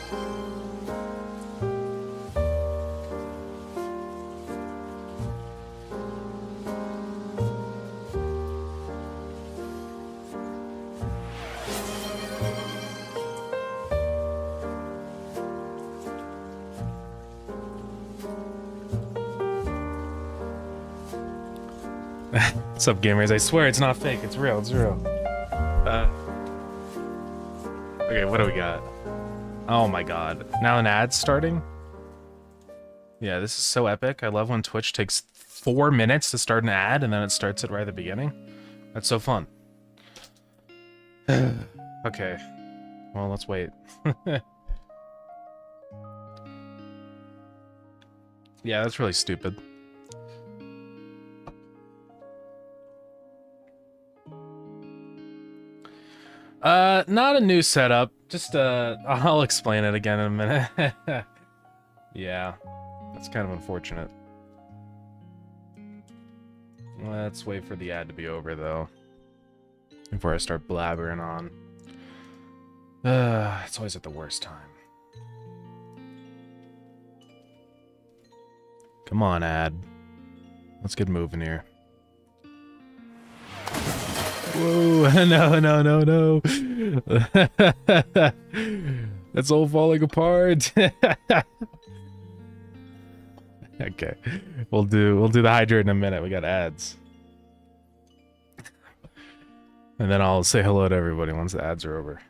What's up, gamers? I swear it's not fake. It's real. It's real. Okay, what do we got? Oh my god. Now an ad's starting? Yeah, this is so epic. I love when Twitch takes 4 minutes to start an ad and then it starts it right at the beginning. That's so fun. Okay. Well, let's wait. Yeah, that's really stupid. Not a new setup. Just, I'll explain it again in a minute. Yeah, that's kind of unfortunate. Let's wait for the ad to be over, though, before I start blabbering on. It's always at the worst time. Come on, ad. Let's get moving here. Whoa, no, no, no, no. That's all falling apart. Okay. We'll do the hydrate in a minute. We got ads. And then I'll say hello to everybody once the ads are over.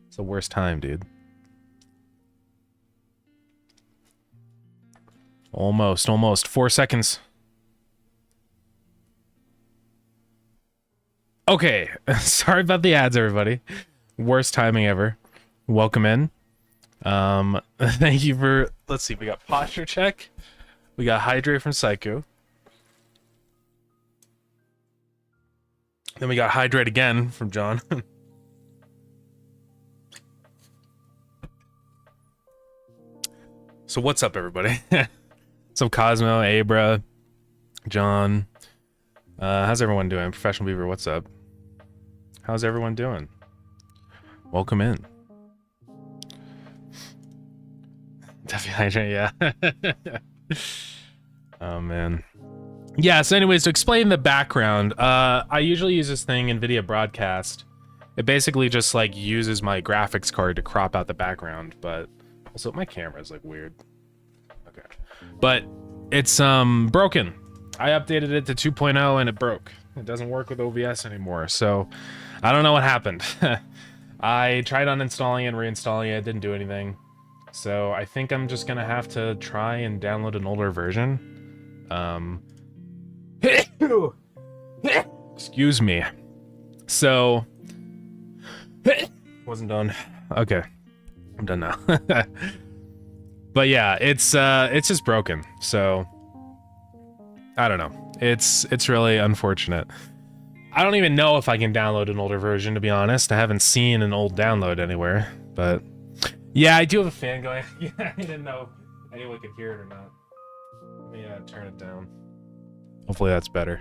It's the worst time, dude. Almost. 4 seconds. Okay, sorry about the ads, everybody. Worst timing ever. Welcome in. Thank you for... Let's see, we got Posture Check. We got Hydrate from Psycho. Then we got Hydrate again from John. So what's up, everybody? What's up, Cosmo, Abra, John? How's everyone doing? Professional Beaver, what's up? How's everyone doing? Welcome in. Definitely, yeah. Oh, man. Yeah, so anyways, to explain the background, I usually use this thing, NVIDIA Broadcast. It basically just, like, uses my graphics card to crop out the background, but... Also, my camera's, like, weird. Okay. But it's, broken. I updated it to 2.0 and it broke. It doesn't work with OBS anymore, so I don't know what happened. I tried uninstalling and reinstalling it, didn't do anything. So I think I'm just gonna have to try and download an older version. Excuse me. So wasn't done. Okay. I'm done now. But yeah, it's just broken, so I don't know. It's really unfortunate. I don't even know if I can download an older version, to be honest. I haven't seen an old download anywhere, but yeah, I do have a fan going. Yeah, I didn't know if anyone could hear it or not. Let me turn it down. Hopefully that's better.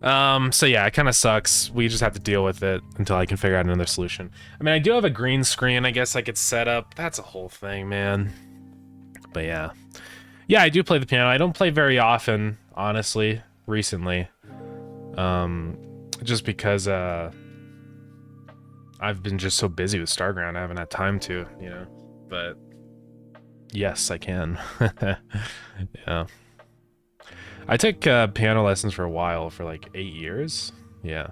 So yeah, it kind of sucks. We just have to deal with it until I can figure out another solution. I mean, I do have a green screen I guess I could set up. That's a whole thing, man. But yeah. Yeah, I do play the piano. I don't play very often, honestly, recently. Just because, I've been just so busy with Starground, I haven't had time to, you know, but yes, I can. Yeah. I took, piano lessons for a while, for like 8 years. Yeah.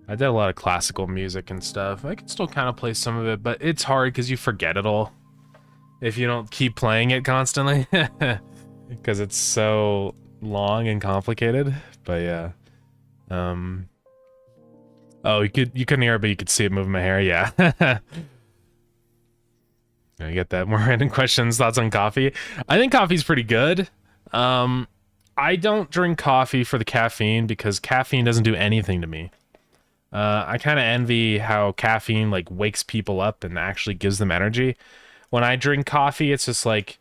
I did a lot of classical music and stuff. I can still kind of play some of it, but it's hard because you forget it all if you don't keep playing it constantly, because it's so long and complicated. But yeah. Oh, you couldn't hear it, but you could see it moving my hair. Yeah. I get that. More random questions. Thoughts on coffee? I think coffee's pretty good. I don't drink coffee for the caffeine because caffeine doesn't do anything to me. I kind of envy how caffeine like wakes people up and actually gives them energy. When I drink coffee, it's just like,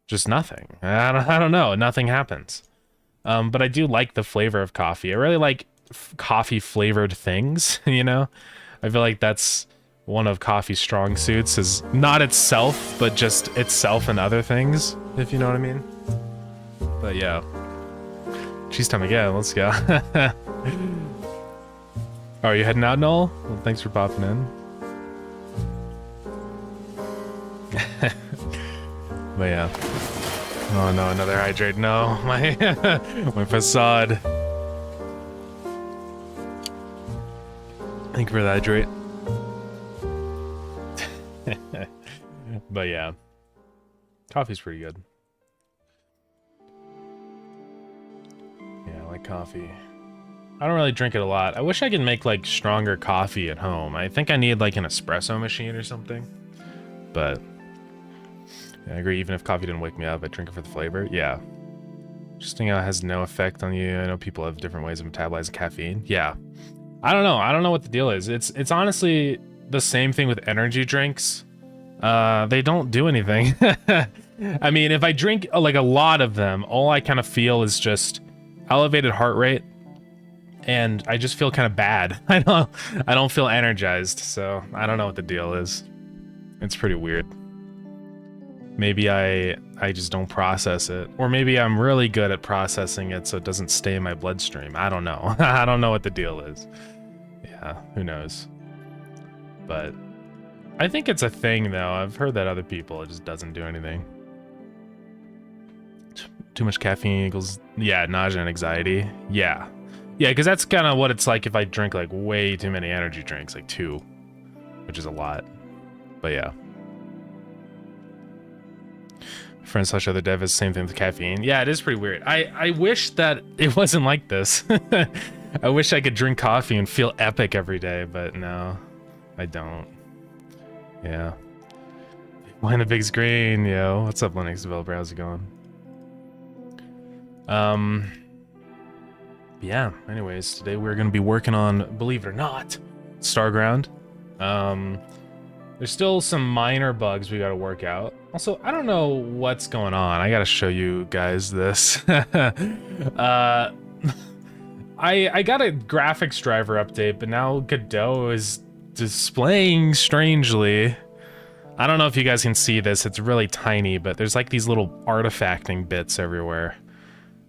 just nothing. I don't know. Nothing happens. But I do like the flavor of coffee. I really like coffee flavored things, you know? I feel like that's one of coffee's strong suits, is not itself, but just itself and other things, if you know what I mean. But yeah. Cheese time again, let's go. Oh, are you heading out, Noel? Well, thanks for popping in. But yeah. Oh no, another hydrate. No, my my facade. Thank you for the hydrate. But yeah. Coffee's pretty good. Yeah, I like coffee. I don't really drink it a lot. I wish I could make like stronger coffee at home. I think I need like an espresso machine or something. But yeah, I agree, even if coffee didn't wake me up, I drink it for the flavor. Yeah. Interesting how it has no effect on you. I know people have different ways of metabolizing caffeine. Yeah. I don't know. I don't know what the deal is. It's honestly the same thing with energy drinks. They don't do anything. I mean, if I drink like a lot of them, all I kind of feel is just elevated heart rate, and I just feel kind of bad. I don't feel energized, so I don't know what the deal is. It's pretty weird. Maybe I just don't process it, or maybe I'm really good at processing it so it doesn't stay in my bloodstream. I don't know. I don't know what the deal is. Yeah, who knows? But I think it's a thing, though. I've heard that other people, it just doesn't do anything. Too much caffeine equals, yeah, nausea and anxiety. Yeah. Yeah, because that's kind of what it's like if I drink like way too many energy drinks, like 2, which is a lot. But yeah. Friend slash other dev is the same thing with caffeine. Yeah, it is pretty weird. I wish that it wasn't like this. I wish I could drink coffee and feel epic every day, but no, I don't. Yeah. Behind the big screen, yo. What's up, Linux developer? How's it going? Yeah, anyways, today we're going to be working on, believe it or not, Starground. There's still some minor bugs we got to work out. Also, I don't know what's going on. I got to show you guys this. I got a graphics driver update, but now Godot is displaying strangely. I don't know if you guys can see this. It's really tiny, but there's like these little artifacting bits everywhere.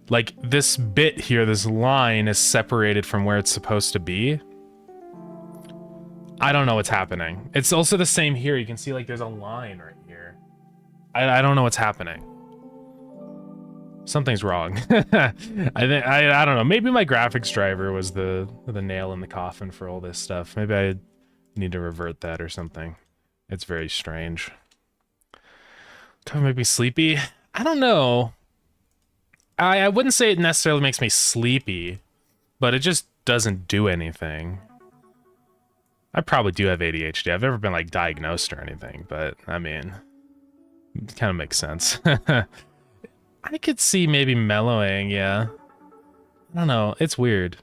Like this bit here, this line is separated from where it's supposed to be. I don't know what's happening. It's also the same here. You can see like there's a line right here. I don't know what's happening. Something's wrong. I don't know. Maybe my graphics driver was the nail in the coffin for all this stuff. Maybe I need to revert that or something. It's very strange. Could make me sleepy? I don't know. I wouldn't say it necessarily makes me sleepy, but it just doesn't do anything. I probably do have ADHD. I've never been like diagnosed or anything, but I mean, it kind of makes sense. I could see maybe mellowing, yeah. I don't know. It's weird.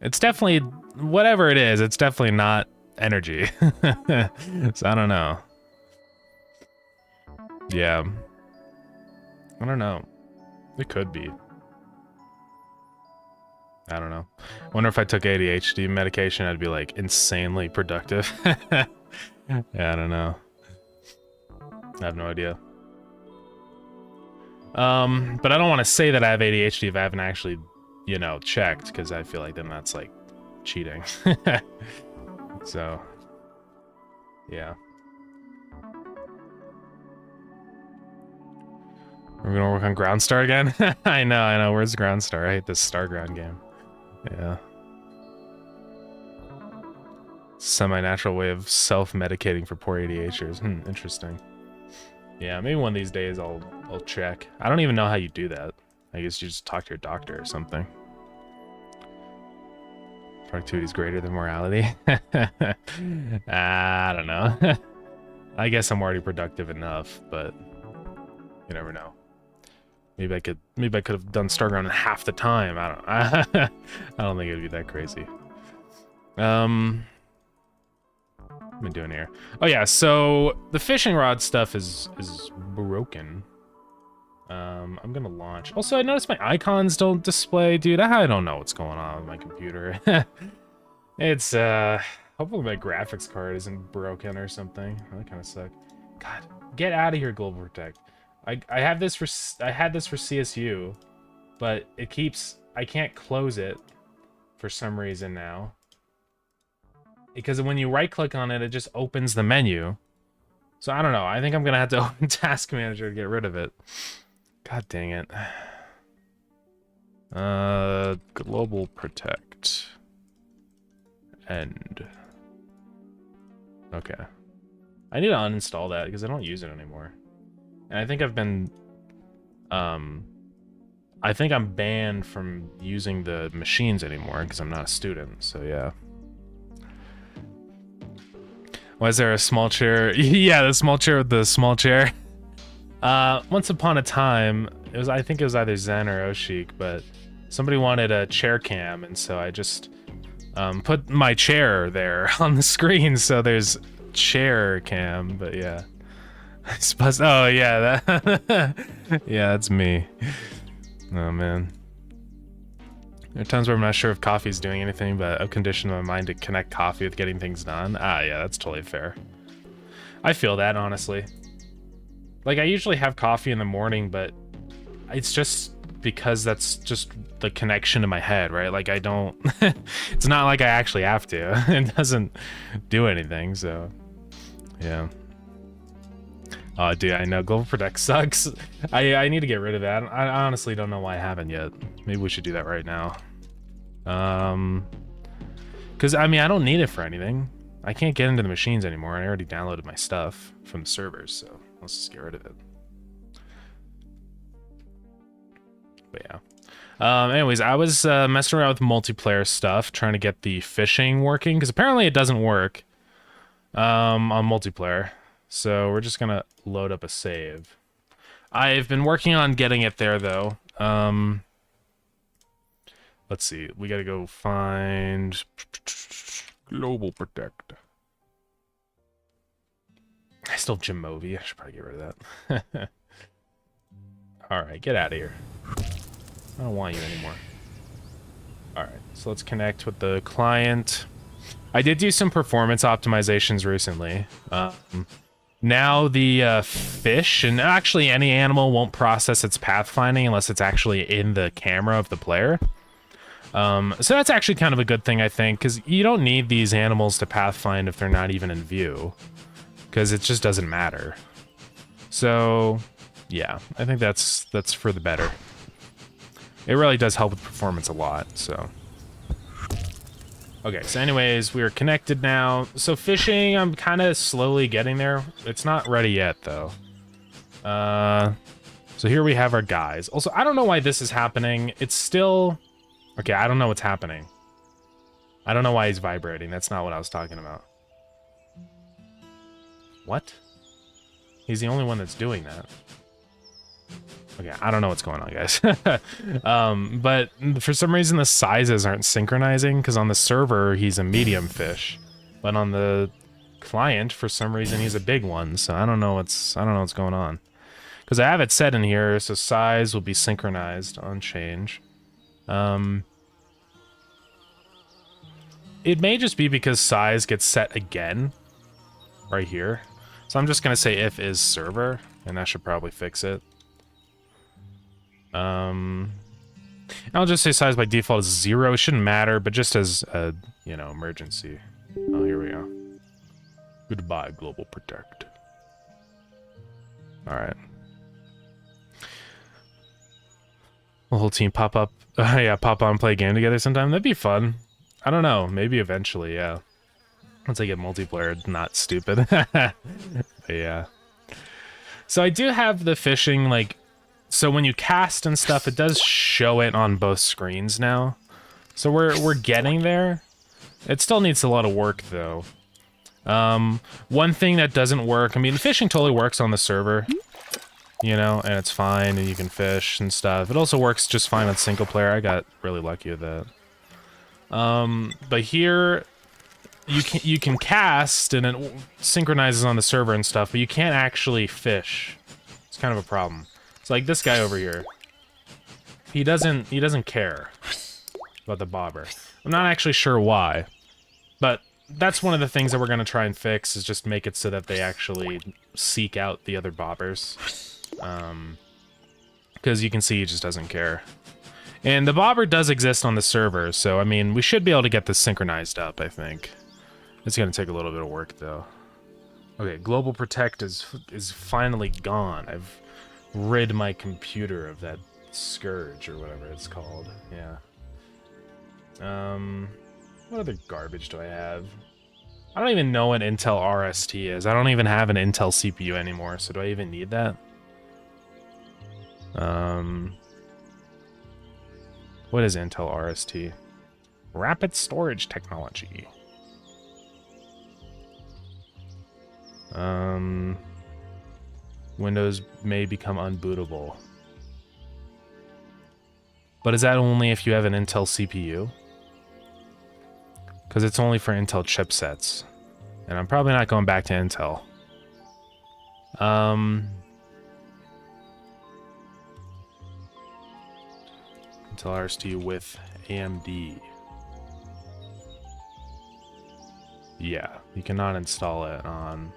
It's definitely, whatever it is, it's definitely not energy. So I don't know. Yeah. I don't know. It could be. I don't know. I wonder if I took ADHD medication, I'd be like insanely productive. Yeah, I don't know. I have no idea. But I don't want to say that I have ADHD if I haven't actually, you know, checked, because I feel like then that's like cheating. So, yeah. We're gonna work on Groundstar again? I know. Where's Groundstar? I hate this Starground game. Yeah. Semi-natural way of self-medicating for poor ADHDers. Interesting. Yeah, maybe one of these days I'll check. I don't even know how you do that. I guess you just talk to your doctor or something. Productivity is greater than morality. I don't know. I guess I'm already productive enough, but you never know. Maybe I could have done Starground in half the time. I don't think it'd be that crazy. What am I doing here? Oh yeah, so the fishing rod stuff is broken. I'm gonna launch. Also, I noticed my icons don't display, dude. I don't know what's going on with my computer. It's hold Hopefully my graphics card isn't broken or something. That kind of sucks. God, get out of here, Global Protect. I had this for CSU, but it keeps, I can't close it for some reason now. Because when you right click on it, it just opens the menu. So I don't know. I think I'm gonna have to open Task Manager to get rid of it. God dang it. Global Protect. End. Okay. I need to uninstall that because I don't use it anymore. And I think I've been, I think I'm banned from using the machines anymore because I'm not a student, so yeah. Why is there a small chair? Yeah, the small chair with the small chair. Once upon a time, it was, I think it was either Zen or Oshik, but somebody wanted a chair cam, and so I just put my chair there on the screen, so there's chair cam, but yeah. I suppose, oh yeah, that yeah, that's me. Oh man. There are times where I'm not sure if coffee's doing anything, but I've conditioned my mind to connect coffee with getting things done. Ah, yeah, that's totally fair. I feel that, honestly. Like, I usually have coffee in the morning, but it's just because that's just the connection in my head, right? Like, I don't... it's not like I actually have to. It doesn't do anything, so... Yeah. Oh, dude, I know. Global Protect sucks. I need to get rid of that. I honestly don't know why I haven't yet. Maybe we should do that right now. Because, I mean, I don't need it for anything. I can't get into the machines anymore, and I already downloaded my stuff from the servers, so let's just get rid of it. But yeah. Anyways, I was messing around with multiplayer stuff, trying to get the fishing working, because apparently it doesn't work on multiplayer. So we're just gonna load up a save. I've been working on getting it there though. Let's see. We gotta go find Global Protect. I still have Jamovi. I should probably get rid of that. Alright, get out of here. I don't want you anymore. Alright, so let's connect with the client. I did do some performance optimizations recently. Now the fish, and actually any animal, won't process its pathfinding unless it's actually in the camera of the player. So that's actually kind of a good thing, I think, because you don't need these animals to pathfind if they're not even in view, because it just doesn't matter. So, yeah, I think that's for the better. It really does help with performance a lot, so... Okay, so anyways, we are connected now. So fishing, I'm kind of slowly getting there. It's not ready yet, though. So here we have our guys. Also, I don't know why this is happening. It's still... Okay, I don't know what's happening. I don't know why he's vibrating. That's not what I was talking about. What? He's the only one that's doing that. Okay, I don't know what's going on, guys. But for some reason the sizes aren't synchronizing, because on the server he's a medium fish, but on the client for some reason he's a big one. So I don't know what's going on. Because I have it set in here, so size will be synchronized on change. It may just be because size gets set again right here. So I'm just gonna say if is server, and that should probably fix it. I'll just say size by default is 0. It shouldn't matter, but just as a, you know, emergency. Oh, here we go. Goodbye, Global Protect. Alright. The whole team pop up. Yeah, pop on and play a game together sometime. That'd be fun. I don't know. Maybe eventually, yeah. Once I get multiplayer, not stupid. But yeah. So I do have the fishing, like... So when you cast and stuff, it does show it on both screens now. So we're getting there. It still needs a lot of work, though. One thing that doesn't work... I mean, fishing totally works on the server. You know, and it's fine, and you can fish and stuff. It also works just fine on single player. I got really lucky with that. But here, you can cast, and it synchronizes on the server and stuff, but you can't actually fish. It's kind of a problem. It's like this guy over here. He doesn't care about the bobber. I'm not actually sure why, but that's one of the things that we're going to try and fix, is just make it so that they actually seek out the other bobbers. Because you can see he just doesn't care. And the bobber does exist on the server, so I mean, we should be able to get this synchronized up, I think. It's going to take a little bit of work, though. Okay, Global Protect is finally gone. I've rid my computer of that scourge, or whatever it's called. Yeah. What other garbage do I have? I don't even know what Intel RST is. I don't even have an Intel CPU anymore, so do I even need that? What is Intel RST? Rapid storage technology. Windows may become unbootable. But is that only if you have an Intel CPU? Because it's only for Intel chipsets. And I'm probably not going back to Intel. Intel RST with AMD. Yeah, you cannot install it on...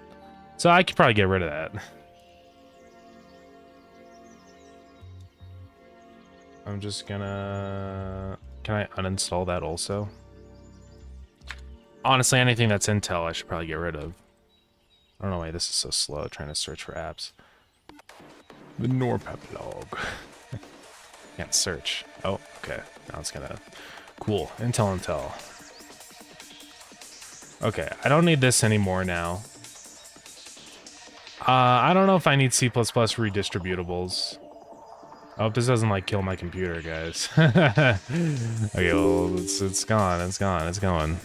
So I could probably get rid of that. I'm just gonna... Can I uninstall that also? Honestly, anything that's Intel I should probably get rid of. I don't know why this is so slow trying to search for apps. The Norpep log. Can't search. Oh, okay. Now it's gonna... Cool. Intel. Okay, I don't need this anymore now. I don't know if I need C++ redistributables. I hope this doesn't, like, kill my computer, guys. Okay, well, it's gone. It's going.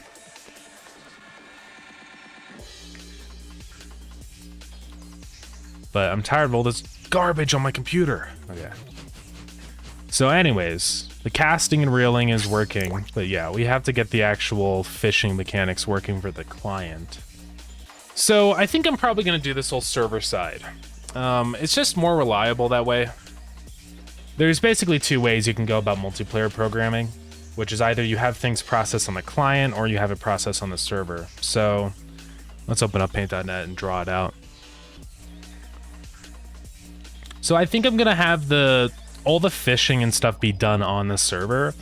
But I'm tired of all this garbage on my computer. Okay. So anyways, the casting and reeling is working. But yeah, we have to get the actual fishing mechanics working for the client. So I think I'm probably going to do this whole server side. It's just more reliable that way. There's basically two ways you can go about multiplayer programming, which is either you have things processed on the client or you have it processed on the server. So let's open up paint.net and draw it out. So I think I'm going to have all the fishing and stuff be done on the server,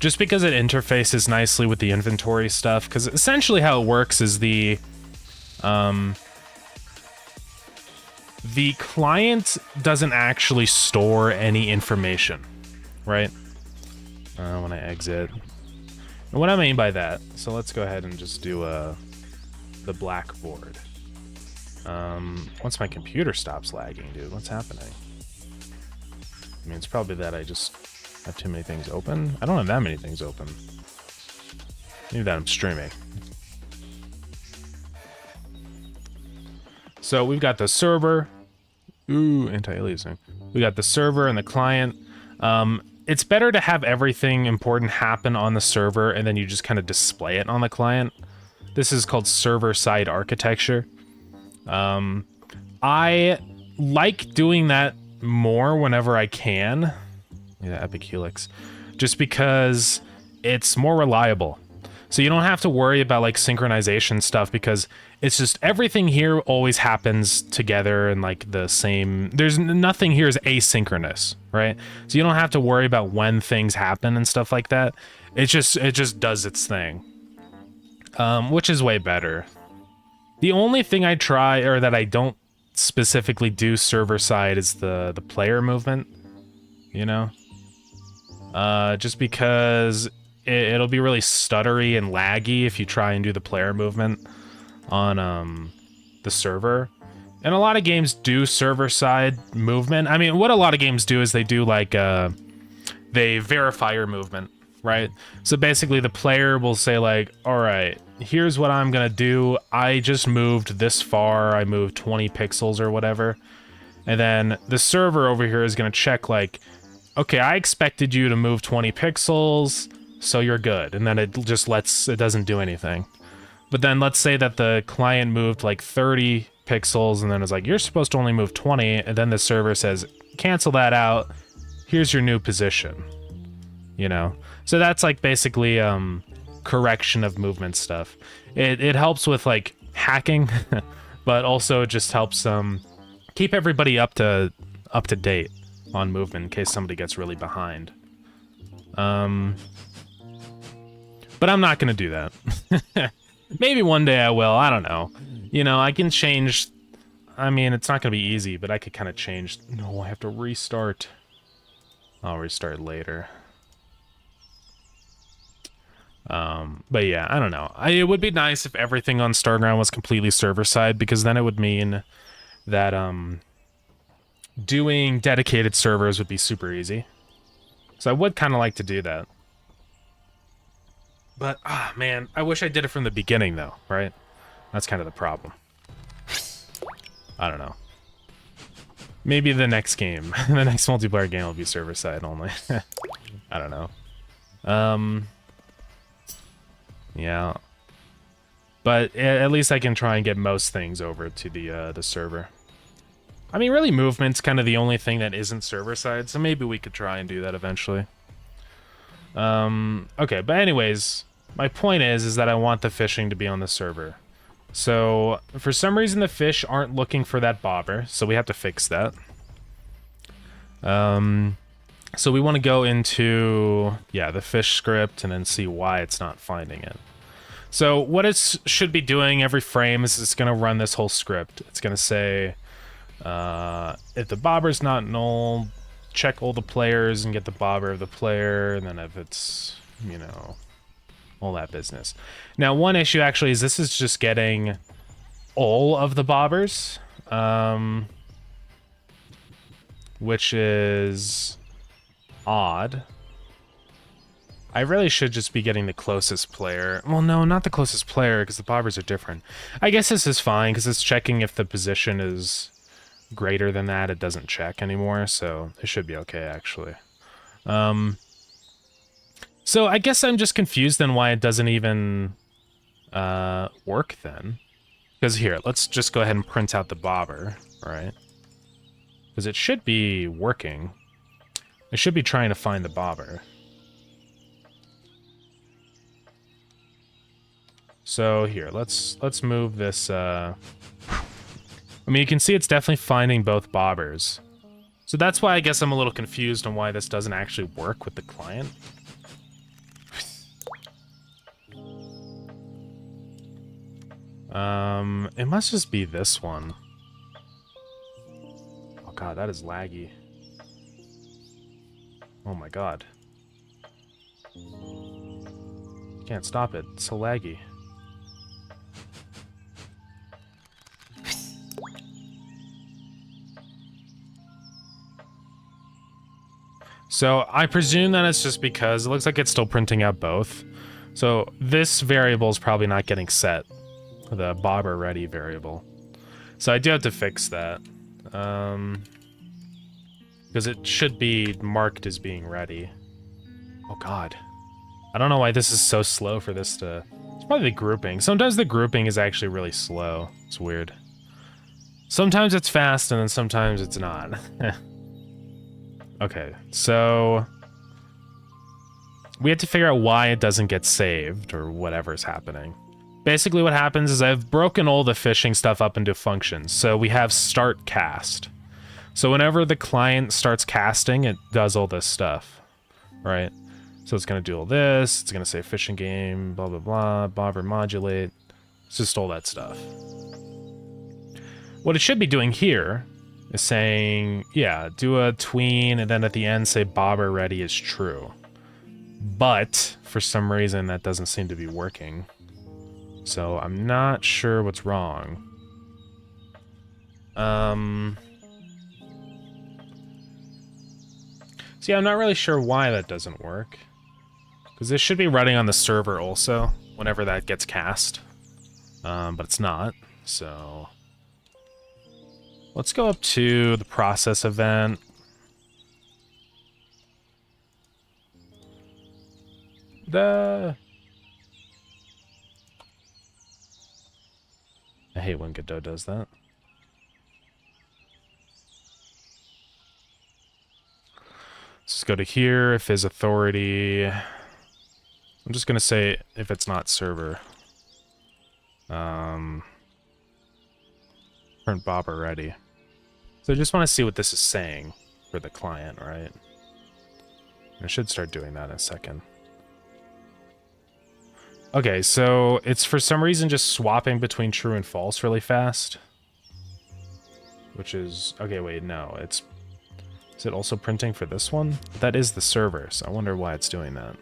just because it interfaces nicely with the inventory stuff. Because essentially how it works is the client doesn't actually store any information, right? When I exit. And what I mean by that, so let's go ahead and just do the blackboard. Once my computer stops lagging, dude, what's happening? I mean, it's probably that I just have too many things open. I don't have that many things open. Maybe that I'm streaming. So we've got the server. Ooh, anti-aliasing. We got the server and the client. It's better to have everything important happen on the server and then you just kind of display it on the client. This is called server-side architecture. I like doing that more whenever I can. Yeah, Epic Helix. Just because it's more reliable. So you don't have to worry about like synchronization stuff because it's just everything here always happens together and like the same. There's nothing here is asynchronous, right? So you don't have to worry about when things happen and stuff like that. It just does its thing. Which is way better. The only thing I try or that I don't specifically do server side is the player movement, you know? Just because it'll be really stuttery and laggy if you try and do the player movement on the server. And a lot of games do server side movement. I mean, what a lot of games do is they do like they verify your movement, right? So basically the player will say like, all right, here's what I'm gonna do. I just moved this far. I moved 20 pixels or whatever. And then the server over here is gonna check like, okay, I expected you to move 20 pixels, so you're good. And then it just it doesn't do anything. But then let's say that the client moved like 30 pixels and then it's like, you're supposed to only move 20. And then the server says, cancel that out. Here's your new position, you know? So that's like basically, correction of movement stuff. It helps with like hacking, but also it just helps keep everybody up to date on movement in case somebody gets really behind. But I'm not gonna do that. Maybe one day I will, I don't know. You know, I can change, I mean, it's not gonna be easy, but I could kind of change. No, I have to restart. I'll restart later. But yeah, I don't know. It would be nice if everything on Starground was completely server-side, because then it would mean that, doing dedicated servers would be super easy. So I would kind of like to do that. But, man, I wish I did it from the beginning, though, right? That's kind of the problem. I don't know. Maybe the next game, the next multiplayer game will be server-side only. I don't know. Yeah. But at least I can try and get most things over to the server. I mean, really, movement's kind of the only thing that isn't server-side, so maybe we could try and do that eventually. Okay, but anyways, my point is that I want the fishing to be on the server. So, for some reason the fish aren't looking for that bobber, so we have to fix that. So we want to go into, yeah, the fish script and then see why it's not finding it. So what it should be doing every frame is it's going to run this whole script. It's going to say, if the bobber's not null, check all the players and get the bobber of the player, and then if it's, you know, all that business. Now, one issue actually is this is just getting all of the bobbers, which is odd. I really should just be getting the closest player. Well, no, not the closest player, because the bobbers are different. I guess this is fine, because it's checking if the position is greater than that. It doesn't check anymore, so it should be okay, actually. So I guess I'm just confused then why it doesn't even work then. Because here, let's just go ahead and print out the bobber, right? Because it should be working. It should be trying to find the bobber. So here, let's move this. I mean, you can see it's definitely finding both bobbers. So that's why I guess I'm a little confused on why this doesn't actually work with the client. It must just be this one. Oh god, that is laggy. Oh my god. Can't stop it. It's so laggy. So I presume that it's just because it looks like it's still printing out both. So this variable is probably not getting set, the bobber ready variable. So I do have to fix that. Because it should be marked as being ready. Oh god. I don't know why this is so slow for this to... It's probably the grouping. Sometimes the grouping is actually really slow. It's weird. Sometimes it's fast and then sometimes it's not. Okay, so... we have to figure out why it doesn't get saved, or whatever's happening. Basically what happens is I've broken all the fishing stuff up into functions. So we have start cast. So whenever the client starts casting, it does all this stuff, right? So it's going to do all this, it's going to say fishing game, blah, blah, blah, bobber modulate. It's just all that stuff. What it should be doing here is saying, yeah, do a tween, and then at the end say bobber ready is true. But for some reason that doesn't seem to be working. So I'm not sure what's wrong. See, I'm not really sure why that doesn't work. Because this should be running on the server also, whenever that gets cast. But it's not, so... let's go up to the process event. I hate when Godot does that. Let's just go to here, if is authority. I'm just gonna say if it's not server. Print Bob already. So I just want to see what this is saying for the client, right? I should start doing that in a second. Okay, so it's for some reason just swapping between true and false really fast. Which is... Okay, wait, no. Is it also printing for this one? That is the server, so I wonder why it's doing that.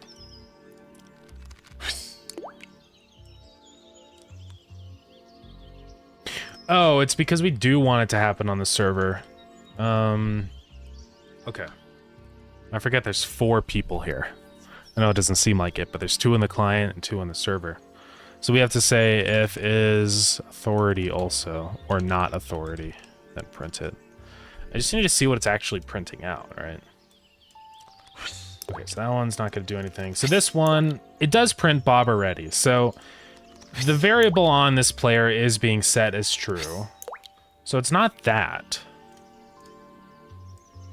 Oh, it's because we do want it to happen on the server. Okay. I forget there's 4 people here. I know it doesn't seem like it, but there's 2 in the client and 2 on the server. So we have to say if is authority also, or not authority, then print it. I just need to see what it's actually printing out, right? Okay, so that one's not going to do anything. So this one, it does print Bob already. So the variable on this player is being set as true. So it's not that.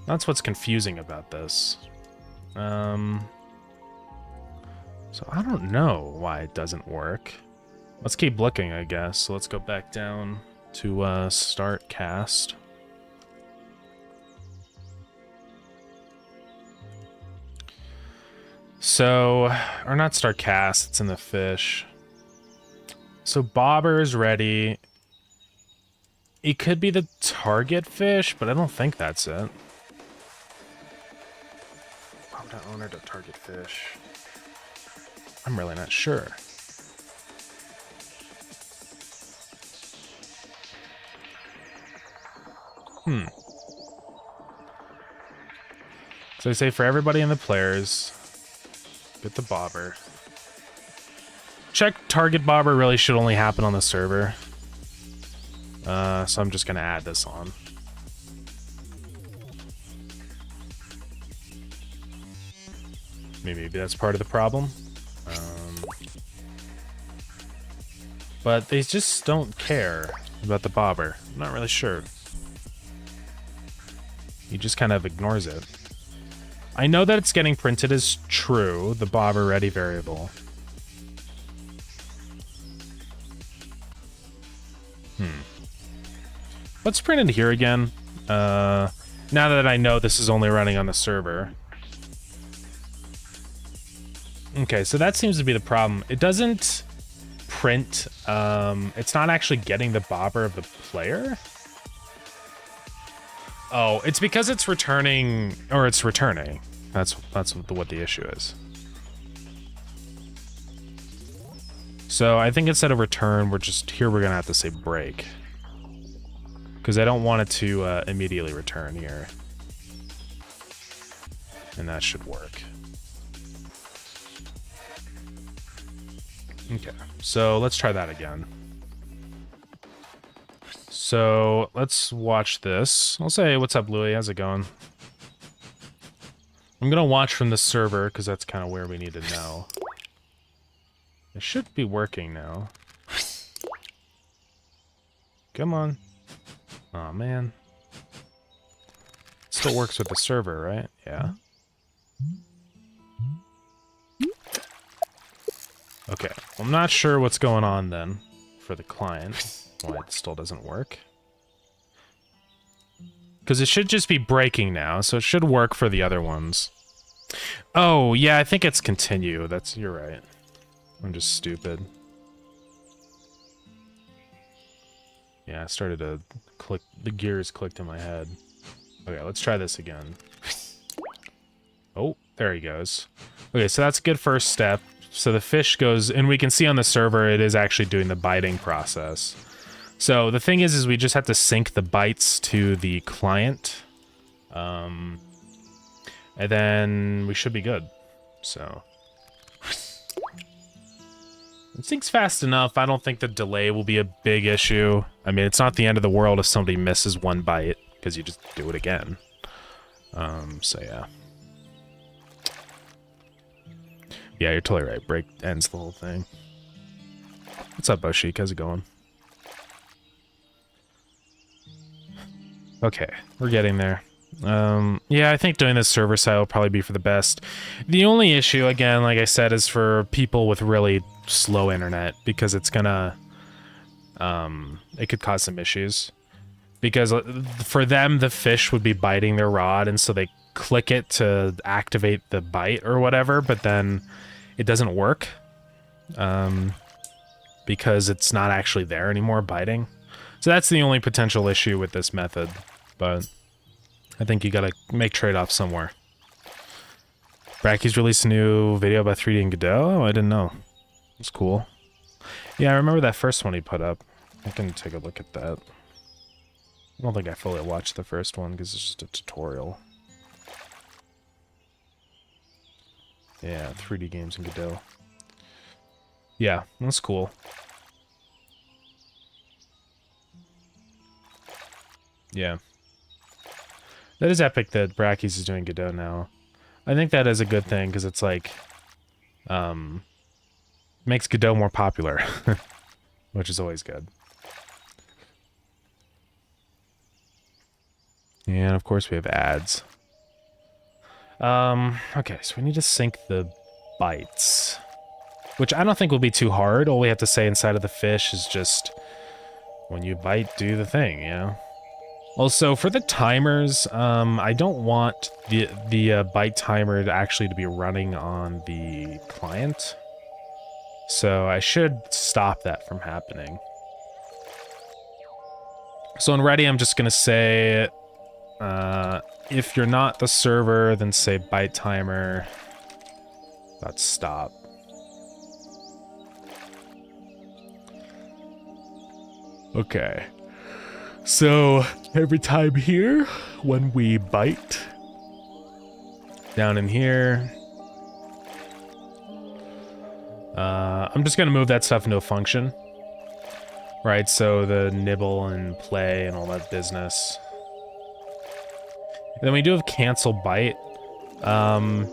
That's what's confusing about this. So I don't know why it doesn't work. Let's keep looking, I guess. So let's go back down to start cast. So, or not start cast, it's in the fish. So Bobber is ready. It could be the target fish, but I don't think that's it. Owner to target fish. I'm really not sure. So I say for everybody in the players, get the bobber. Check target bobber really should only happen on the server. So I'm just gonna add this on. Maybe that's part of the problem. But they just don't care about the bobber. I'm not really sure. He just kind of ignores it. I know that it's getting printed as true, the bobber ready variable. Let's print it here again. Now that I know this is only running on the server. Okay, so that seems to be the problem. It doesn't print, it's not actually getting the bobber of the player. Oh, it's because it's returning, or it's returning. That's what the issue is. So I think instead of return, we're gonna have to say break. Because I don't want it to immediately return here. And that should work. Okay, so let's try that again. So let's watch this. I'll say, what's up, Louie? How's it going? I'm gonna watch from the server because that's kind of where we need to know. It should be working now. Come on. Oh man. It still works with the server, right? Yeah. Okay, well, I'm not sure what's going on then for the client. Why it still doesn't work. Because it should just be breaking now, so it should work for the other ones. Oh, yeah, I think it's continue. You're right. I'm just stupid. Yeah, I started to click, the gears clicked in my head. Okay, let's try this again. Oh, there he goes. Okay, so that's a good first step. So the fish goes, and we can see on the server it is actually doing the biting process. So the thing is we just have to sync the bites to the client. And then we should be good. So it syncs fast enough. I don't think the delay will be a big issue. I mean, it's not the end of the world if somebody misses one bite, because you just do it again. So yeah. Yeah, you're totally right. Break ends the whole thing. What's up, Boshik? How's it going? Okay, we're getting there. Yeah, I think doing this server side will probably be for the best. The only issue, again, like I said, is for people with really slow internet, because it's gonna it could cause some issues. Because for them, the fish would be biting their rod, and so they click it to activate the bite or whatever, but then it doesn't work. Because it's not actually there anymore biting. So that's the only potential issue with this method, but I think you gotta make trade-offs somewhere. Bracky's released a new video about 3D and Godot? Oh, I didn't know. It's cool. Yeah, I remember that first one he put up. I can take a look at that. I don't think I fully watched the first one because it's just a tutorial. Yeah, 3D games in Godot. Yeah, that's cool. Yeah. That is epic that Bracky's is doing Godot now. I think that is a good thing, because it's like, makes Godot more popular, which is always good. And of course we have ads. Okay, so we need to sync the bites, which I don't think will be too hard. All we have to say inside of the fish is just, when you bite, do the thing, you know? Also, for the timers, I don't want the bite timer to actually be running on the client. So I should stop that from happening. So in ready, I'm just going to say, if you're not the server, then say bite timer. That's stop. Okay. So every time here, when we bite, down in here, I'm just gonna move that stuff into a function, right? So the nibble and play and all that business. And then we do have cancel bite. I'm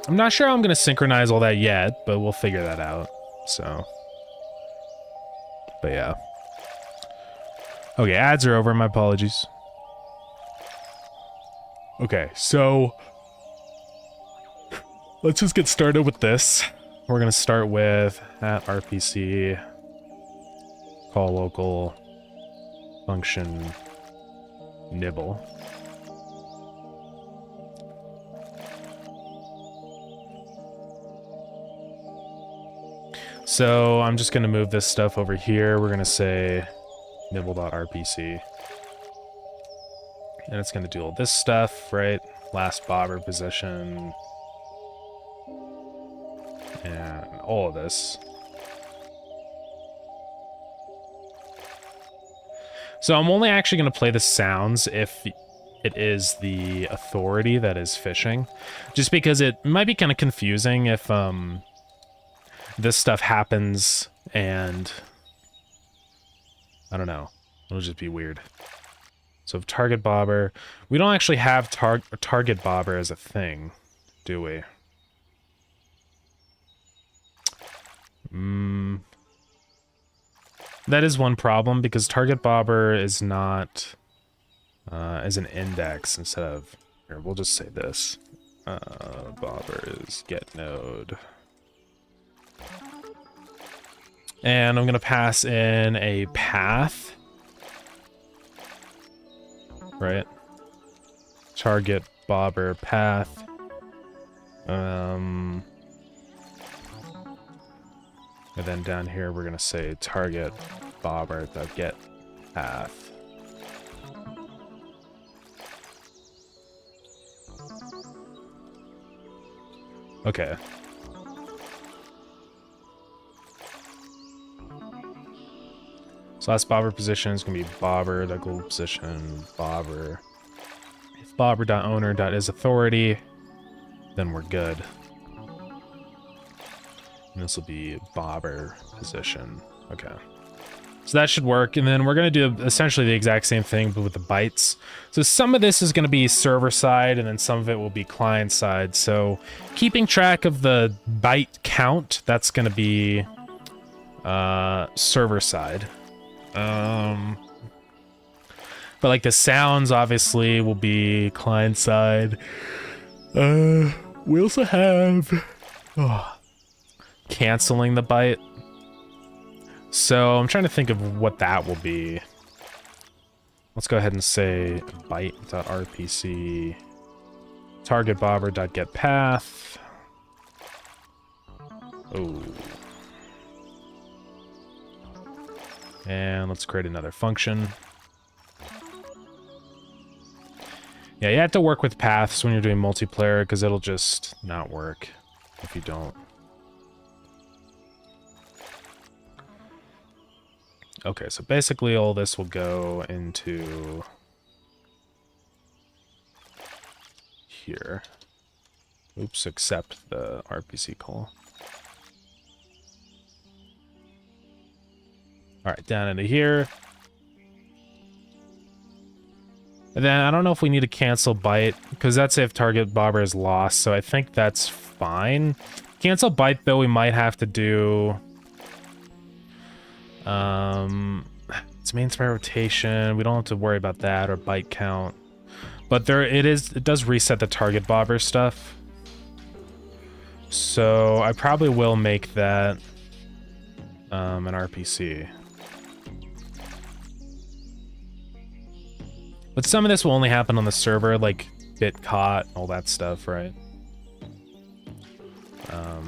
not sure how I'm gonna synchronize all that yet, but we'll figure that out. So, but yeah. Okay, ads are over, my apologies. Okay, so let's just get started with this. We're gonna start with @RPC, call local, function, nibble. So I'm just gonna move this stuff over here. We're gonna say nibble.rpc. And it's going to do all this stuff, right? Last bobber position. And all of this. So I'm only actually going to play the sounds if it is the authority that is fishing. Just because it might be kind of confusing if this stuff happens and... I don't know. It'll just be weird. So if target bobber... We don't actually have target bobber as a thing, do we? That is one problem, because target bobber is not as an index instead of... Here, we'll just say this. Bobber is get node. And I'm going to pass in a path. Right? Target bobber path. And then down here we're going to say target bobber the get path. Okay. So last bobber position is going to be bobber, the goal position, bobber. If bobber.owner.isAuthority, then we're good. And this will be bobber position. Okay. So that should work. And then we're going to do essentially the exact same thing, but with the bytes. So some of this is going to be server side, and then some of it will be client side. So keeping track of the byte count, that's going to be server side. But like the sounds obviously will be client side. We also have canceling the byte. So I'm trying to think of what that will be. Let's go ahead and say byte.rpc target bobber.getPath. Oh. And let's create another function. Yeah, you have to work with paths when you're doing multiplayer because it'll just not work if you don't. Okay, so basically all this will go into here. Oops, except the RPC call. All right, down into here. And then I don't know if we need to cancel byte, because that's if target bobber is lost, so I think that's fine. Cancel byte, though, we might have to do... it's main spray rotation. We don't have to worry about that, or byte count. But it does reset the target bobber stuff. So I probably will make that an RPC. But some of this will only happen on the server, like bit caught, all that stuff, right?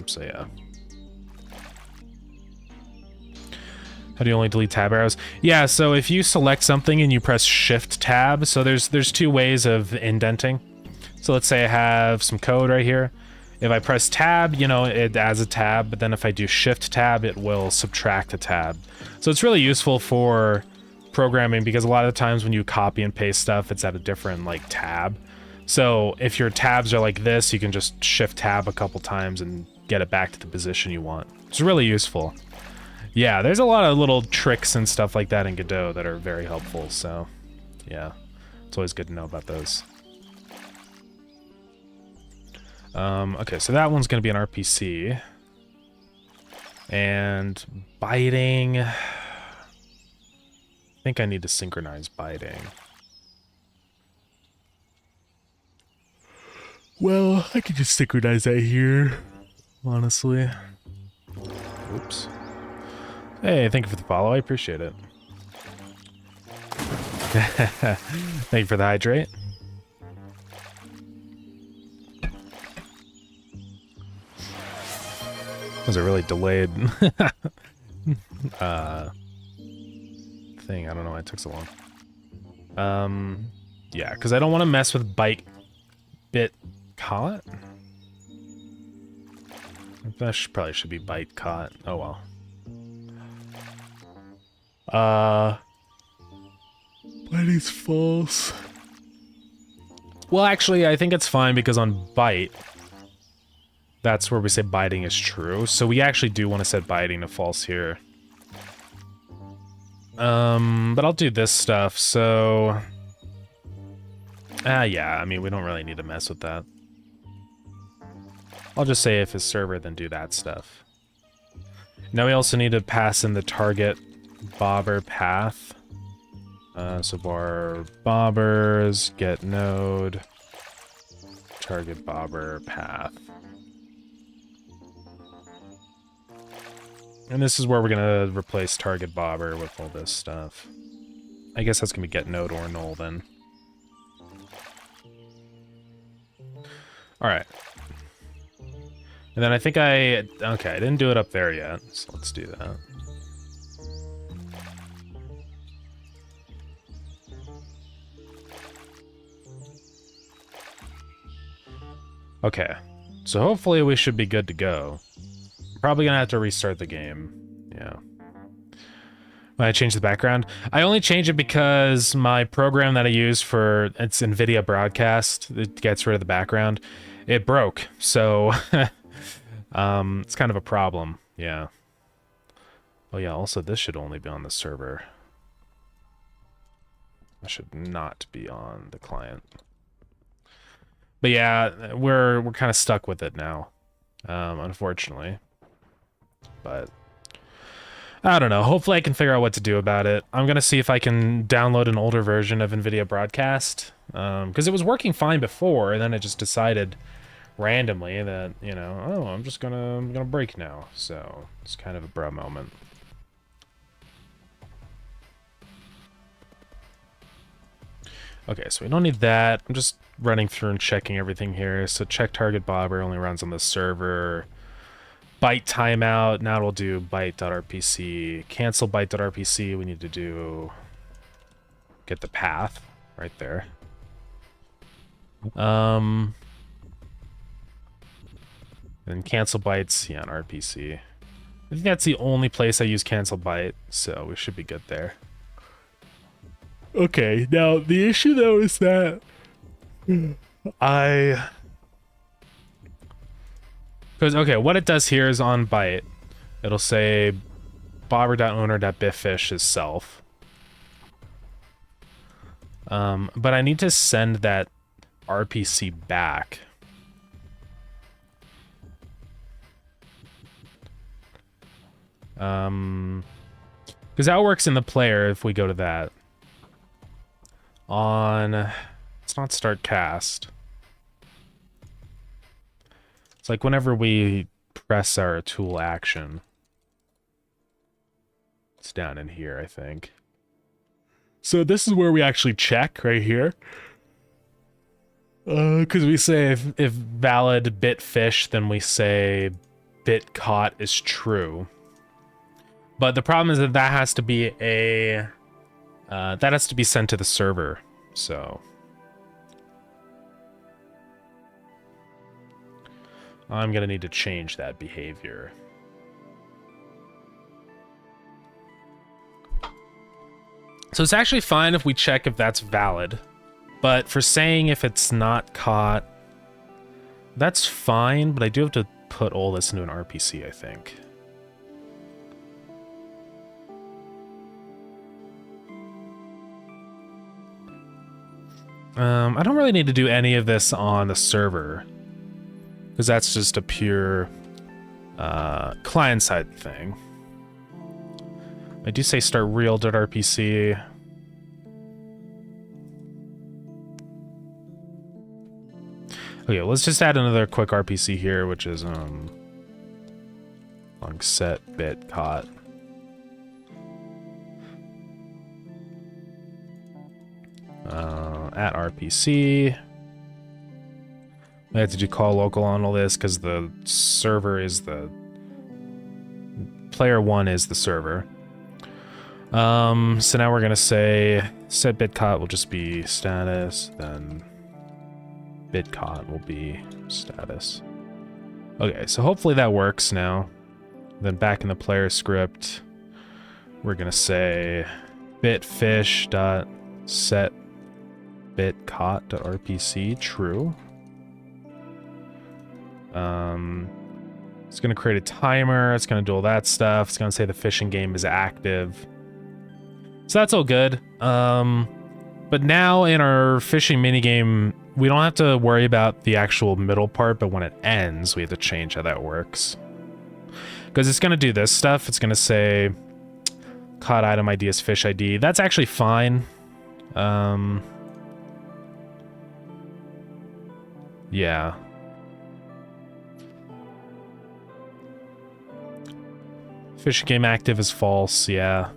So yeah. How do you only delete tab arrows? Yeah, so if you select something and you press Shift Tab, so there's two ways of indenting. So let's say I have some code right here. If I press Tab, you know, it adds a tab, but then if I do Shift Tab, it will subtract a tab. So it's really useful for programming because a lot of the times when you copy and paste stuff, it's at a different like tab. So if your tabs are like this, you can just Shift Tab a couple times and get it back to the position you want. It's really useful. Yeah, there's a lot of little tricks and stuff like that in Godot that are very helpful, so yeah, it's always good to know about those. Okay, so that one's going to be an RPC. And biting... I think I need to synchronize biting. Well, I could just synchronize that here, honestly. Oops. Hey, thank you for the follow. I appreciate it. Thank you for the hydrate. That was a really delayed thing. I don't know why it took so long. Yeah, because I don't want to mess with byte bit caught. That probably should be byte caught. Oh well. Biting's false. Well, actually, I think it's fine because on byte, that's where we say biting is true. So we actually do want to set biting to false here. But I'll do this stuff, so... yeah, I mean, we don't really need to mess with that. I'll just say if it's server, then do that stuff. Now we also need to pass in the target bobber path. So bar bobbers, get node, target bobber path. And this is where we're gonna replace target bobber with all this stuff. I guess that's gonna be get node or null then. All right. And then I think okay, I didn't do it up there yet, so let's do that. Okay, so hopefully we should be good to go. Probably gonna have to restart the game, yeah. When I change the background, I only change it because my program that I use for, it's NVIDIA Broadcast, it gets rid of the background. It broke, so it's kind of a problem, yeah. Oh yeah, also this should only be on the server. That should not be on the client. But yeah, we're kind of stuck with it now, unfortunately. But I don't know. Hopefully I can figure out what to do about it. I'm going to see if I can download an older version of NVIDIA Broadcast, because it was working fine before, and then it just decided randomly that, you know, oh, I'm gonna break now. So it's kind of a bro moment. Okay, so we don't need that. I'm just running through and checking everything here. So check target bobber only runs on the server. Byte timeout, now we'll do byte.rpc. Cancel byte.rpc, we need to do get the path right there. And cancel bytes, yeah, on RPC. I think that's the only place I use cancel byte, so we should be good there. Okay, now the issue though is that okay, what it does here is on byte, it'll say bobber.owner.bitfish is self. But I need to send that RPC back. Because that works in the player if we go to that. It's not start cast. It's like whenever we press our tool action. It's down in here, I think. So this is where we actually check right here. Because we say if valid bit fish, then we say bit caught is true. But the problem is that that has to be sent to the server. So I'm gonna need to change that behavior. So it's actually fine if we check if that's valid, but for saying if it's not caught, that's fine, but I do have to put all this into an RPC, I think. I don't really need to do any of this on the server, because that's just a pure client-side thing. I do say start real.rpc. Okay, let's just add another quick RPC here, which is long set bit caught. At RPC. I had to do call local on all this because the server is the player 1 is the server. So now we're gonna say set bit caught will just be status, then bit caught will be status. Okay, so hopefully that works now. Then back in the player script, we're gonna say bitfish dot set bit caught to RPC true. It's gonna create a timer. It's gonna do all that stuff. It's gonna say the fishing game is active. So that's all good. But now in our fishing minigame, we don't have to worry about the actual middle part, but when it ends, we have to change how that works. Because it's gonna do this stuff. It's gonna say caught item ID is fish ID. That's actually fine. Yeah. Fishing game active is false, yeah.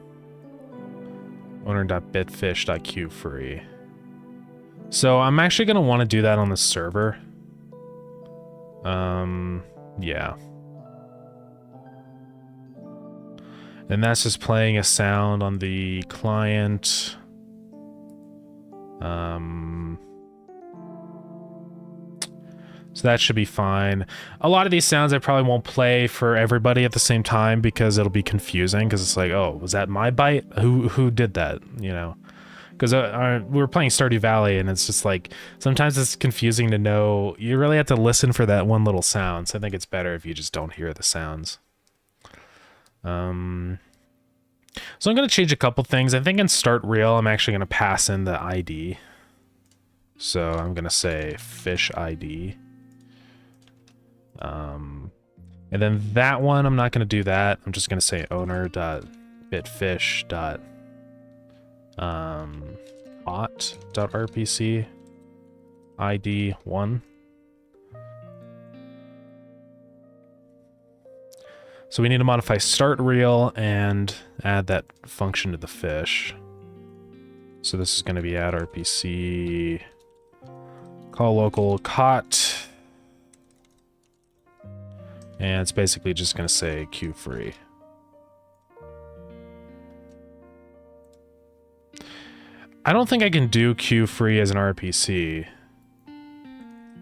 Owner.bitfish.queue free. So I'm actually gonna want to do that on the server. Yeah. And that's just playing a sound on the client. So that should be fine. A lot of these sounds I probably won't play for everybody at the same time because it'll be confusing, because it's like, oh, was that my byte? Who did that? You know? Because we were playing Stardew Valley, and it's just like, sometimes it's confusing to know. You really have to listen for that one little sound, so I think it's better if you just don't hear the sounds. So I'm going to change a couple things. I think in start real, I'm actually going to pass in the ID. So I'm going to say fish ID. And then that one, I'm not going to do that. I'm just going to say owner.bitfish.hot.rpc ID 1. So we need to modify start real and add that function to the fish. So this is going to be add RPC, call local cot, and it's basically just going to say queue free. I don't think I can do queue free as an RPC.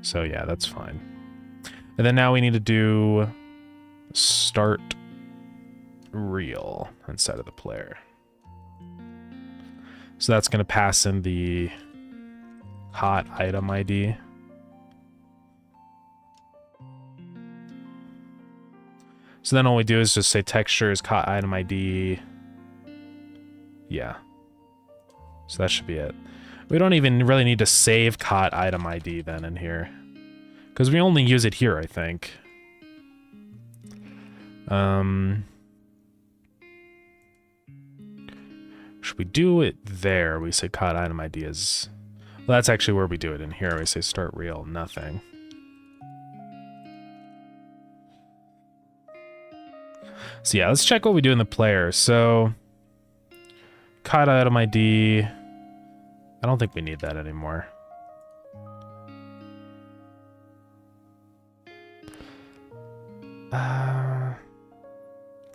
So yeah, that's fine. And then now we need to do start real instead of the player. So that's going to pass in the hot item ID. So then all we do is just say texture is caught item ID. Yeah. So that should be it. We don't even really need to save caught item ID then in here, because we only use it here, I think. Should we do it there? We say caught item ID is... Well, that's actually where we do it in here. We say start real, nothing. So yeah, let's check what we do in the player. So, caught item ID... I don't think we need that anymore.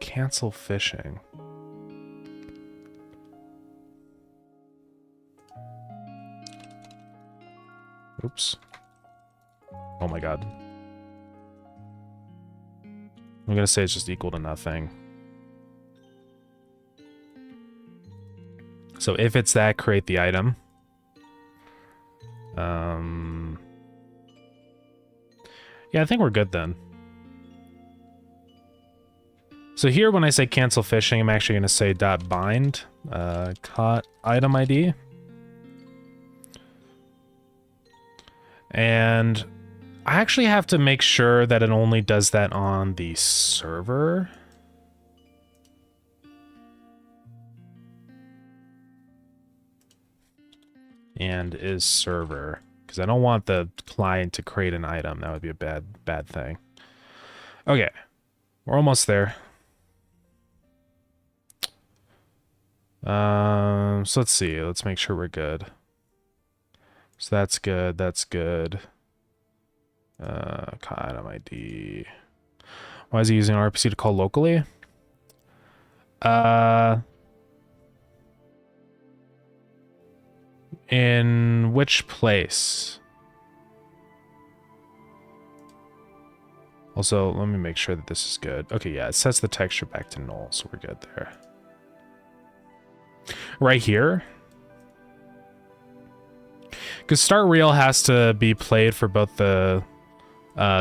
Cancel phishing. Oops. Oh my god. I'm gonna say it's just equal to nothing. So if it's that, create the item. Yeah, I think we're good then. So here, when I say cancel phishing, I'm actually going to say .bind caught item ID. And I actually have to make sure that it only does that on the server. And is server, because I don't want the client to create an item. That would be a bad thing. Okay, we're almost there. So let's see. Let's make sure we're good. So that's good. That's good. Item ID. Why is he using RPC to call locally? In which place? Also, let me make sure that this is good. Okay, yeah, it sets the texture back to null, so we're good there. Right here. Because start real has to be played for both the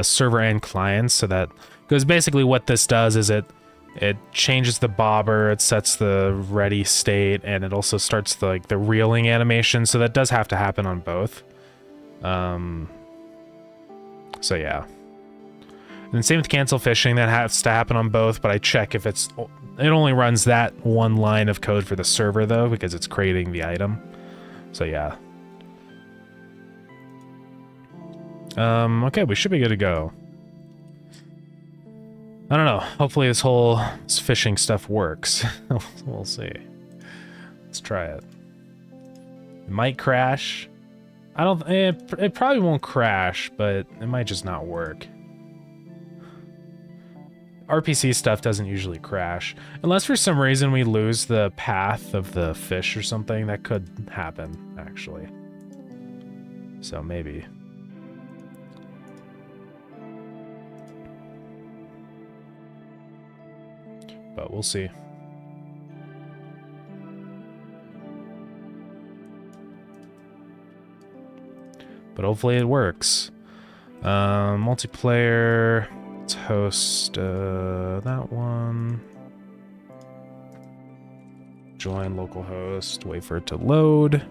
server and clients, so that... Because basically what this does is it changes the bobber, it sets the ready state, and it also starts the, like, the reeling animation, so that does have to happen on both. So yeah. And same with cancel phishing, that has to happen on both, but I check if it only runs that one line of code for the server though, because it's creating the item. So yeah. Okay, we should be good to go. I don't know. Hopefully this phishing stuff works. We'll see. Let's try it. It might crash. It probably won't crash, but it might just not work. RPC stuff doesn't usually crash. Unless for some reason we lose the path of the fish or something. That could happen, actually. So maybe. But we'll see. But hopefully it works. Multiplayer. Let's host that one. Join localhost. Wait for it to load.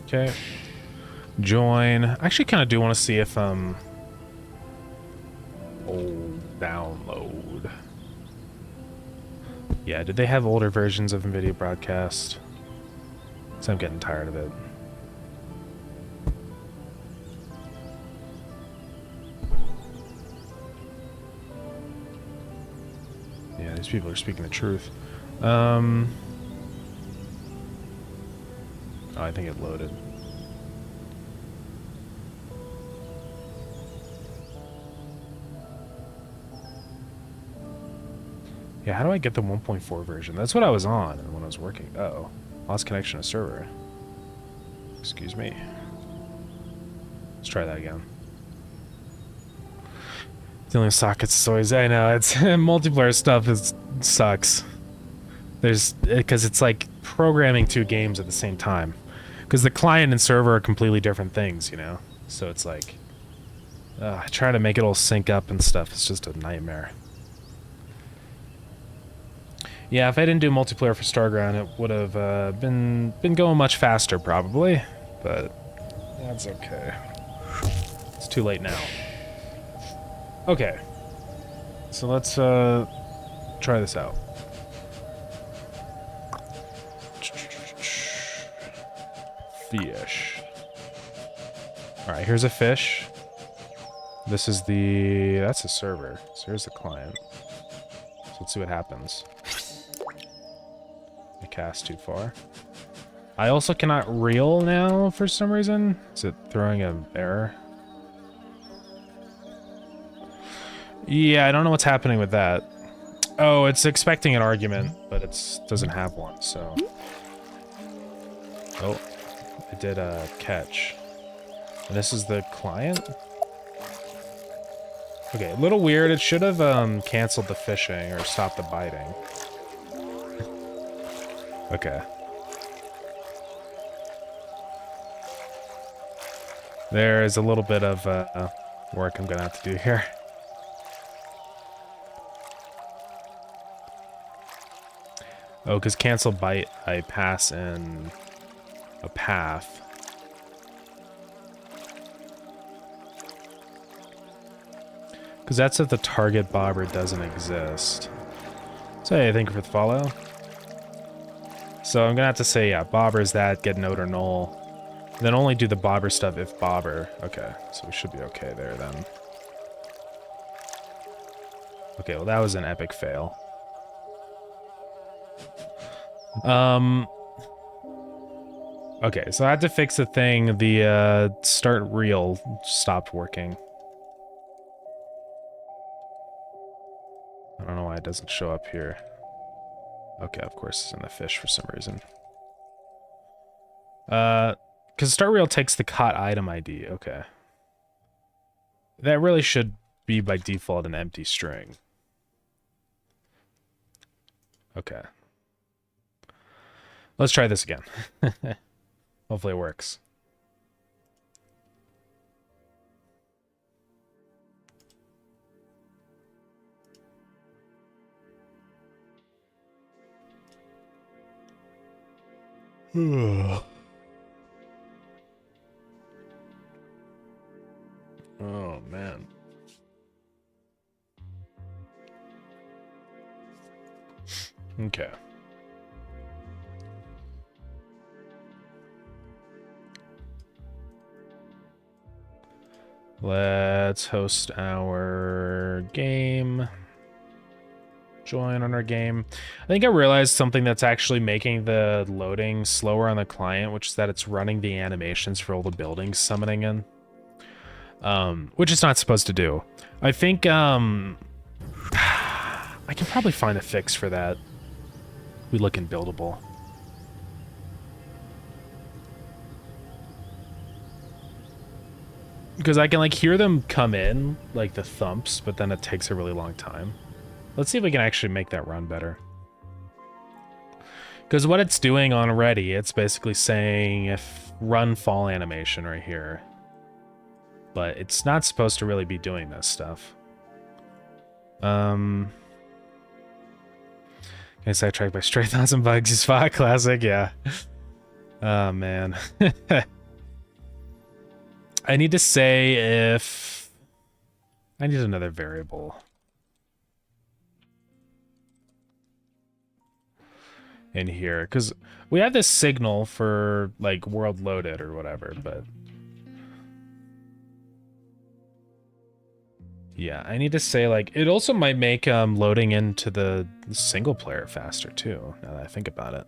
Okay. Join. I actually kind of do want to see if download. Yeah, did they have older versions of NVIDIA Broadcast? So I'm getting tired of it. these people are speaking the truth. Oh, I think it loaded. Yeah, how do I get the 1.4 version? That's what I was on when I was working. Uh-oh. Lost connection to server. Excuse me. Let's try that again. Dealing with sockets is always... I know, it's... multiplayer stuff sucks. Because it's like programming two games at the same time. Because the client and server are completely different things, you know? So it's like... trying to make it all sync up and stuff is just a nightmare. Yeah, if I didn't do multiplayer for Starground, it would have been going much faster, probably. But that's okay. It's too late now. Okay. So let's try this out. Fish. Alright, here's a fish. This is the... that's a server. So here's the client. So let's see what happens. I cast too far. I also cannot reel now for some reason. Is it throwing an error? Yeah, I don't know what's happening with that. Oh, it's expecting an argument, but it doesn't have one, so... Oh, it did a catch. And this is the client? Okay, a little weird. It should have canceled the fishing or stopped the biting. Okay. There is a little bit of work I'm gonna have to do here. Oh, because cancel bite, I pass in a path. Because that's if the target bobber doesn't exist. So hey, thank you for the follow. So I'm gonna have to say, yeah, bobber's that, get node or null. Then only do the bobber stuff if bobber. Okay, so we should be okay there then. Okay, well that was an epic fail. Okay, so I had to fix the thing. The start reel stopped working. I don't know why it doesn't show up here. Okay, of course it's in the fish for some reason. Because start reel takes the caught item ID. Okay. That really should be by default an empty string. Okay. Let's try this again. Hopefully it works. Oh, man. Okay. Let's host our game. Join on our game. I think I realized something that's actually making the loading slower on the client, which is that it's running the animations for all the buildings summoning in. Which it's not supposed to do. I think, I can probably find a fix for that. We look in buildable. Because I can, like, hear them come in, like the thumps, but then it takes a really long time. Let's see if we can actually make that run better. Because what it's doing already, it's basically saying if run fall animation right here. But it's not supposed to really be doing this stuff. Can I sidetracked by stray thoughts and bugs? Spot classic, yeah. Oh man. I need to say if I need another variable in here, because we have this signal for like world loaded or whatever, but Yeah, I need to say, like, it also might make loading into the single player faster too, now that I think about it.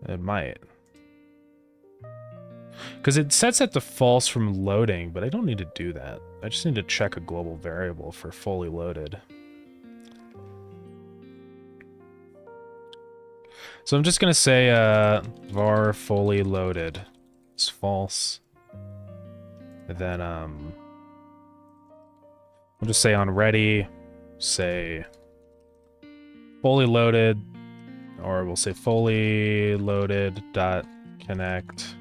It might. Because it sets it to false from loading, but I don't need to do that. I just need to check a global variable for fully loaded. So I'm just going to say var fully loaded is false. And then we'll just say on ready, say fully loaded, or we'll say fully loaded dot connect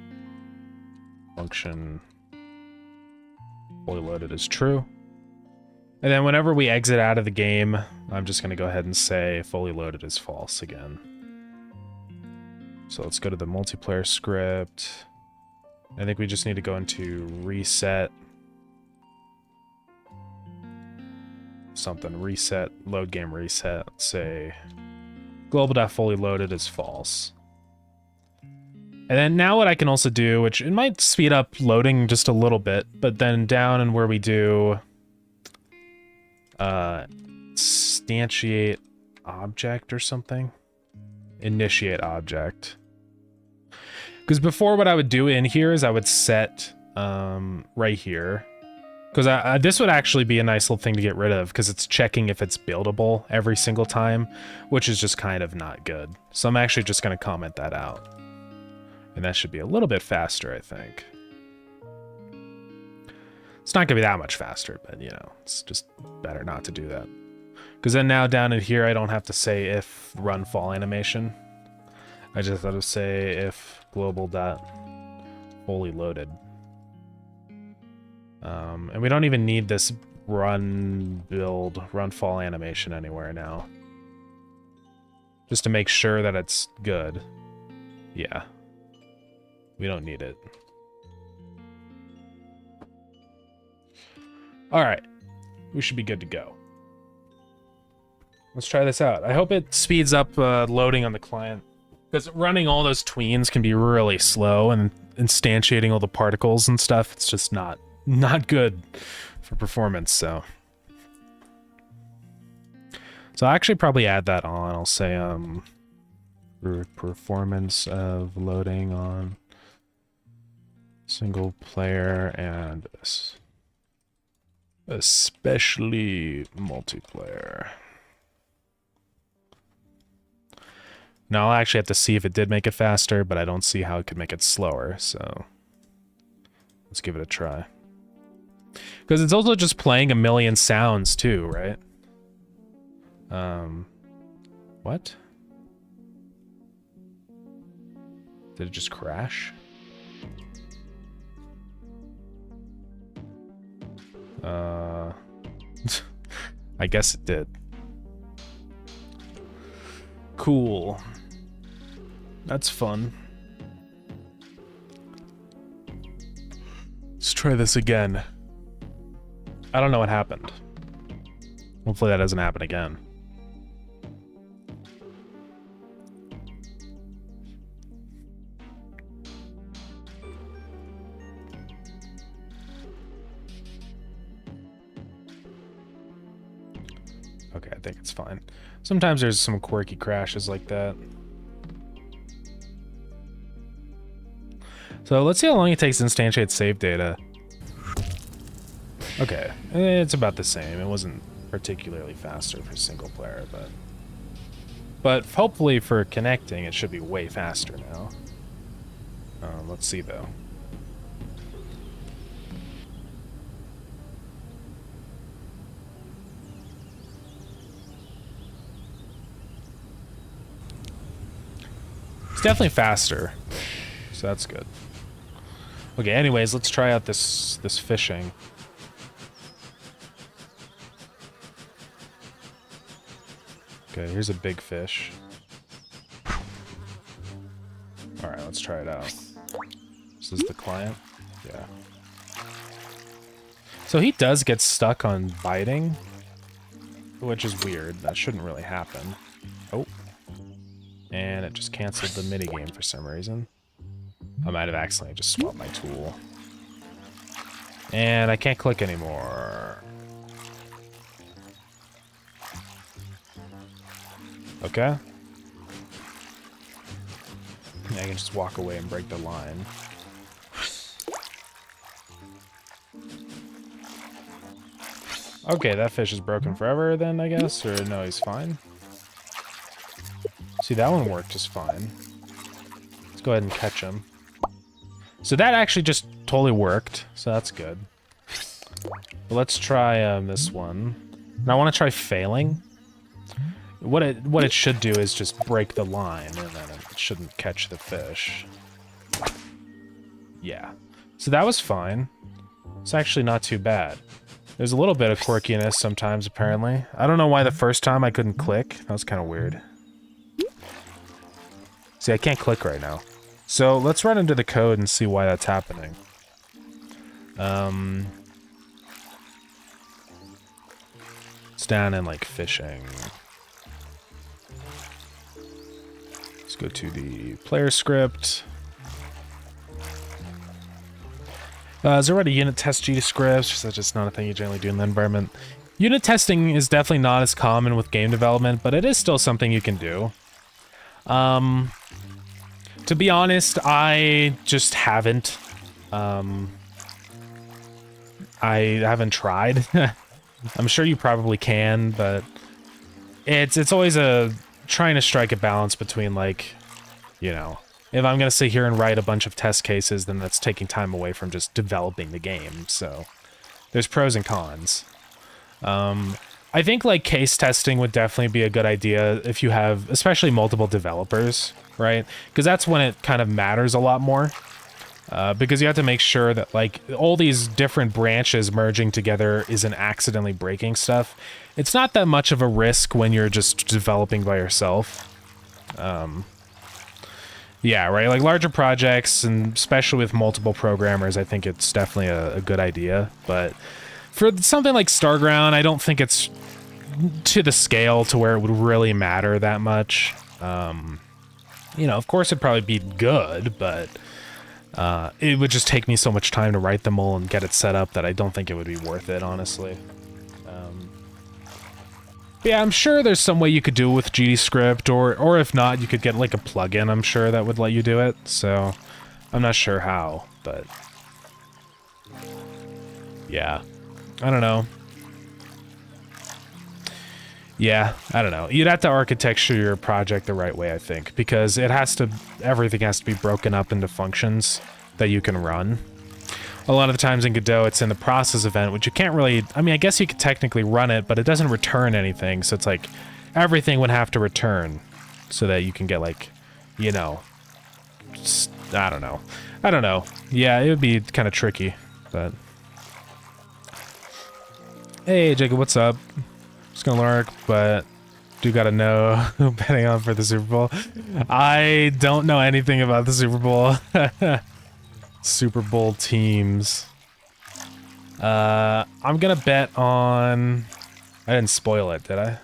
function fully loaded is true. And then whenever we exit out of the game, I'm just going to go ahead and say fully loaded is false again. So let's go to the multiplayer script. I think we just need to go into reset something, reset, load game reset. Let's say global.fully loaded is false. And then now what I can also do, which it might speed up loading just a little bit, but then down and where we do instantiate object or something, initiate object. Because before, what I would do in here is I would set right here, because this would actually be a nice little thing to get rid of, because it's checking if it's buildable every single time, which is just kind of not good. So I'm actually just going to comment that out. And that should be a little bit faster, I think. It's not going to be that much faster, but, you know, it's just better not to do that. Because then now down in here, I don't have to say if run fall animation. I just have to say if global dot fully loaded. And we don't even need this run build, run fall animation anywhere now. Just to make sure that it's good. Yeah. We don't need it. All right. We should be good to go. Let's try this out. I hope it speeds up loading on the client. Because running all those tweens can be really slow, and instantiating all the particles and stuff, it's just not good for performance, so I'll actually probably add that on. I'll say performance of loading on single player and especially multiplayer. Now I'll actually have to see if it did make it faster, but I don't see how it could make it slower, so let's give it a try. Because it's also just playing a million sounds too, right? What? Did it just crash? I guess it did. Cool. That's fun. Let's try this again. I don't know what happened. Hopefully that doesn't happen again. Okay, I think it's fine. Sometimes there's some quirky crashes like that. So let's see how long it takes to instantiate save data. Okay, it's about the same. It wasn't particularly faster for single player, but hopefully for connecting, it should be way faster now. Let's see though. It's definitely faster, so that's good. Okay, anyways, let's try out this fishing. Okay, here's a big fish. Alright, let's try it out. This is the client? Yeah. So he does get stuck on biting, which is weird. That shouldn't really happen. Oh. And it just canceled the minigame for some reason. I might have accidentally just swapped my tool. And I can't click anymore. Okay. I can just walk away and break the line. Okay, that fish is broken forever then, I guess? Or no, he's fine. See, that one worked just fine. Let's go ahead and catch him. So that actually just totally worked, so that's good. But let's try this one. And I want to try failing. What it should do is just break the line, and then it shouldn't catch the fish. Yeah. So that was fine. It's actually not too bad. There's a little bit of quirkiness sometimes, apparently. I don't know why the first time I couldn't click. That was kind of weird. See, I can't click right now. So let's run into the code and see why that's happening. It's down in, like, fishing. Let's go to the player script. Is there already unit test GD scripts? That's just not a thing you generally do in the environment. Unit testing is definitely not as common with game development, but it is still something you can do. To be honest, I just haven't. I haven't tried. I'm sure you probably can, but it's always trying to strike a balance between, like, you know, if I'm gonna sit here and write a bunch of test cases, then that's taking time away from just developing the game. So there's pros and cons. I think, like, case testing would definitely be a good idea if you have, especially multiple developers, right? Because that's when it kind of matters a lot more. Because you have to make sure that, like, all these different branches merging together isn't accidentally breaking stuff. It's not that much of a risk when you're just developing by yourself. Yeah, right? Like, larger projects, and especially with multiple programmers, I think it's definitely a good idea. But for something like Starground, I don't think it's to the scale to where it would really matter that much. You know, of course it'd probably be good, but it would just take me so much time to write them all and get it set up that I don't think it would be worth it, honestly. Yeah, I'm sure there's some way you could do it with GDScript, or if not, you could get, like, a plugin, I'm sure, that would let you do it. So I'm not sure how, but yeah, I don't know. Yeah, I don't know. You'd have to architecture your project the right way, I think, because everything has to be broken up into functions that you can run. A lot of the times in Godot, it's in the process event, which you can't really, I mean, I guess you could technically run it, but it doesn't return anything, so it's like, everything would have to return, so that you can get, like, you know, just, I don't know. I don't know. Yeah, it would be kind of tricky, but... Hey, Jacob, what's up? Just gonna lurk, but do gotta know who betting on for the Super Bowl. I don't know anything about the Super Bowl. Super Bowl teams. I'm gonna bet on... I didn't spoil it, did I?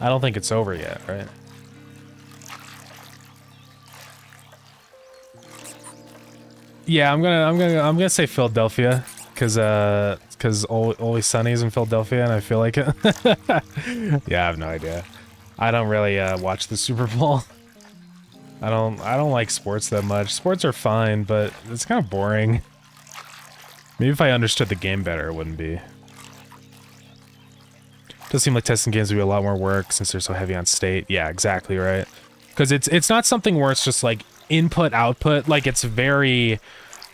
I don't think it's over yet, right? Yeah, I'm gonna say Philadelphia, because Always Sunny is in Philadelphia, and I feel like it. Yeah, I have no idea. I don't really watch the Super Bowl. I don't like sports that much. Sports are fine, but it's kind of boring. Maybe if I understood the game better, it wouldn't be. Does seem like testing games would be a lot more work since they're so heavy on state. Yeah, exactly right. Because it's not something where it's just like input output. Like, it's very...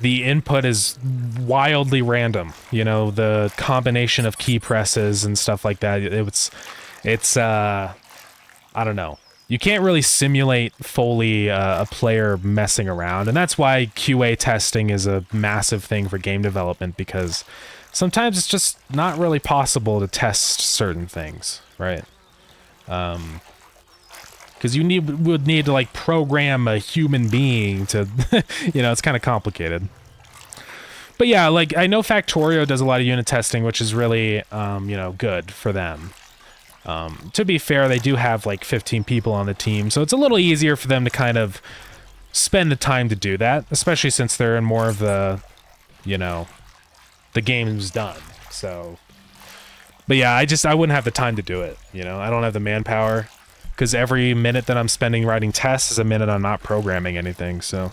The input is wildly random. You know, the combination of key presses and stuff like that. It's I don't know. You can't really simulate fully a player messing around, and that's why QA testing is a massive thing for game development, because sometimes it's just not really possible to test certain things, right? Because you would need to, like, program a human being to, you know, it's kind of complicated. But yeah, like, I know Factorio does a lot of unit testing, which is really, you know, good for them. To be fair, they do have like 15 people on the team, so it's a little easier for them to kind of spend the time to do that, especially since they're in more of the you know, the game's done. So, but yeah, I wouldn't have the time to do it, you know? I don't have the manpower, because every minute that I'm spending writing tests is a minute I'm not programming anything, so.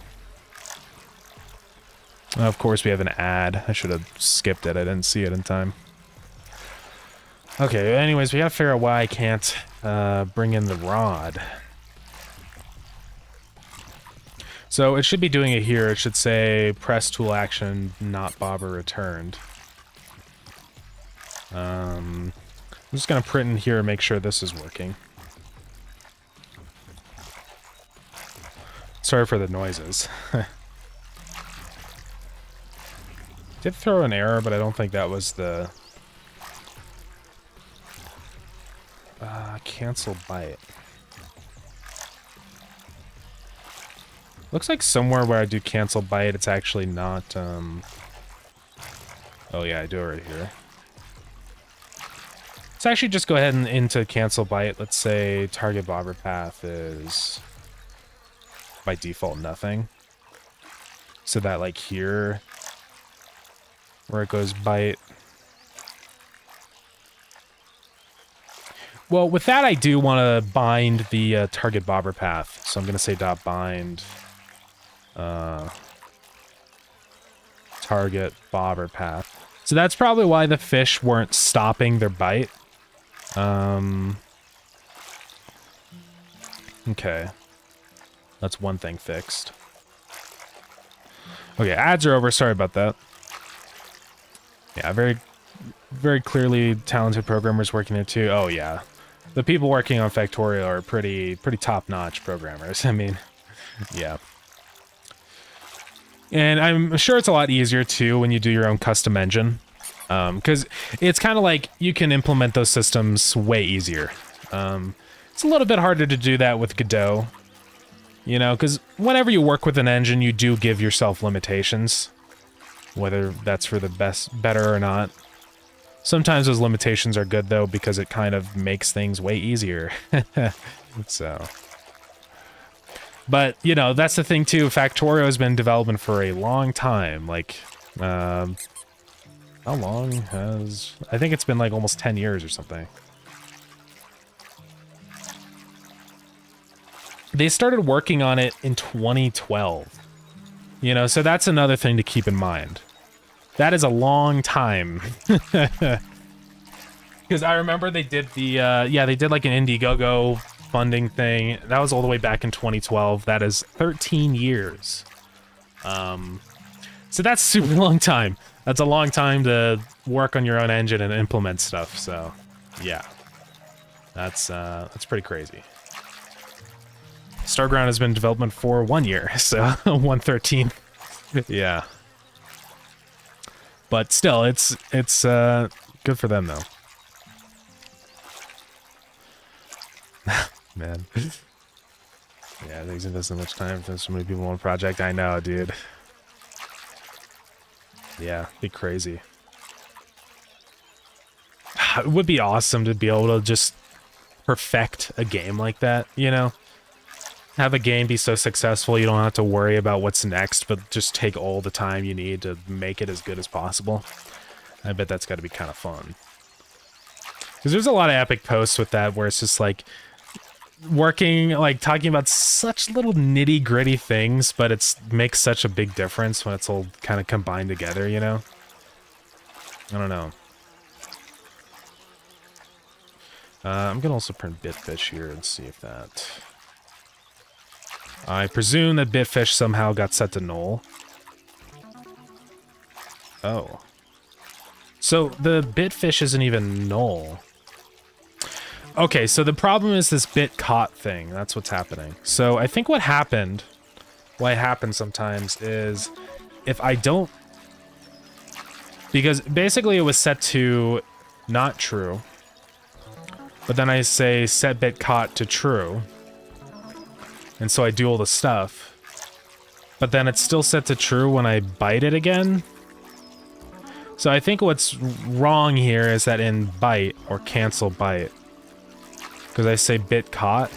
Of course, we have an ad. I should have skipped it. I didn't see it in time. Okay, anyways, we gotta figure out why I can't bring in the rod. So it should be doing it here. It should say press tool action, not bobber returned. I'm just gonna print in here and make sure this is working. Sorry for the noises. Did throw an error, but I don't think that was the... cancel byte. Looks like somewhere where I do cancel byte, it's actually not, Oh yeah, I do it right here. Let's actually just go ahead and into cancel byte. Let's say target bobber path is by default nothing. So that like here, where it goes byte. Well, with that, I do want to bind the target bobber path. So I'm going to say dot bind target bobber path. So that's probably why the fish weren't stopping their bite. Okay. That's one thing fixed. Okay, ads are over. Sorry about that. Yeah, very, very clearly talented programmers working there too. Oh yeah. The people working on Factorial are pretty top-notch programmers. I mean, yeah. And I'm sure it's a lot easier too when you do your own custom engine. Because it's kind of like you can implement those systems way easier. It's a little bit harder to do that with Godot. You know, because whenever you work with an engine, you do give yourself limitations. Whether that's for the better or not. Sometimes those limitations are good, though, because it kind of makes things way easier. So. But, you know, that's the thing, too. Factorio has been in development for a long time. Like, how long has... I think it's been, like, almost 10 years or something. They started working on it in 2012. You know, so that's another thing to keep in mind. That is a long time. Because I remember they did the, yeah, they did like an Indiegogo funding thing. That was all the way back in 2012. That is 13 years. So that's a super long time. That's a long time to work on your own engine and implement stuff. So, yeah. That's pretty crazy. Starground has been in development for 1 year, so 1/13. Yeah. But still, it's good for them, though. Man. Yeah, they invest so much time for so many people on a project. I know, dude. Yeah, be crazy. It would be awesome to be able to just perfect a game like that, you know? Have a game be so successful you don't have to worry about what's next, but just take all the time you need to make it as good as possible. I bet that's got to be kind of fun. Because there's a lot of epic posts with that where it's just like working, like talking about such little nitty gritty things, but it makes such a big difference when it's all kind of combined together, you know? I don't know. I'm going to also print Bitfish here and see if that... I presume that Bitfish somehow got set to null. Oh. So the Bitfish isn't even null. Okay, so the problem is this bit caught thing. That's what's happening. So I think what happens sometimes is if I don't... Because basically it was set to not true. But then I say set bit caught to true. And so I do all the stuff. But then it's still set to true when I bite it again. So I think what's wrong here is that in bite or cancel bite, because I say bit caught,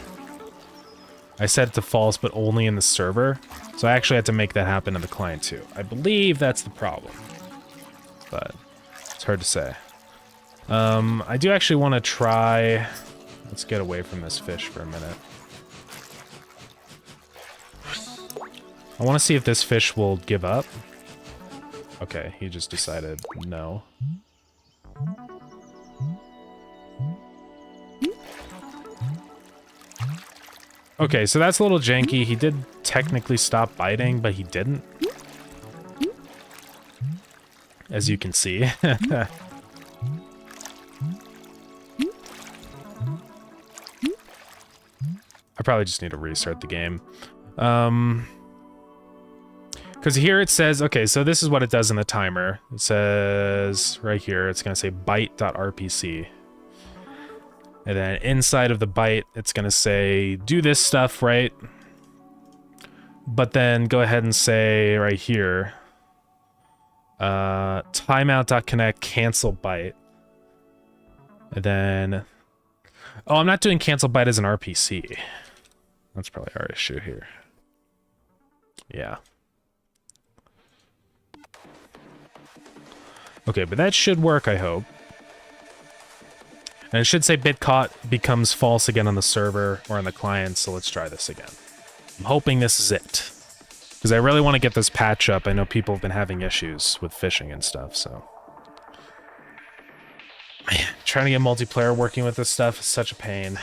I set it to false but only in the server. So I actually had to make that happen to the client too. I believe that's the problem, but it's hard to say. I do actually want to try... Let's get away from this fish for a minute. I want to see if this fish will give up. Okay, he just decided no. Okay, so that's a little janky. He did technically stop biting, but he didn't. As you can see. I probably just need to restart the game. Because here it says, okay, so this is what it does in the timer. It says right here, it's going to say byte.rpc. And then inside of the byte, it's going to say, do this stuff, right? But then go ahead and say right here, timeout.connect cancel byte. And then, oh, I'm not doing cancel byte as an RPC. That's probably our issue here. Yeah. Okay, but that should work, I hope. And it should say bit caught becomes false again on the server or on the client, so let's try this again. I'm hoping this is it. Because I really want to get this patch up. I know people have been having issues with phishing and stuff, so... Man, trying to get multiplayer working with this stuff is such a pain.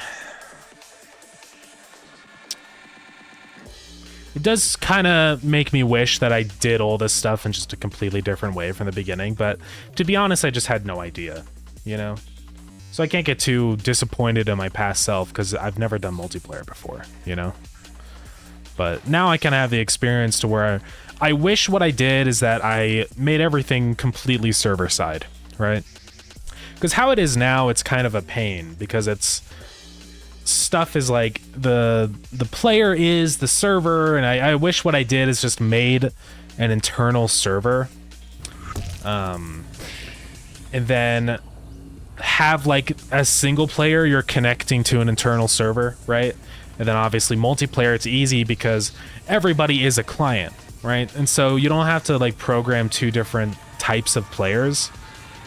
It does kind of make me wish that I did all this stuff in just a completely different way from the beginning, but to be honest, I just had no idea, you know? So I can't get too disappointed in my past self because I've never done multiplayer before, you know? But now I kind of have the experience to where I wish what I did is that I made everything completely server-side, right? Because how it is now, it's kind of a pain because it's... Stuff is like the player is the server, and I wish what I did is just made an internal server. And then... have like a single player you're connecting to an internal server, right? And then obviously multiplayer, it's easy because everybody is a client, right? And so you don't have to like program two different types of players.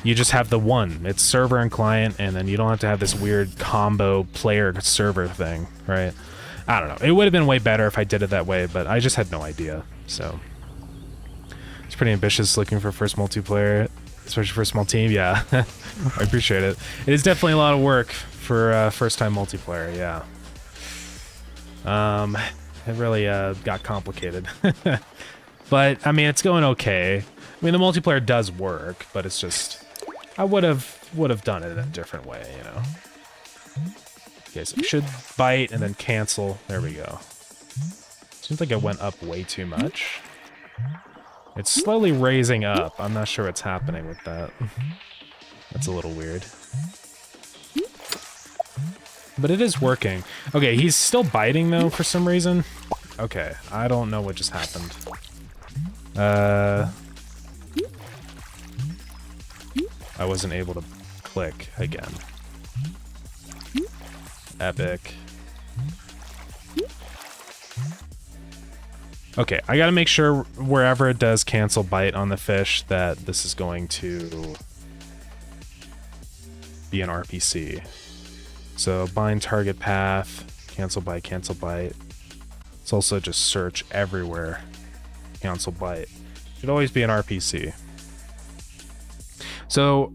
You just have the one. It's server and client, and then you don't have to have this weird combo player server thing, right? I don't know. It would have been way better if I did it that way, but I just had no idea. So it's pretty ambitious looking for first multiplayer. Especially for a small team, yeah. I appreciate it. It is definitely a lot of work for first-time multiplayer, yeah. It really got complicated. But, I mean, it's going okay. I mean, the multiplayer does work, but it's just... I would have done it in a different way, you know? Okay, so it should bite and then cancel. There we go. Seems like it went up way too much. It's slowly raising up. I'm not sure what's happening with that. That's a little weird. But it is working. Okay, he's still biting, though, for some reason. Okay, I don't know what just happened. I wasn't able to click again. Epic. Okay, I gotta make sure wherever it does cancel bite on the fish that this is going to be an RPC. So bind target path, cancel bite, cancel bite. It's also just search everywhere, cancel bite. Should always be an RPC. So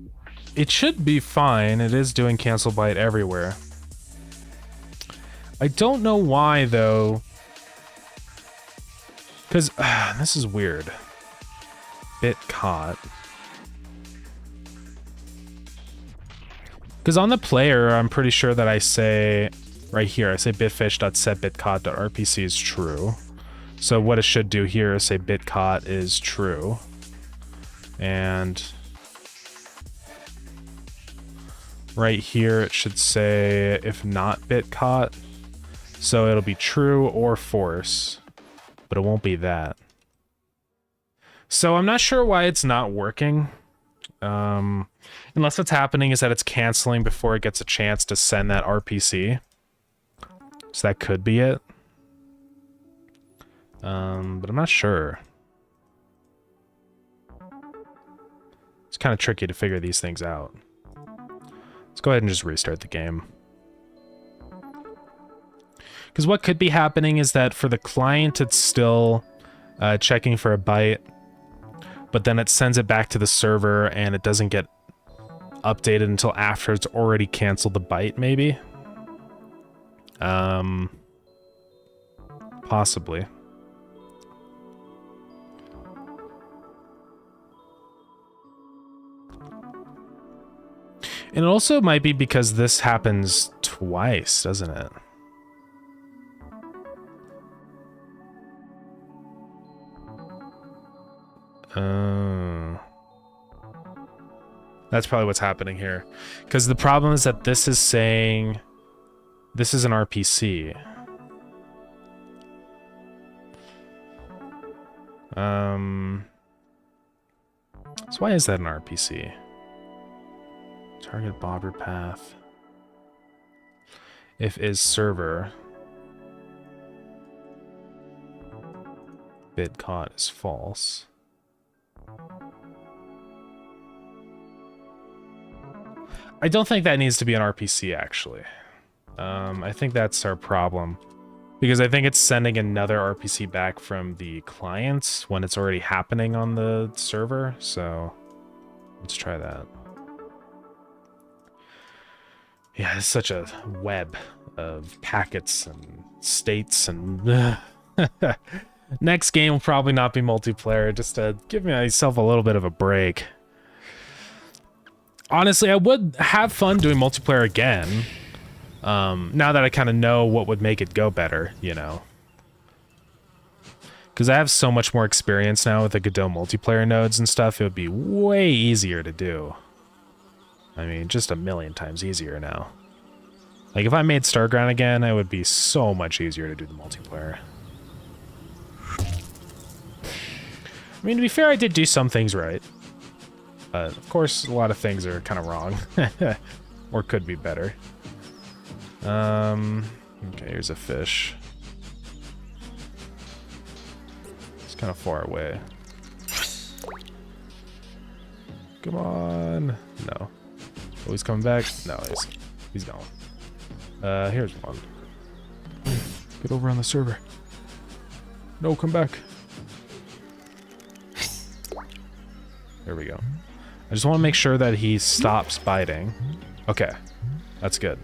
it should be fine. It is doing cancel bite everywhere. I don't know why though. Because, this is weird. Bit caught. Because on the player, I'm pretty sure that I say, right here, I say bitfish.setBitCaught.rpc is true. So what it should do here is say bitcaught is true. And right here, it should say if not bitcaught. So it'll be true or false. But it won't be that. So I'm not sure why it's not working. Unless what's happening is that it's canceling before it gets a chance to send that RPC. So that could be it. But I'm not sure. It's kind of tricky to figure these things out. Let's go ahead and just restart the game. Because what could be happening is that for the client, it's still checking for a byte, but then it sends it back to the server and it doesn't get updated until after it's already canceled the byte, maybe? Possibly. And it also might be because this happens twice, doesn't it? That's probably what's happening here. Because the problem is that this is saying this is an RPC. So why is that an RPC? Target bobber path. If is server. Bit caught is false. I don't think that needs to be an RPC, actually. I think that's our problem. Because I think it's sending another RPC back from the client when it's already happening on the server. So let's try that. Yeah, it's such a web of packets and states and... Next game will probably not be multiplayer, just to give myself a little bit of a break. Honestly, I would have fun doing multiplayer again. Now that I kind of know what would make it go better, you know. Because I have so much more experience now with the Godot multiplayer nodes and stuff, it would be way easier to do. I mean, just a million times easier now. Like, if I made Starground again, it would be so much easier to do the multiplayer. I mean, to be fair, I did do some things right. But, of course, a lot of things are kind of wrong. Or could be better. Okay, here's a fish. It's kind of far away. Come on. No. Oh, he's coming back? No, he's gone. Here's one. Get over on the server. No, come back. There we go. I just want to make sure that he stops biting. Okay, that's good.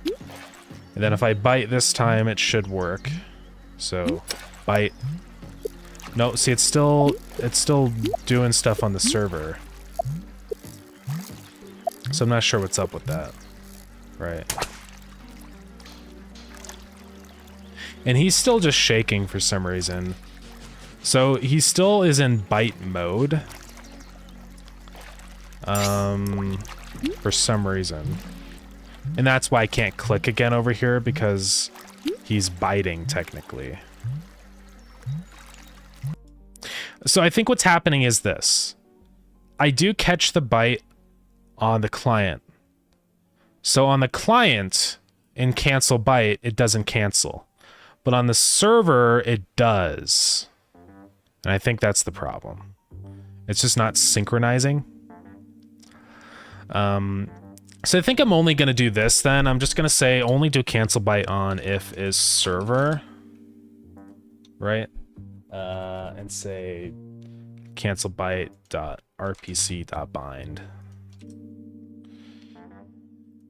And then if I bite this time, it should work. So, bite. No, see, it's still doing stuff on the server. So I'm not sure what's up with that. Right. And he's still just shaking for some reason. So he still is in bite mode. For some reason. And that's why I can't click again over here, because he's biting technically. So I think what's happening is this. I do catch the bite on the client. So on the client, in cancel bite, it doesn't cancel. But on the server, it does. And I think that's the problem. It's just not synchronizing. So I think I'm only going to do this then. I'm just going to say only do cancel byte on if is server. Right? And say cancel byte dot rpc dot bind.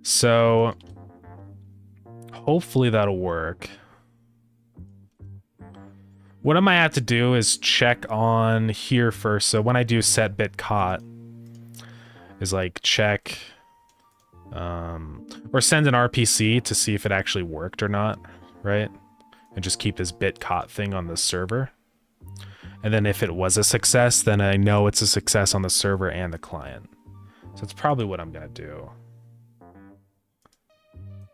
So hopefully that'll work. What I might have to do is check on here first. So when I do set bit caught, is like check or send an RPC to see if it actually worked or not, right? And just keep this bit caught thing on the server. And then if it was a success, then I know it's a success on the server and the client. So it's probably what I'm gonna do.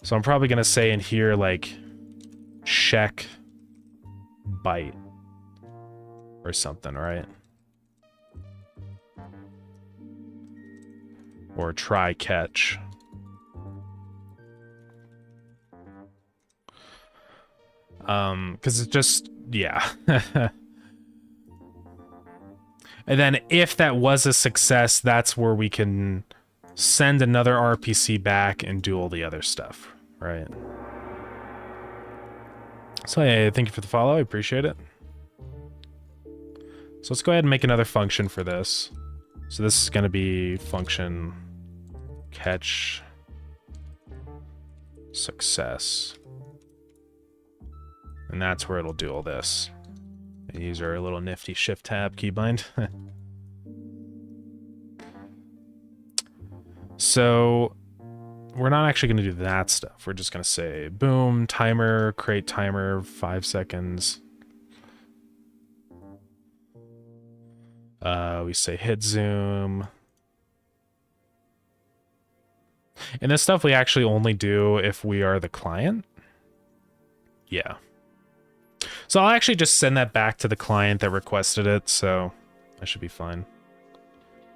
So I'm probably gonna say in here like check bite or something, right? Or try catch. Because it just yeah. And then if that was a success, that's where we can send another RPC back and do all the other stuff, right? So hey, thank you for the follow. I appreciate it. So let's go ahead and make another function for this. So this is going to be function catch success. And that's where it'll do all this. Use our little nifty shift tab keybind. So we're not actually going to do that stuff. We're just going to say boom, timer, create timer, 5 seconds. We say hit zoom. And this stuff we actually only do if we are the client. Yeah. So I'll actually just send that back to the client that requested it, so that should be fine.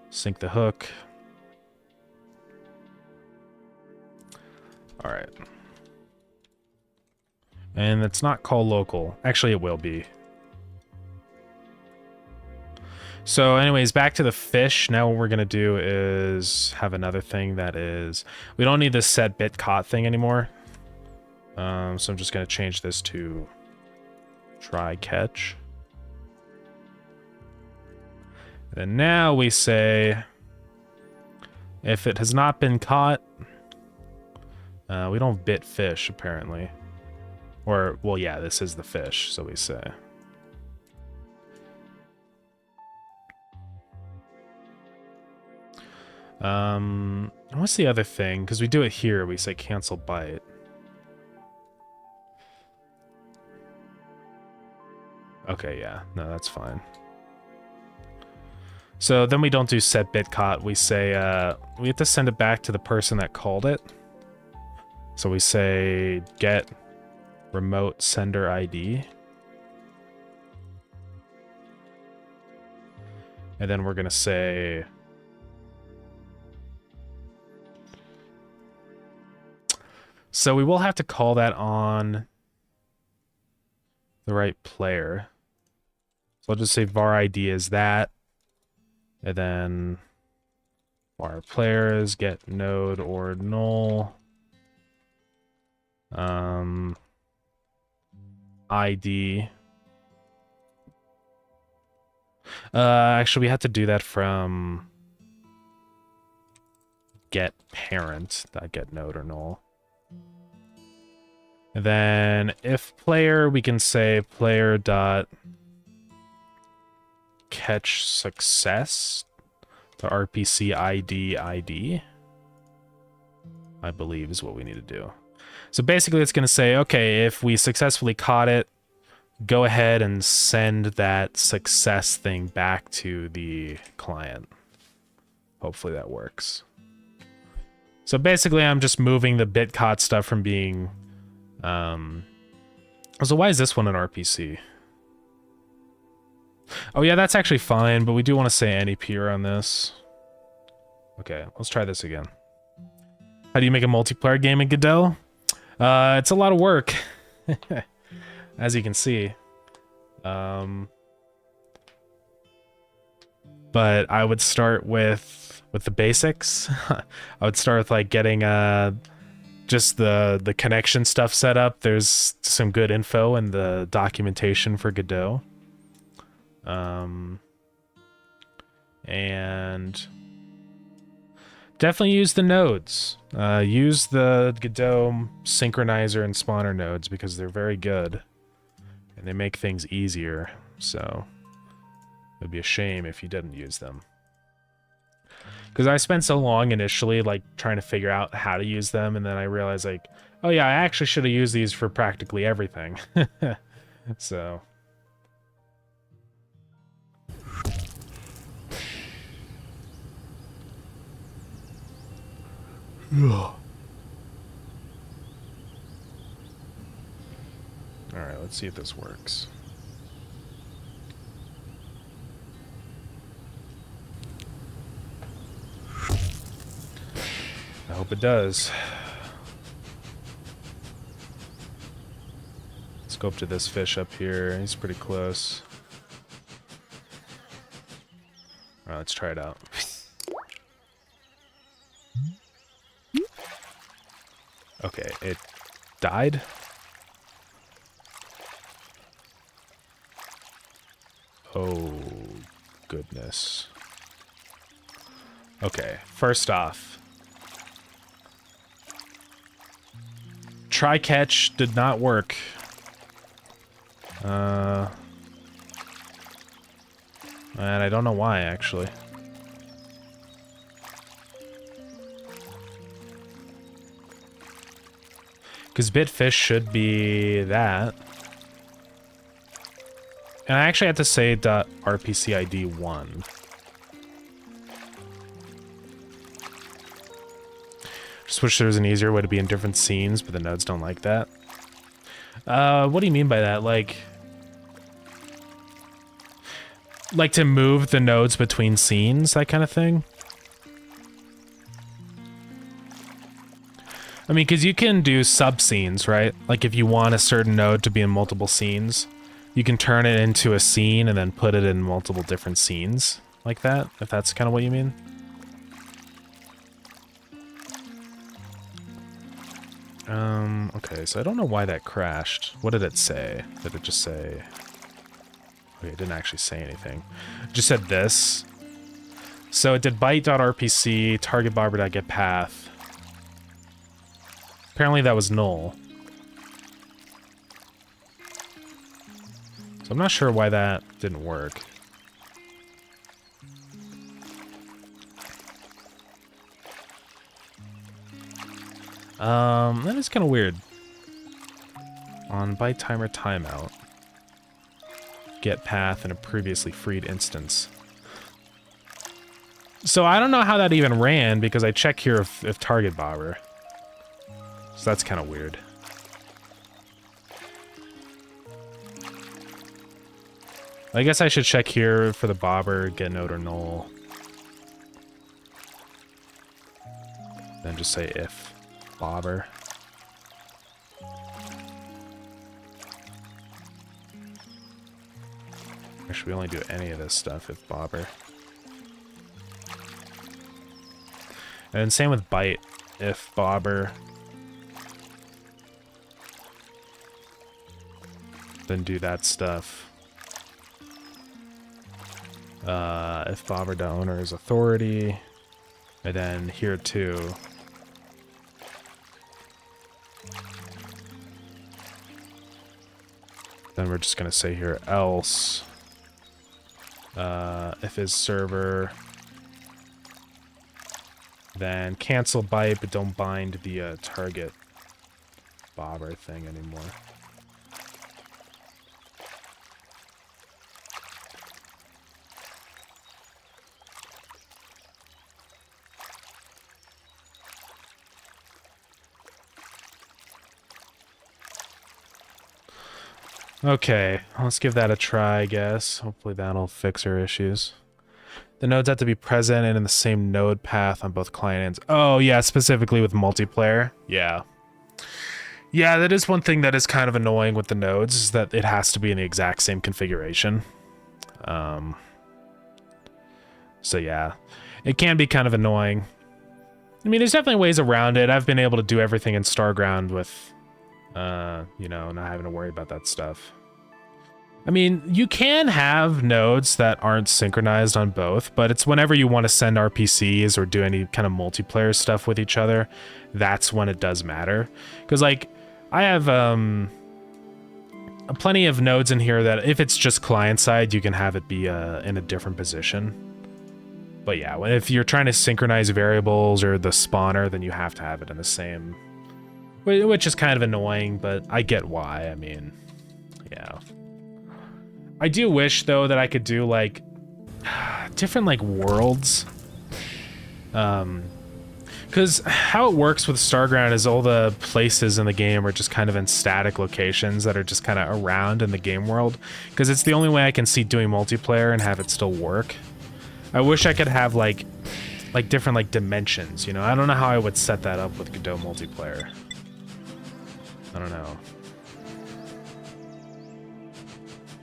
Sync the hook. All right. And it's not call local. Actually, it will be. So anyways, back to the fish. Now what we're going to do is have another thing that is... We don't need this set bit caught thing anymore. So I'm just going to change this to try catch. And now we say if it has not been caught, we don't bit fish apparently. Or, well, yeah, this is the fish, so we say. What's the other thing? Because we do it here, we say cancel bite. Okay, yeah, no, that's fine. So then we don't do set bit caught. We say we have to send it back to the person that called it. So we say get remote sender ID. And then we're going to say so we will have to call that on the right player. So I'll just say var ID is that. And then var player is get node or null. ID. Actually, we have to do that from get parent, that get node or null. And then if player, we can say player dot catch success, the RPC ID, I believe is what we need to do. So basically it's going to say, okay, if we successfully caught it, go ahead and send that success thing back to the client. Hopefully that works. So basically I'm just moving the bit caught stuff from being... So why is this one an RPC? Oh yeah, that's actually fine, but we do want to say NEP on this. Okay, let's try this again. How do you make a multiplayer game in Godot? It's a lot of work, as you can see. But I would start with the basics. I would start with like getting just the connection stuff set up. There's some good info in the documentation for Godot. And definitely use the nodes. Use the Godot synchronizer and spawner nodes because they're very good and they make things easier. So it'd be a shame if you didn't use them. Because I spent so long initially like trying to figure out how to use them, and then I realized like, oh yeah, I actually should have used these for practically everything. So alright, let's see if this works. I hope it does. Let's go Go up to this fish up here. He's pretty close. All right, let's try it out. Okay, it died. Oh, goodness. Okay, first off, try catch did not work. And I don't know why, actually. Because bitfish should be that. And I actually have to say .rpcid1. Just wish there was an easier way to be in different scenes, but the nodes don't like that. What do you mean by that? Like to move the nodes between scenes, that kind of thing? I mean, because you can do sub-scenes, right? Like, if you want a certain node to be in multiple scenes, you can turn it into a scene and then put it in multiple different scenes like that, if that's kind of what you mean. Okay, so I don't know why that crashed. What did it say? Did it just say... Okay, it didn't actually say anything. It just said this. So it did byte.rpc, target bobber.getPath. Apparently that was null. So I'm not sure why that didn't work. That is kind of weird. On byte timer timeout. Get path in a previously freed instance. So I don't know how that even ran because I check here if target bobber. So that's kind of weird. I guess I should check here for the bobber, get node or null. Then just say if bobber. Or should we only do any of this stuff if bobber? And then same with byte, if bobber. Then do that stuff. If bobber.owner is authority. And then here too. Then we're just gonna say here else. If is server, then cancel byte, but don't bind the target bobber thing anymore. Okay, let's give that a try, I guess. Hopefully that'll fix our issues. The nodes have to be present and in the same node path on both client ends. Oh, yeah, specifically with multiplayer. Yeah. Yeah, that is one thing that is kind of annoying with the nodes, is that it has to be in the exact same configuration. So yeah, it can be kind of annoying. I mean, there's definitely ways around it. I've been able to do everything in Starground with... you know, not having to worry about that stuff. I mean, you can have nodes that aren't synchronized on both, but it's whenever you want to send RPCs or do any kind of multiplayer stuff with each other, that's when it does matter. Because, like, I have plenty of nodes in here that if it's just client-side, you can have it be in a different position. But yeah, if you're trying to synchronize variables or the spawner, then you have to have it in the same... Which is kind of annoying, but I get why. I mean, yeah. I do wish, though, that I could do, like, different, like, worlds. Because how it works with Starground is all the places in the game are just kind of in static locations that are just kind of around in the game world. Because it's the only way I can see doing multiplayer and have it still work. I wish I could have, like different, like, dimensions, you know? I don't know how I would set that up with Godot multiplayer. I don't know.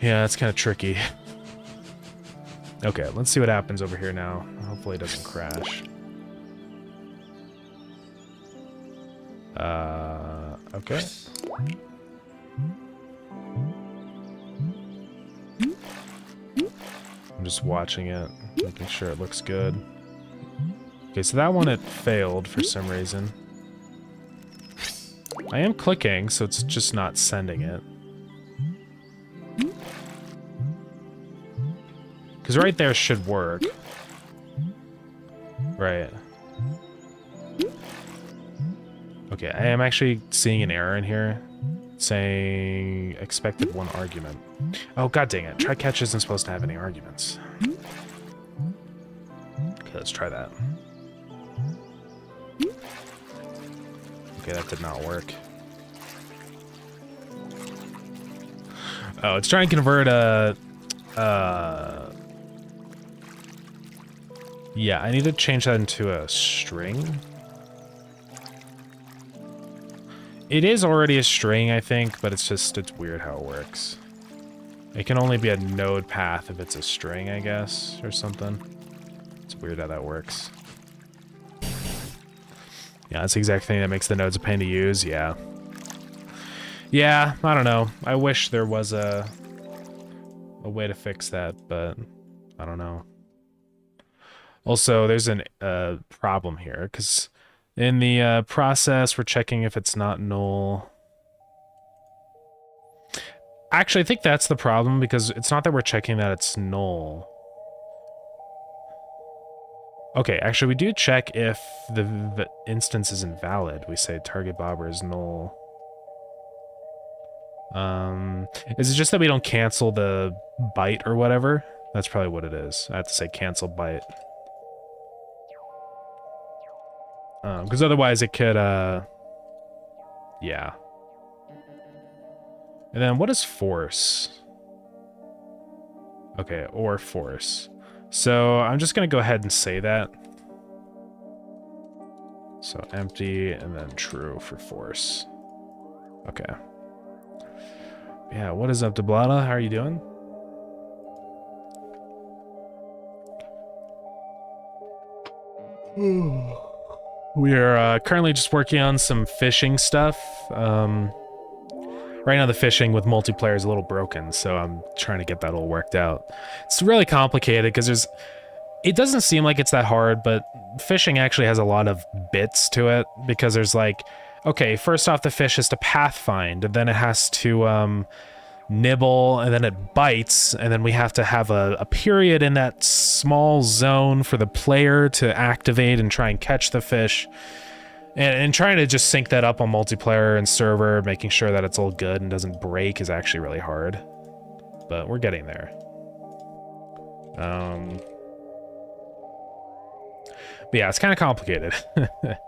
Yeah, it's kind of tricky. Okay, let's see what happens over here now. Hopefully it doesn't crash. Okay. I'm just watching it, making sure it looks good. Okay, so that one, it failed for some reason. I am clicking, so it's just not sending it. Because right there should work. Right. Okay, I am actually seeing an error in here saying expected 1 argument. Oh, god dang it. Try catch isn't supposed to have any arguments. Okay, let's try that. Okay, that did not work. Oh, it's trying to convert a... Yeah, I need to change that into a string. It is already a string, I think, but it's weird how it works. It can only be a node path if it's a string, I guess, or something. It's weird how that works. Yeah, that's the exact thing that makes the nodes a pain to use, yeah. Yeah, I don't know. I wish there was a way to fix that, but I don't know. Also, there's a problem here, because in the process, we're checking if it's not null. Actually, I think that's the problem, because it's not that we're checking that it's null. Okay, actually, we do check if the instance is invalid. We say target bobber is null. Is it just that we don't cancel the byte or whatever? That's probably what it is. I have to say cancel byte. Because otherwise it could, yeah. And then what is force? Okay, or force. So I'm just gonna go ahead and say that. So empty and then true for force. Okay. Yeah, what is up, Deblata? How are you doing? We are currently just working on some fishing stuff. Right now the fishing with multiplayer is a little broken, so I'm trying to get that all worked out. It's really complicated because it doesn't seem like it's that hard, but fishing actually has a lot of bits to it because there's like, okay, first off the fish has to path find, and then it has to nibble, and then it bites, and then we have to have a period in that small zone for the player to activate and try and catch the fish. And trying to just sync that up on multiplayer and server, making sure that it's all good and doesn't break is actually really hard. But we're getting there. But yeah, it's kind of complicated. But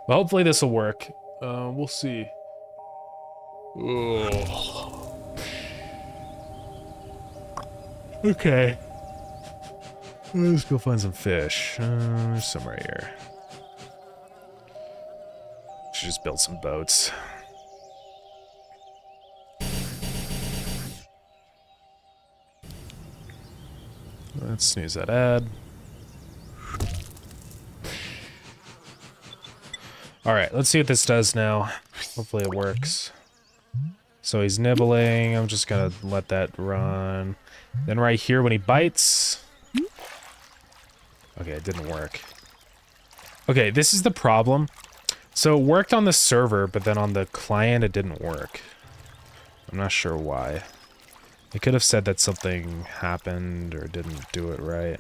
hopefully this will work. We'll see. Ugh. Okay. Let's go find some fish. There's some right here. Should just build some boats. Let's snooze that ad. Alright, let's see what this does now. Hopefully it works. So he's nibbling. I'm just gonna let that run. Then right here when he bites... Okay, it didn't work. Okay, this is the problem. So it worked on the server, but then on the client it didn't work. I'm not sure why. It could have said that something happened or didn't do it right.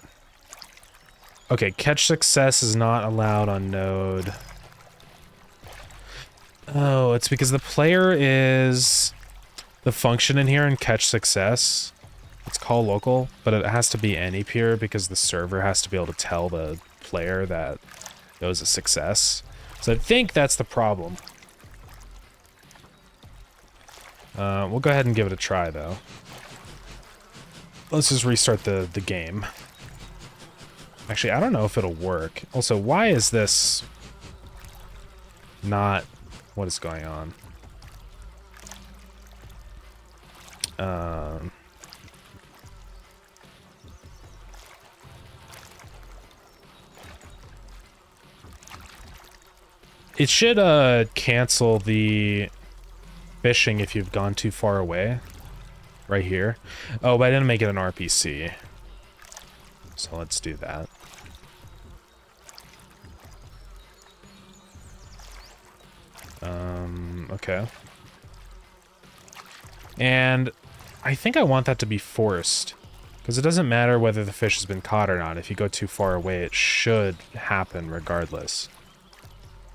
Okay, catch success is not allowed on node. Oh, it's because the player is the function in here in catch success. It's call local, but it has to be any peer because the server has to be able to tell the player that it was a success. So I think that's the problem. We'll go ahead and give it a try, though. Let's just restart the game. Actually, I don't know if it'll work. Also, why is this not... What is going on? It should cancel the fishing if you've gone too far away. Right here. Oh, but I didn't make it an RPC. So let's do that. Okay. And I think I want that to be forced. Because it doesn't matter whether the fish has been caught or not. If you go too far away, it should happen regardless.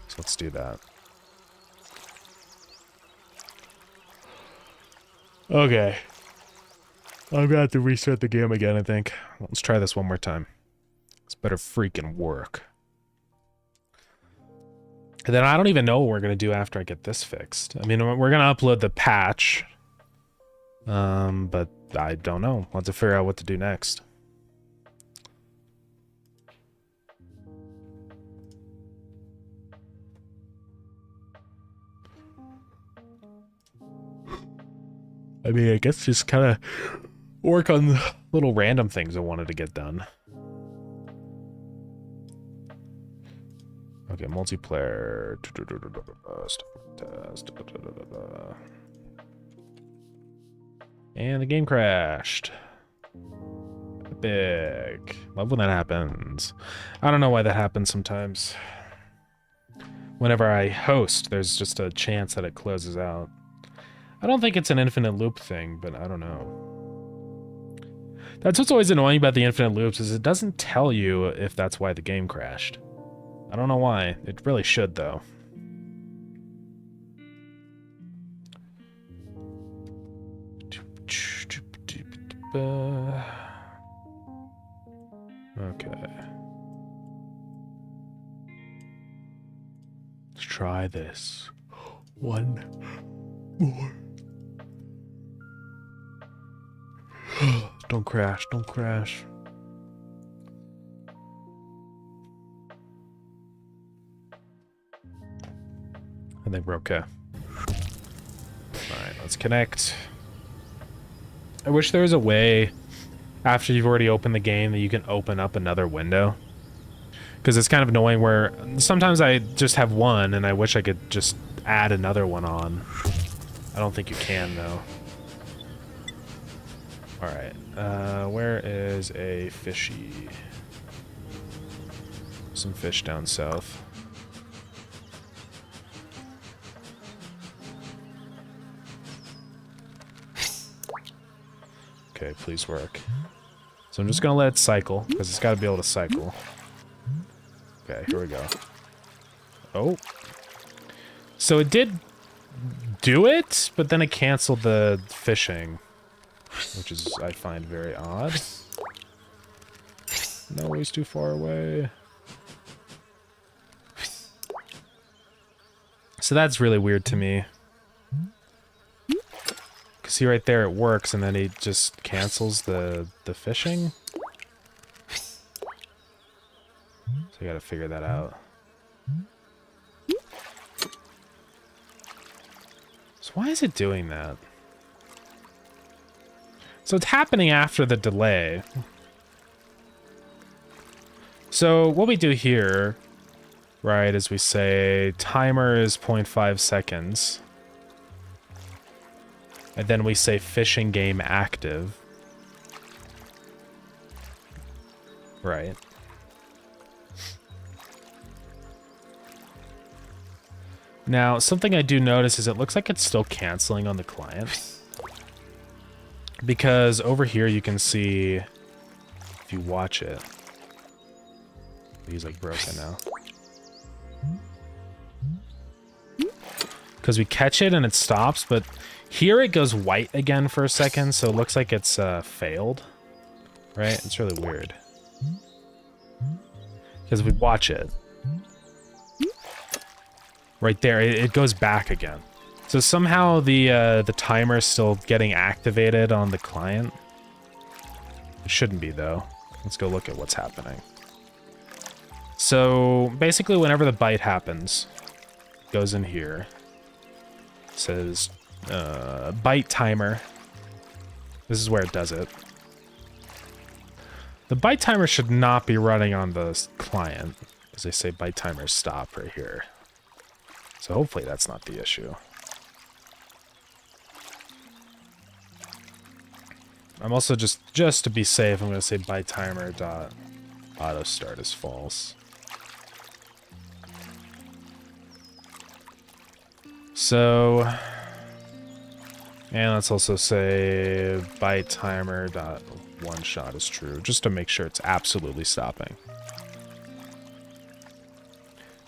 So let's do that. Okay. I'm gonna have to restart the game again, I think. Let's try this one more time. This better freaking work. And then I don't even know what we're gonna do after I get this fixed. I mean, we're gonna upload the patch. But I don't know. We'll have to figure out what to do next. I mean, I guess just kind of work on the little random things I wanted to get done. Okay, multiplayer. Test. And the game crashed. Epic. Love when that happens. I don't know why that happens sometimes. Whenever I host, there's just a chance that it closes out. I don't think it's an infinite loop thing, but I don't know. That's what's always annoying about the infinite loops, is it doesn't tell you if that's why the game crashed. I don't know why. It really should, though. Okay. Let's try this. One more. Don't crash, don't crash. I think we're okay. Alright, let's connect. I wish there was a way, after you've already opened the game, that you can open up another window. Because it's kind of annoying where sometimes I just have one, and I wish I could just add another one on. I don't think you can, though. Alright, where is a fishy? Some fish down south. Okay, please work. So I'm just gonna let it cycle, because it's gotta be able to cycle. Okay, here we go. Oh. So it did do it, but then it canceled the fishing. Which is, I find, very odd. No, he's too far away. So that's really weird to me. Because see right there, it works, and then he just cancels the fishing. So I gotta figure that out. So why is it doing that? So it's happening after the delay. So what we do here, right, is we say timer is 0.5 seconds. And then we say fishing game active. Right. Now, something I do notice is it looks like it's still canceling on the client. Because over here you can see, if you watch it, he's like broken now. Because we catch it and it stops, but here it goes white again for a second, so it looks like it's failed. Right? It's really weird. Because if we watch it, right there, it goes back again. So somehow the timer is still getting activated on the client. It shouldn't be, though. Let's go look at what's happening. So basically, whenever the bite happens, it goes in here. It says bite timer This is where it does it. The byte timer should not be running on the client, as they say byte timer stop right here. So hopefully that's not the issue. I'm also just to be safe, I'm going to say byte timer dot auto start is false. So, and let's also say byte timer dot one shot is true, just to make sure it's absolutely stopping.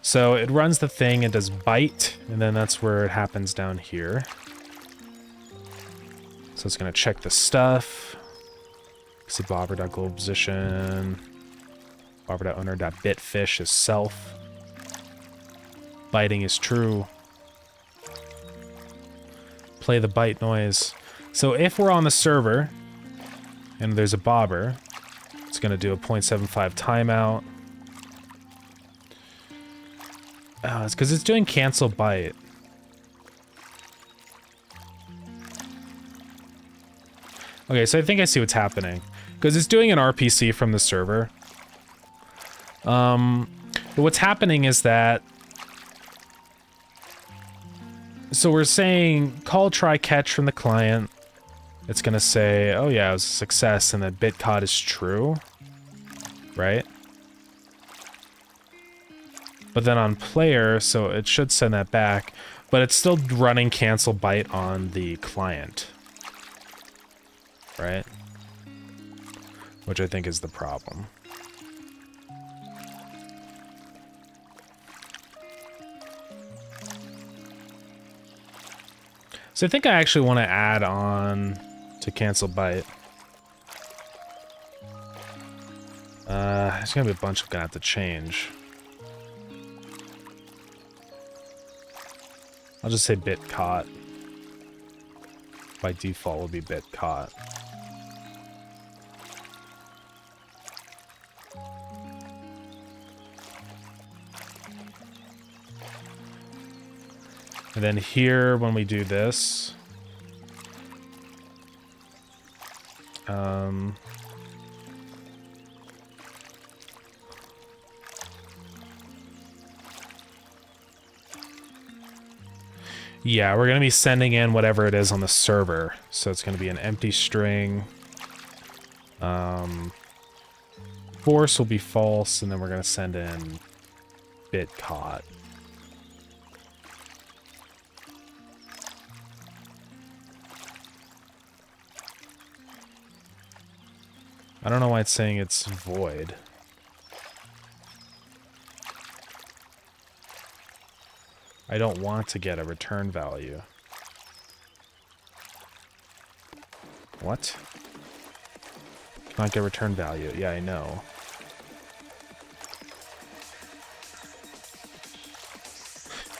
So it runs the thing, it does byte, and then that's where it happens down here. So it's going to check the stuff. See bobber.global position. Bobber.owner.bitfish is self. Byting is true. Play the byte noise. So if we're on the server and there's a bobber, it's going to do a 0.75 timeout. Oh, it's because it's doing cancel byte. Okay, so I think I see what's happening. Because it's doing an RPC from the server. But what's happening is that... So we're saying call try catch from the client. It's going to say, oh yeah, it was a success, and that bitcaught is true. Right? But then on player, so it should send that back. But it's still running cancel byte on the client. Right? Which I think is the problem. So I think I actually want to add on to cancel byte. There's gonna be a bunch I'm gonna have to change. I'll just say bit caught. By default will be bit caught. And then here, when we do this, yeah, we're going to be sending in whatever it is on the server. So it's going to be an empty string. Force will be false, and then we're going to send in bit caught. I don't know why it's saying it's void. I don't want to get a return value. What? Cannot get return value. Yeah, I know.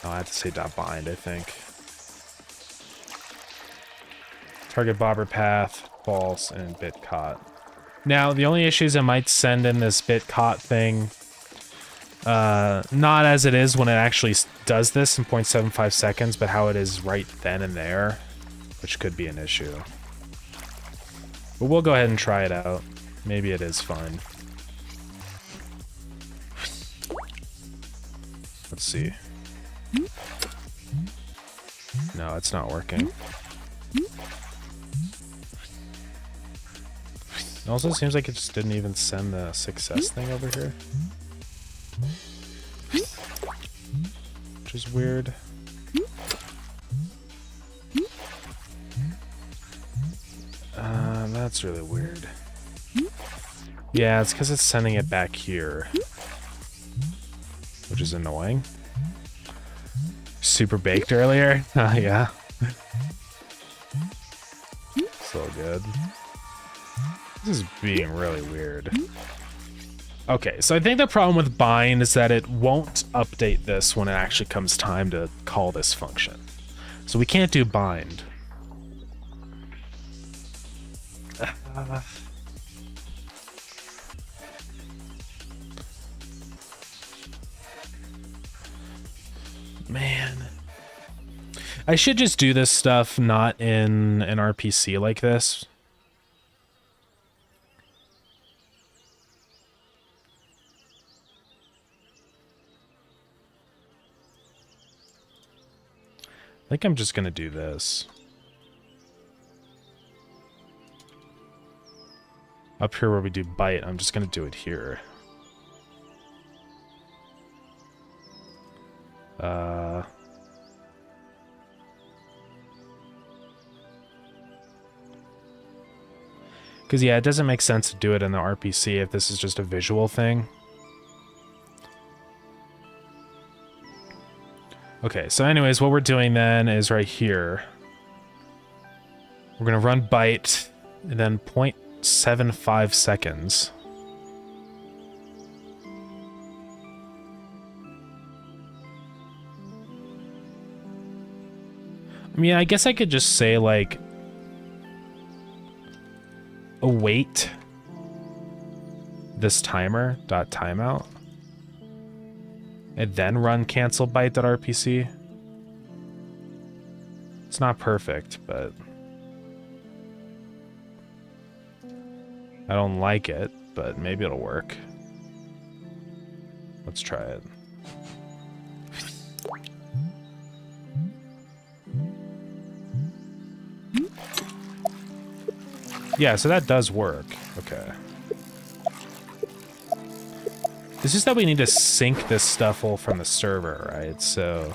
Oh, I have to say .bind, I think. Target bobber path, false, and bit caught. Now, the only issue is I might send in this bit caught thing, not as it is when it actually does this in 0.75 seconds, but how it is right then and there, which could be an issue. But we'll go ahead and try it out. Maybe it is fine. Let's see. No, it's not working. It also seems like it just didn't even send the success thing over here. Which is weird. That's really weird. Yeah, it's because it's sending it back here. Which is annoying. Super baked earlier? Yeah. So good. This is being really weird. Okay, so I think the problem with bind is that it won't update this when it actually comes time to call this function. So we can't do bind. Man. I should just do this stuff not in an RPC like this. I think I'm just gonna do this. Up here where we do byte, I'm just gonna do it here. Because, yeah, it doesn't make sense to do it in the RPC if this is just a visual thing. Okay, so anyways, what we're doing then is right here. We're going to run byte, and then 0.75 seconds. I mean, I guess I could just say, like, await this timer dot timeout and then run cancel byte.rpc. It's not perfect, but I don't like it, but maybe it'll work. Let's try it. Yeah, so that does work. Okay. It's just that we need to sync this stuff all from the server, right? So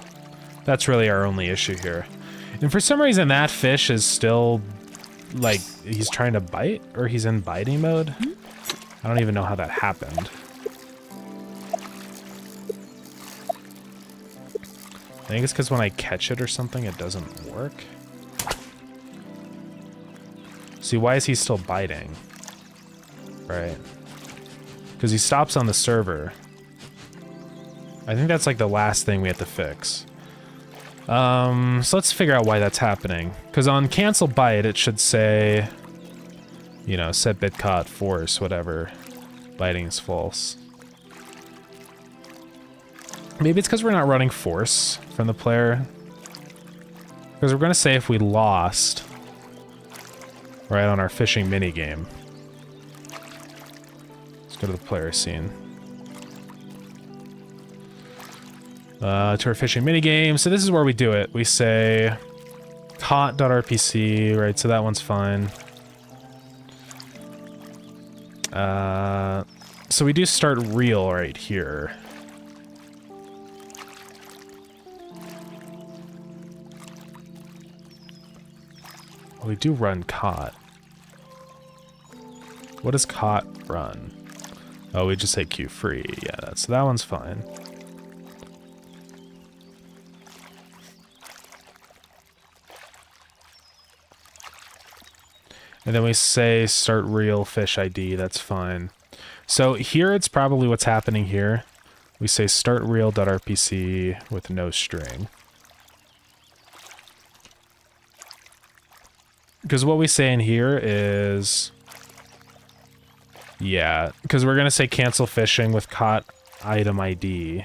that's really our only issue here. And for some reason, that fish is still, like, he's trying to bite, or he's in biting mode. I don't even know how that happened. I think it's because when I catch it or something, it doesn't work. See, why is he still biting? Right. Because he stops on the server. I think that's like the last thing we have to fix. So let's figure out why that's happening. Because on cancel byte, it should say, you know, set bit caught force, whatever. Biting is false. Maybe it's because we're not running force from the player. Because we're going to say if we lost, right, on our fishing minigame. Let's go to the player scene. To our fishing minigame. So this is where we do it. We say caught.rpc, right? So that one's fine. So we do start real right here. We do run caught. What does caught run? Oh, we just say queue free. Yeah, that one's fine. And then we say start real fish ID. That's fine. So here it's probably what's happening here. We say start real.rpc with no string. Because what we say in here is, yeah, because we're going to say cancel fishing with caught item ID.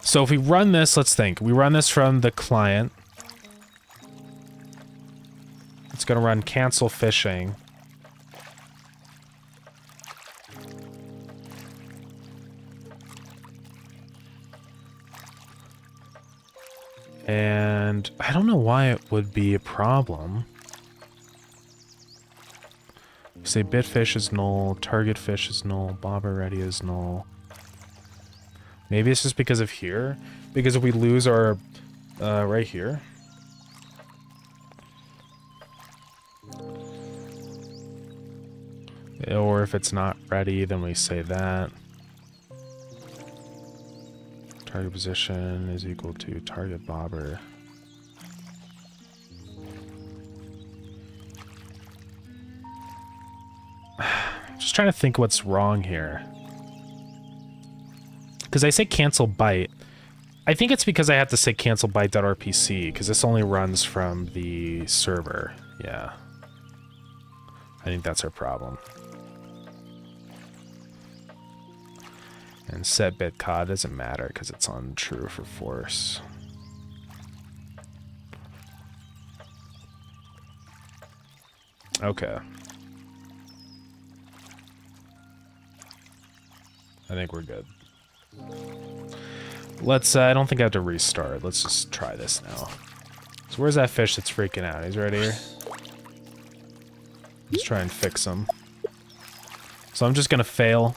So if we run this, let's think. We run this from the client. It's going to run cancel fishing. And I don't know why it would be a problem. You say bitfish is null, target fish is null, bobber ready is null. Maybe it's just because of here. Because if we lose our right here. Or if it's not ready, then we say that. Target position is equal to target bobber. Just trying to think what's wrong here. Because I say cancel byte. I think it's because I have to say cancel byte.rpc, because this only runs from the server. Yeah. I think that's our problem. And set bit caught doesn't matter because it's on true for force. Okay. I think we're good. Let's, I don't think I have to restart. Let's just try this now. So where's that fish that's freaking out? He's right here. Let's try and fix him. So I'm just gonna fail.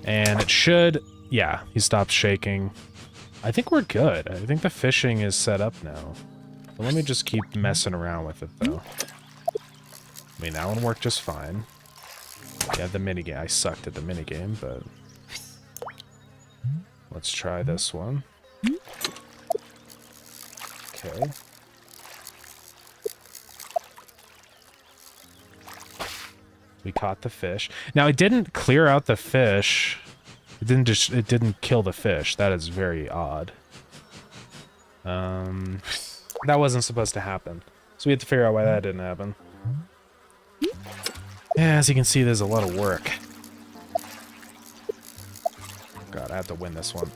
And it should, yeah, he stopped shaking. I think we're good. I think the fishing is set up now. But let me just keep messing around with it, though. I mean, that one worked just fine. Yeah, the minigame. I sucked at the minigame, but... Let's try this one. Okay. We caught the fish. Now, it didn't clear out the fish. It didn't kill the fish. That is very odd. That wasn't supposed to happen. So we have to figure out why that didn't happen. Yeah, as you can see, there's a lot of work. God, I have to win this one.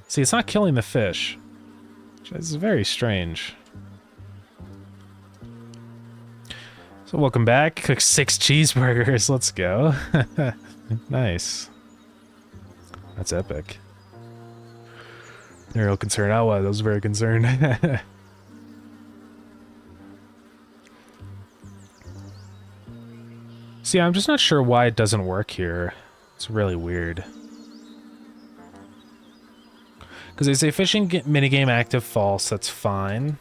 See, it's not killing the fish. This is very strange. So welcome back. Cooked 6 cheeseburgers. Let's go. Nice. That's epic. They're real concerned. I was very concerned. See, I'm just not sure why it doesn't work here. It's really weird. Because they say fishing minigame active false. That's fine. I'm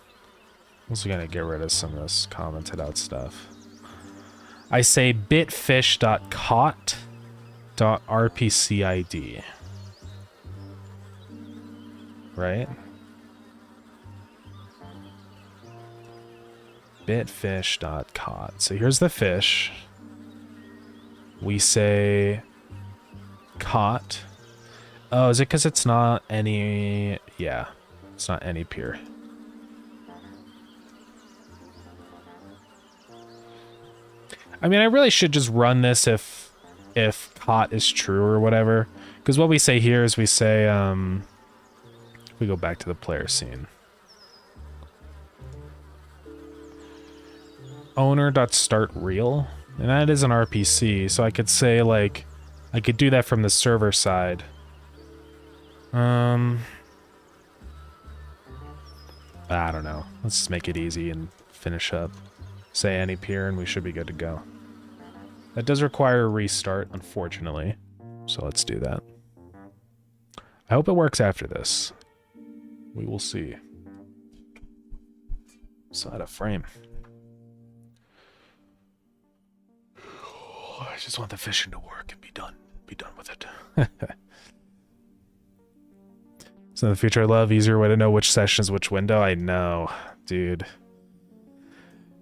also gonna get rid of some of this commented out stuff. I say bitfish.caught.rpcid. Right? Bitfish.caught. So here's the fish. We say caught. Oh, is it because it's not any... Yeah, it's not any peer. I mean, I really should just run this if caught is true or whatever. Because what we say here is we say, if we go back to the player scene. Owner.startReal. And that is an RPC, so I could say, like, I could do that from the server side. I don't know. Let's just make it easy and finish up. Say any peer and we should be good to go. That does require a restart, unfortunately. So let's do that. I hope it works after this. We will see. So out of frame. I just want the fishing to work and be done with it. So in the future I love easier way to know which session is which window. I know, dude.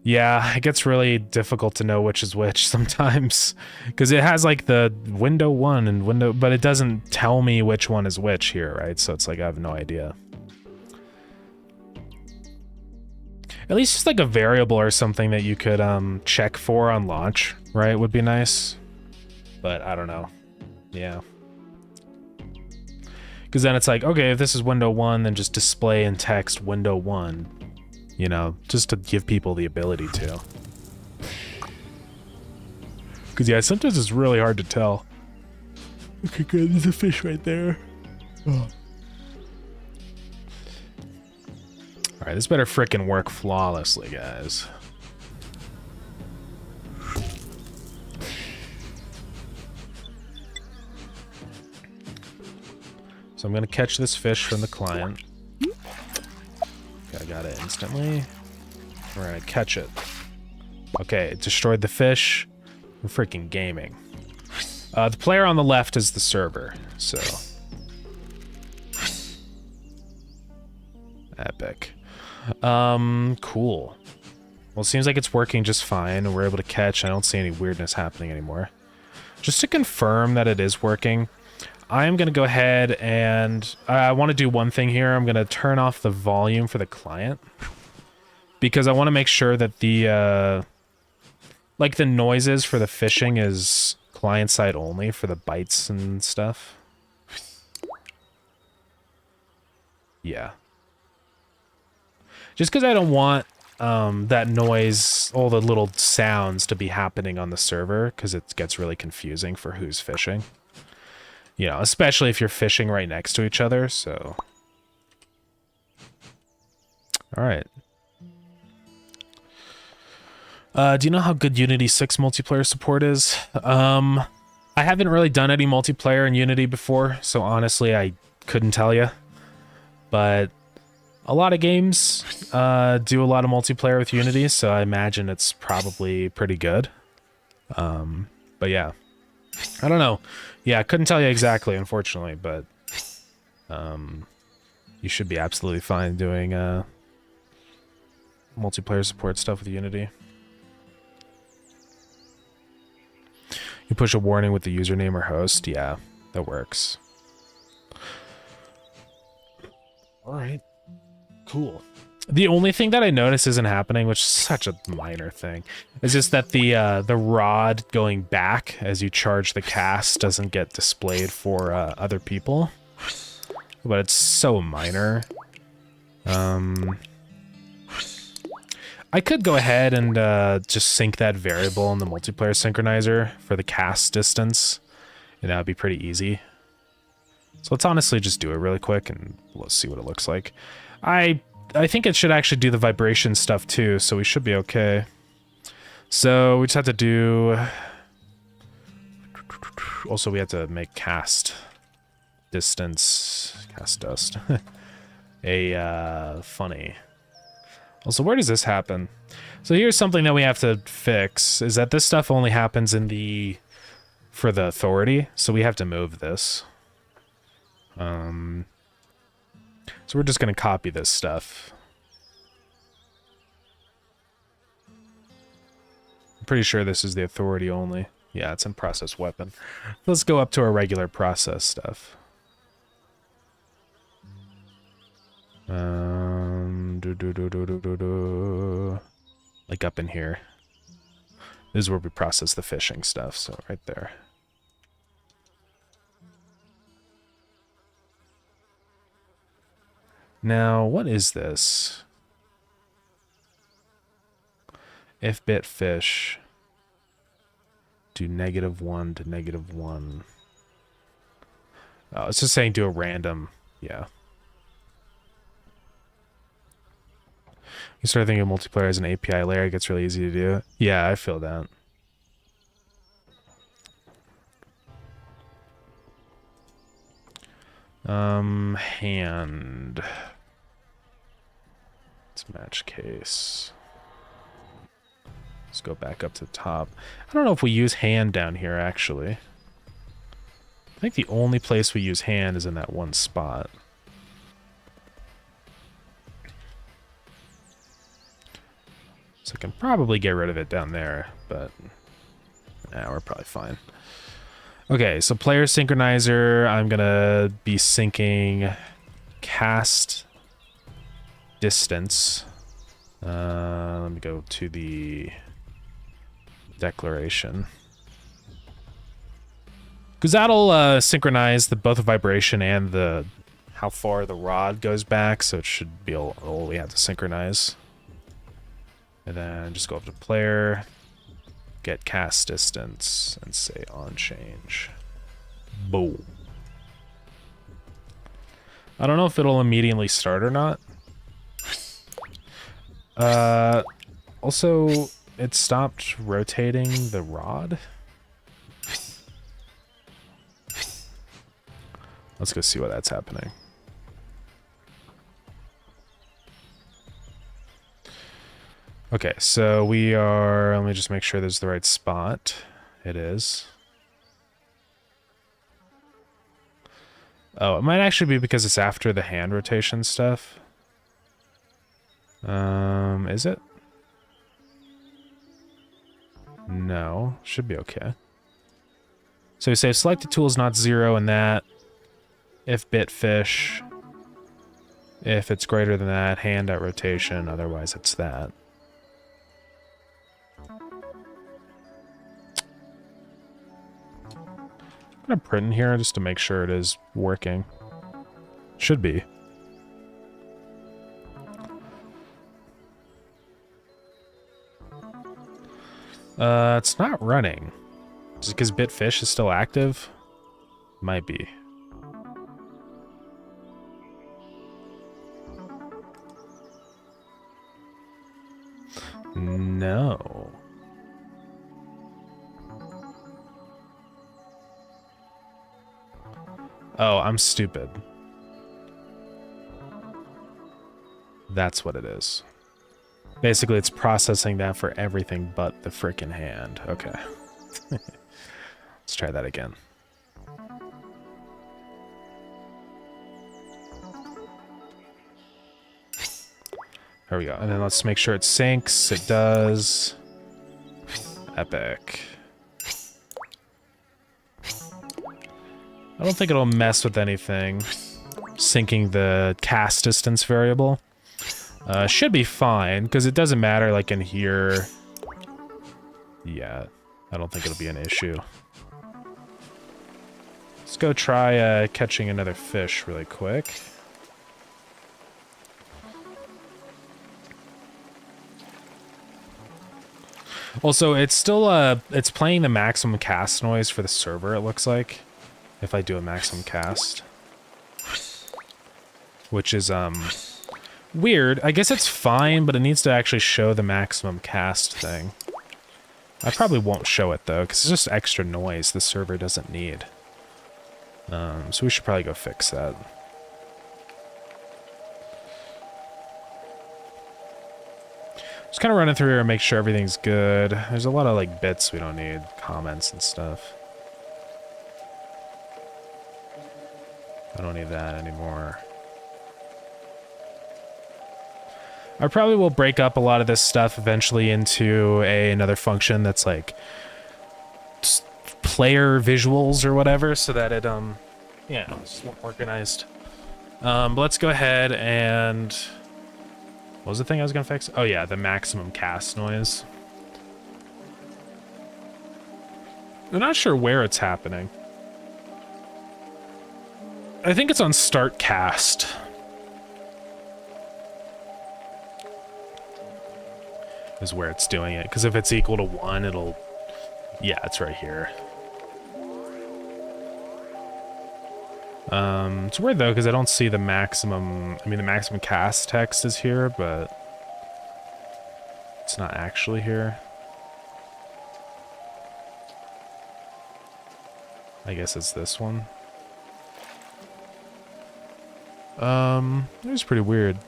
Yeah, it gets really difficult to know which is which sometimes. Because it has like the window 1 and window, but it doesn't tell me which one is which here, right? So it's like I have no idea. At least just like a variable or something that you could check for on launch, right? Would be nice. But I don't know. Yeah. Because then it's like, okay, if this is window 1, then just display in text window 1. You know, just to give people the ability to. Because yeah, sometimes it's really hard to tell. Okay, good. There's a fish right there. Oh. Alright, this better frickin' work flawlessly, guys. So I'm gonna catch this fish from the client. Okay, I got it instantly. We're gonna catch it. Okay, it destroyed the fish. We're freaking gaming. The player on the left is the server, so... Epic. Cool. Well, it seems like it's working just fine, and we're able to catch. I don't see any weirdness happening anymore. Just to confirm that it is working, I am going to go ahead and... I want to do one thing here. I'm going to turn off the volume for the client. Because I want to make sure that the... like, the noises for the fishing is client-side only for the bites and stuff. Yeah. Just because I don't want that noise, all the little sounds to be happening on the server, because it gets really confusing for who's fishing. You know, especially if you're fishing right next to each other, so... Alright. Do you know how good Unity 6 multiplayer support is? I haven't really done any multiplayer in Unity before, so honestly, I couldn't tell you. But a lot of games do a lot of multiplayer with Unity, so I imagine it's probably pretty good. But yeah, I don't know. Yeah, I couldn't tell you exactly, unfortunately, but you should be absolutely fine doing multiplayer support stuff with Unity. You push a warning with the username or host. Yeah, that works. All right. Cool. The only thing that I noticed isn't happening, which is such a minor thing, is just that the rod going back as you charge the cast doesn't get displayed for other people. But it's so minor. I could go ahead and just sync that variable in the multiplayer synchronizer for the cast distance, and that would be pretty easy. So let's honestly just do it really quick, and let's see what it looks like. I think it should actually do the vibration stuff too, so we should be okay. So we just have to do... Also, we have to make cast distance... Cast dust. Funny. Also, where does this happen? So here's something that we have to fix, is that this stuff only happens in the... for the authority, so we have to move this. So we're just going to copy this stuff. I'm pretty sure this is the authority only. Yeah, it's in process weapon. Let's go up to our regular process stuff. Like up in here. This is where we process the fishing stuff, so right there. Now, what is this? If bit fish do -1 to -1. Oh, it's just saying do a random, yeah. You start thinking of multiplayer as an API layer, it gets really easy to do. Yeah, I feel that. Hand. Let's match case. Let's go back up to the top. I don't know if we use hand down here, actually. I think the only place we use hand is in that one spot. So I can probably get rid of it down there, but we're probably fine. Okay, so player synchronizer, I'm gonna be syncing cast distance. Let me go to the declaration. Because that'll synchronize both the vibration and the how far the rod goes back, so it should be all we have to synchronize. And then just go up to player, get cast distance, and say on change. Boom. I don't know if it'll immediately start or not. Also, it stopped rotating the rod. Let's go see why that's happening. Okay, so we are... Let me just make sure this is the right spot. It is. Oh, it might actually be because it's after the hand rotation stuff. Is it? No, should be okay. So we say selected tool is not 0 in that. If bit fish. If it's greater than that, hand at rotation, otherwise it's that. I'm gonna print in here just to make sure it is working. Should be. It's not running. Is it because Bitfish is still active? Might be. No. Oh, I'm stupid. That's what it is. Basically, it's processing that for everything but the frickin' hand. Okay. Let's try that again. There we go. And then let's make sure it syncs. It does. Epic. I don't think it'll mess with anything. Syncing the cast distance variable. Should be fine, because it doesn't matter, like, in here. Yeah, I don't think it'll be an issue. Let's go try catching another fish really quick. Also, it's still, it's playing the maximum cast noise for the server, it looks like. If I do a maximum cast. Which is, weird. I guess it's fine, but it needs to actually show the maximum cast thing. I probably won't show it, though, because it's just extra noise the server doesn't need. So we should probably go fix that. Just kind of running through here and make sure everything's good. There's a lot of, like, bits we don't need. Comments and stuff. I don't need that anymore. I probably will break up a lot of this stuff eventually into another function that's like player visuals or whatever, so that it yeah, it's more organized. But let's go ahead and what was the thing I was gonna fix? Oh yeah, the maximum cast noise. I'm not sure where it's happening. I think it's on start cast. Is where it's doing it, because if it's equal to 1, it'll... Yeah, it's right here. It's weird, though, because I don't see the maximum... I mean, the maximum cast text is here, but... It's not actually here. I guess it's this one. It was pretty weird.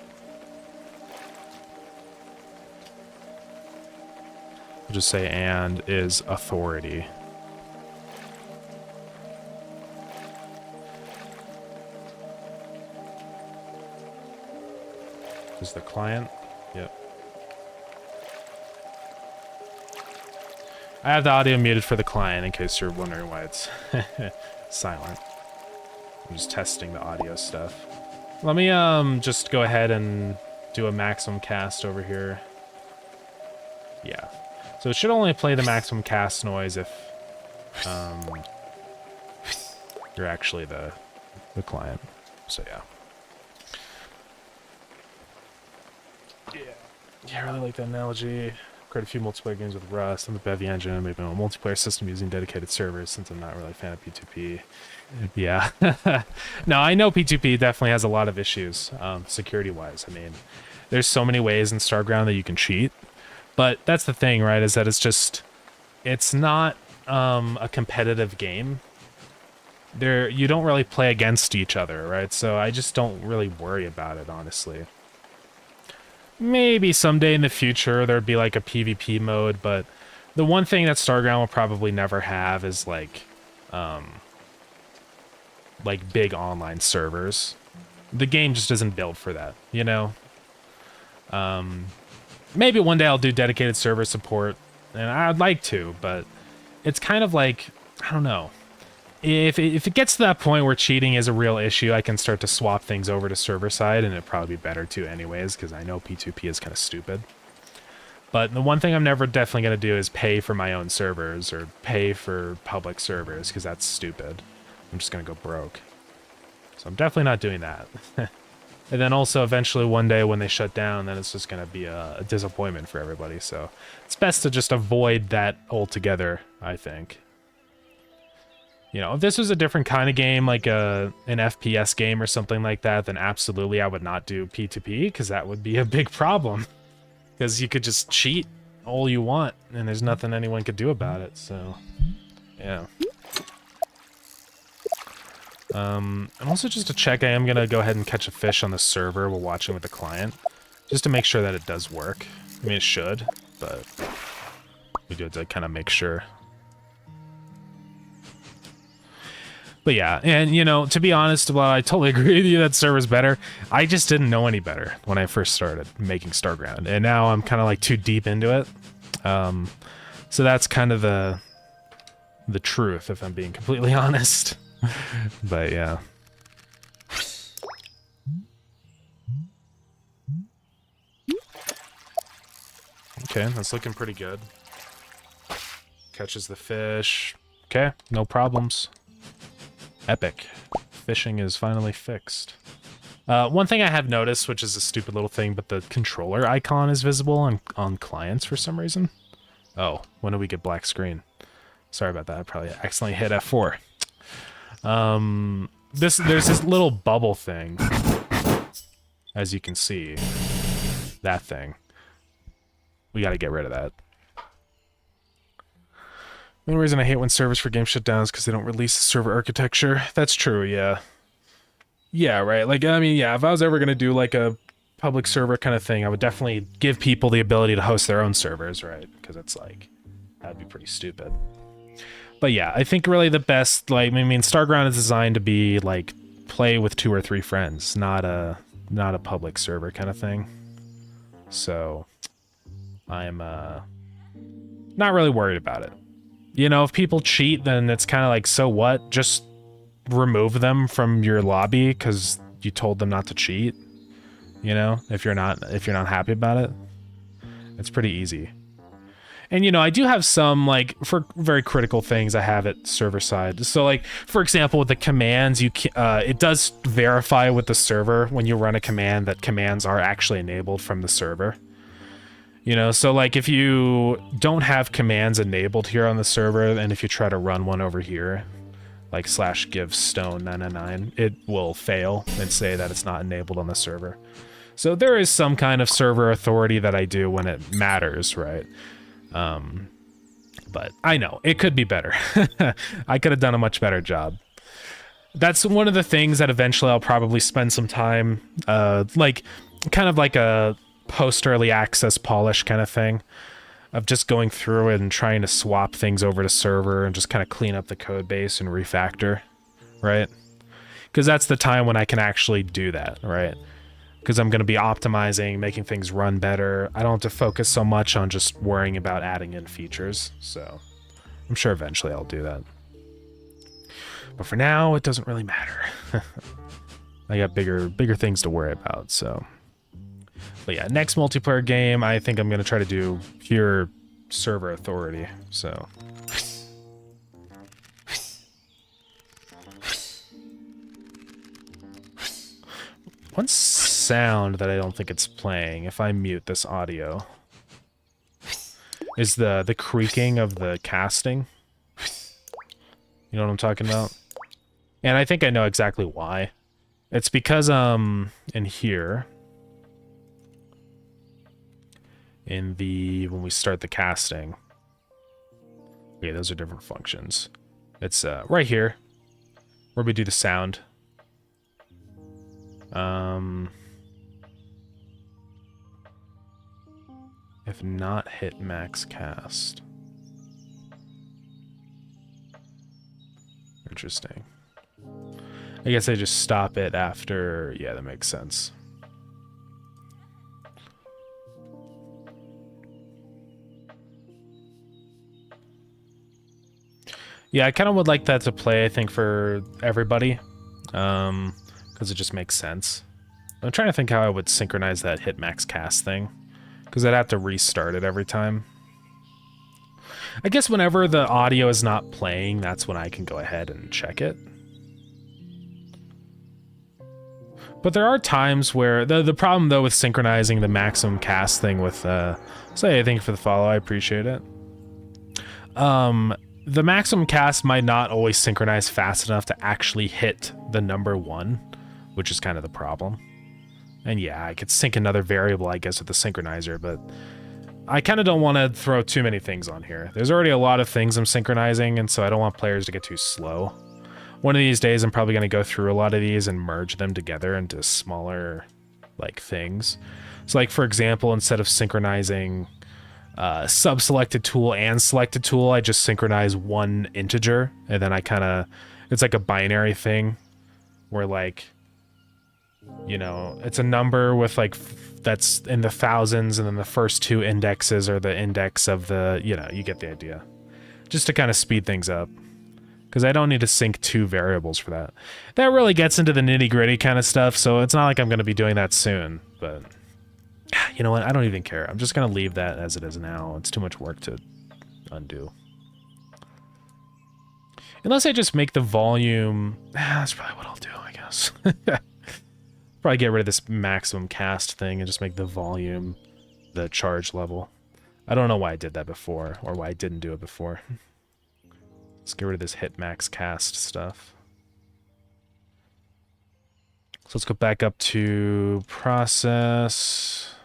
I'll just say and is authority. Is the client? Yep. I have the audio muted for the client in case you're wondering why it's silent. I'm just testing the audio stuff. Let me just go ahead and do a maximum cast over here. Yeah. So it should only play the maximum cast noise if you're actually the client. So yeah. Yeah, I really like that analogy. Create a few multiplayer games with Rust on the Bevy engine, maybe on a multiplayer system using dedicated servers, since I'm not really a fan of P2P. Yeah. No, I know P2P definitely has a lot of issues, security-wise. I mean, there's so many ways in Starground that you can cheat. But that's the thing, right, is that it's not a competitive game. You don't really play against each other, right? So I just don't really worry about it, honestly. Maybe someday in the future there'd be like a PvP mode, but the one thing that Starground will probably never have is like big online servers. The game just isn't built for that, you know? Maybe one day I'll do dedicated server support, and I'd like to, but it's kind of like, I don't know. If it gets to that point where cheating is a real issue, I can start to swap things over to server side, and it'd probably be better too anyways, because I know P2P is kind of stupid. But the one thing I'm never definitely going to do is pay for my own servers, or pay for public servers, because that's stupid. I'm just going to go broke. So I'm definitely not doing that. And then also eventually one day when they shut down, then it's just going to be a disappointment for everybody. So it's best to just avoid that altogether, I think. You know, if this was a different kind of game, like an FPS game or something like that, then absolutely I would not do P2P, because that would be a big problem. Because you could just cheat all you want, and there's nothing anyone could do about it, so... yeah. And also just to check, I am going to go ahead and catch a fish on the server while watching with the client, just to make sure that it does work. I mean, it should, but we do have to kind of make sure. But yeah, and you know, to be honest, well, I totally agree with you that server's better. I just didn't know any better when I first started making Starground, and now I'm kind of like too deep into it. So that's kind of the truth, if I'm being completely honest. But yeah. Okay, that's looking pretty good. Catches the fish. Okay, no problems. Epic. Fishing is finally fixed. One thing I have noticed, which is a stupid little thing, but the controller icon is visible on clients for some reason. Oh, when do we get black screen? Sorry about that. I probably accidentally hit F4. There's this little bubble thing, as you can see. That thing. We gotta get rid of that. The only reason I hate when servers for games shut down is because they don't release the server architecture. That's true, yeah. Yeah, right. Like, I mean, yeah, if I was ever gonna do like a public server kind of thing, I would definitely give people the ability to host their own servers, right? Because it's like, that'd be pretty stupid. But yeah, I think really the best, like, I mean, Starground is designed to be like play with 2 or 3 friends, not a public server kind of thing. So I'm not really worried about it. You know, if people cheat, then it's kind of like, so what? Just remove them from your lobby because you told them not to cheat. You know, if you're not happy about it, it's pretty easy. And, you know, I do have some, like, for very critical things I have it server side. So, like, for example, with the commands, it does verify with the server when you run a command that commands are actually enabled from the server. You know, so, like, if you don't have commands enabled here on the server, and if you try to run one over here, like /give stone 999, it will fail and say that it's not enabled on the server. So there is some kind of server authority that I do when it matters, right? But I know it could be better. I could have done a much better job. That's one of the things that eventually I'll probably spend some time, like, kind of like a post-early access polish kind of thing, of just going through it and trying to swap things over to server and just kind of clean up the code base and refactor, right? Because that's the time when I can actually do that, right? Because I'm going to be optimizing, making things run better. I don't have to focus so much on just worrying about adding in features. So I'm sure eventually I'll do that. But for now, it doesn't really matter. I got bigger things to worry about, so. But yeah, next multiplayer game, I think I'm going to try to do pure server authority, so. One sound that I don't think it's playing, if I mute this audio, is the creaking of the casting. You know what I'm talking about? And I think I know exactly why. It's because, in here, when we start the casting, okay, those are different functions. It's, right here, where we do the sound. If not hit max cast. Interesting. I guess I just stop it after, yeah, that makes sense. Yeah, I kind of would like that to play, I think, for everybody. Because it just makes sense. I'm trying to think how I would synchronize that hit max cast thing. Because I'd have to restart it every time. I guess whenever the audio is not playing, that's when I can go ahead and check it. But there are times where the problem though with synchronizing the maximum cast thing with say thank you for the follow, I appreciate it. The maximum cast might not always synchronize fast enough to actually hit the number 1, which is kind of the problem. And yeah, I could sync another variable, I guess, with the synchronizer, but I kind of don't want to throw too many things on here. There's already a lot of things I'm synchronizing, and so I don't want players to get too slow. One of these days, I'm probably going to go through a lot of these and merge them together into smaller, like, things. So, like, for example, instead of synchronizing sub-selected tool and selected tool, I just synchronize one integer, and then I kind of... It's like a binary thing, where, like, you know, it's a number with, like, that's in the thousands, and then the first 2 indexes are the index of the... You know, you get the idea. Just to kind of speed things up. Because I don't need to sync 2 variables for that. That really gets into the nitty-gritty kind of stuff, so it's not like I'm going to be doing that soon, but... You know what? I don't even care. I'm just going to leave that as it is now. It's too much work to undo. Unless I just make the volume... That's probably what I'll do, I guess. Probably get rid of this maximum cast thing and just make the volume the charge level. I don't know why I did that before, or why I didn't do it before. Let's get rid of this hit max cast stuff. So let's go back up to process.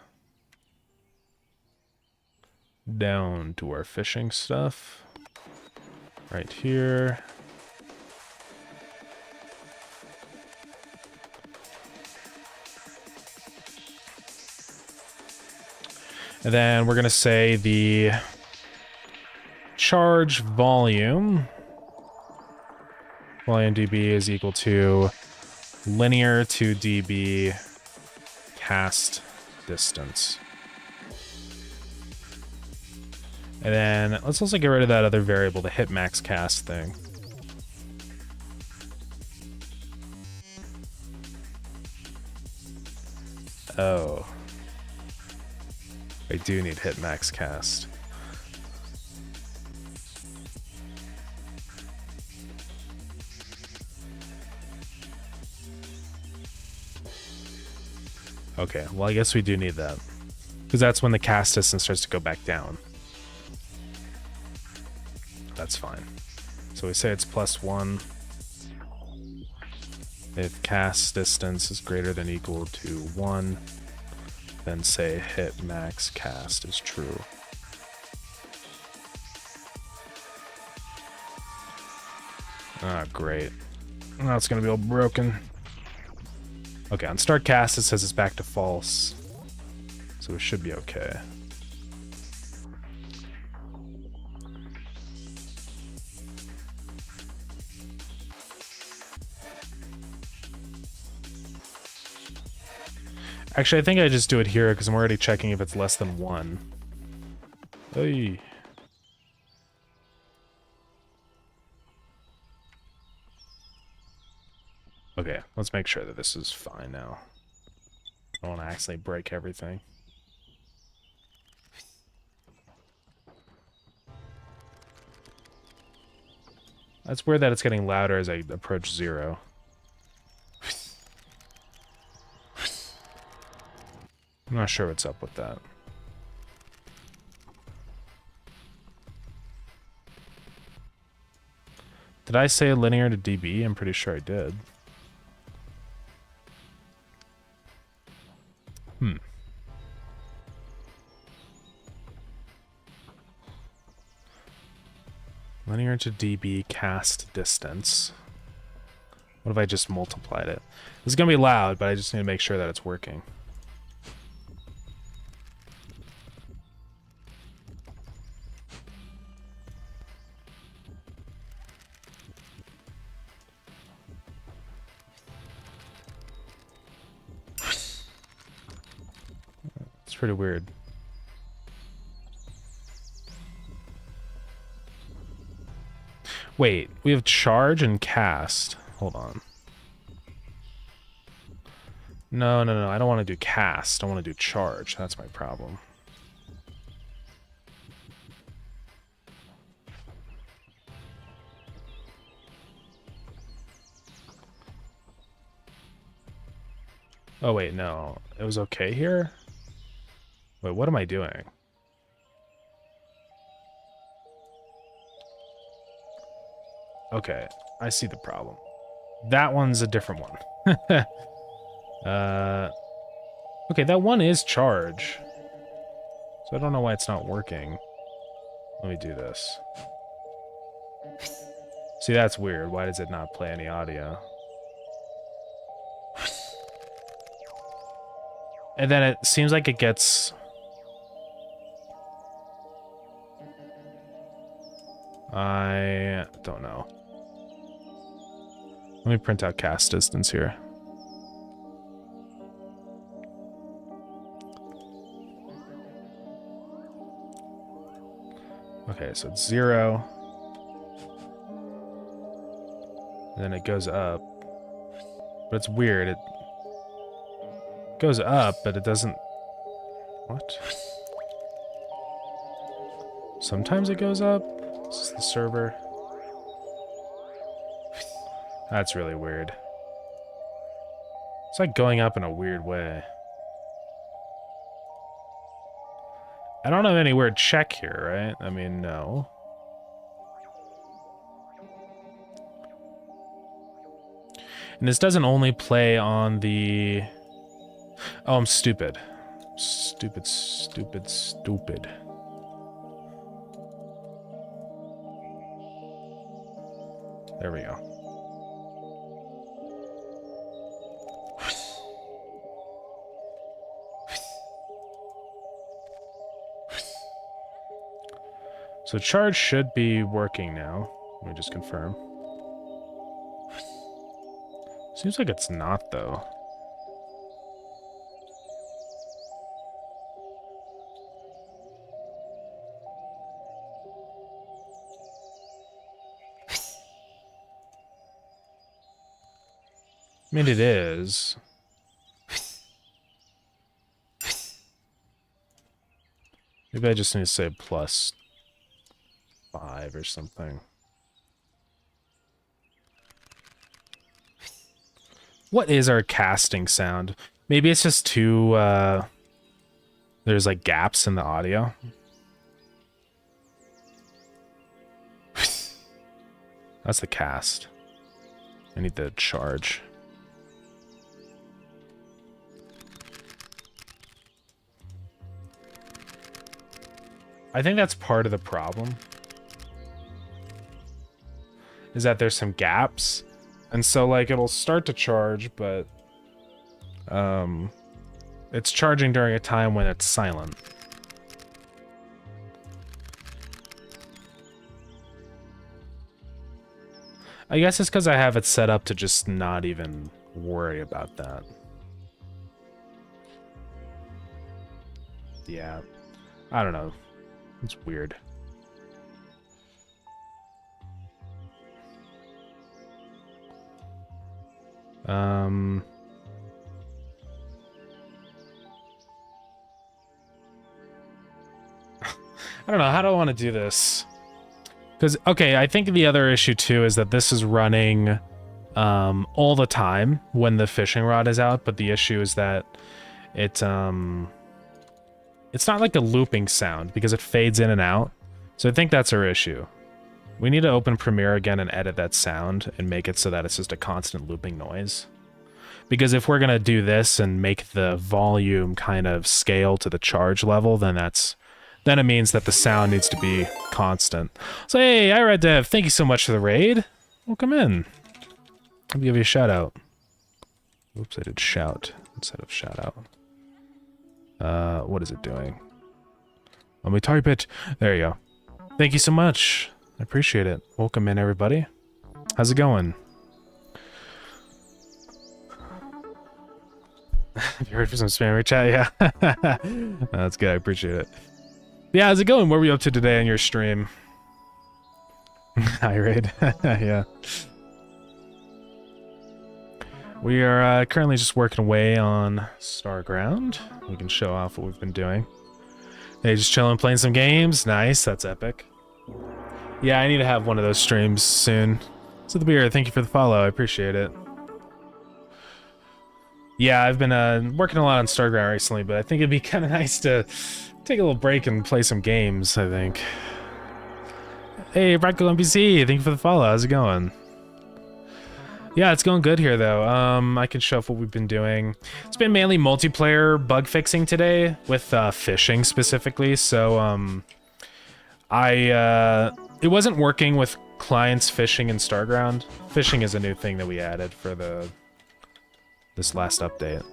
Down to our fishing stuff. Right here. And then we're going to say the charge volume dB is equal to linear to dB cast distance. And then let's also get rid of that other variable, the hit max cast thing. Oh. I do need hit max cast. Okay, well I guess we do need that. Because that's when the cast distance starts to go back down. That's fine. So we say it's +1. If cast distance is greater than or equal to 1, then say hit max cast is true. Ah, great. Now it's gonna be all broken. Okay, on start cast it says it's back to false. So it should be okay. Actually, I think I just do it here because I'm already checking if it's less than 1. Hey. Okay, let's make sure that this is fine now. I don't want to accidentally break everything. That's weird that it's getting louder as I approach 0. I'm not sure what's up with that. Did I say linear to dB? I'm pretty sure I did. Linear to dB cast distance. What if I just multiplied it? This is gonna be loud, but I just need to make sure that it's working. It's pretty weird. Wait, we have charge and cast. Hold on. No, I don't want to do cast. I want to do charge. That's my problem. Oh wait, no. It was okay here? Wait, what am I doing? Okay, I see the problem. That one's a different one. Okay, that one is charge. So I don't know why it's not working. Let me do this. See, that's weird. Why does it not play any audio? And then it seems like it gets... I don't know. Let me print out cast distance here. Okay, so it's 0. And then it goes up. But it's weird. It goes up, but it doesn't... What? Sometimes it goes up. This is the server. That's really weird. It's like going up in a weird way. I don't have any weird check here, right? I mean, no. And this doesn't only play on the... Oh, I'm stupid. Stupid, stupid, stupid. There we go. So charge should be working now. Let me just confirm. Seems like it's not, though. I mean, it is. Maybe I just need to say +5 or something. What is our casting sound? Maybe it's just too, there's like gaps in the audio. That's the cast. I need the charge. I think that's part of the problem. Is that there's some gaps. And so, like, it'll start to charge, but it's charging during a time when it's silent. I guess it's because I have it set up to just not even worry about that. Yeah. I don't know. It's weird. I don't know. How do I want to do this? Because, okay, I think the other issue, too, is that this is running all the time when the fishing rod is out, but the issue is that it's not like a looping sound, because it fades in and out. So I think that's our issue. We need to open Premiere again and edit that sound and make it so that it's just a constant looping noise. Because if we're going to do this and make the volume kind of scale to the charge level, then it means that the sound needs to be constant. So hey, iRedDev, thank you so much for the raid. Welcome in. Let me give you a shout out. Oops, I did shout instead of shout out. What is it doing? Let me type it. There you go. Thank you so much. I appreciate it. Welcome in, everybody. How's it going? Have you heard for some spammer chat? Yeah. That's good. I appreciate it. Yeah, how's it going? What were you up to today on your stream? Hi, Raid. Yeah. We are currently just working away on Starground. We can show off what we've been doing. Hey, just chilling, playing some games. Nice. That's epic. Yeah, I need to have one of those streams soon. So the beer, thank you for the follow. I appreciate it. Yeah, I've been working a lot on Starground recently, but I think it'd be kind of nice to take a little break and play some games, I think. Hey, Practical NPC, thank you for the follow. How's it going? Yeah, it's going good here, though. I can show off what we've been doing. It's been mainly multiplayer bug fixing today, with fishing specifically, so, it wasn't working with clients fishing in Starground. Fishing is a new thing that we added for this last update.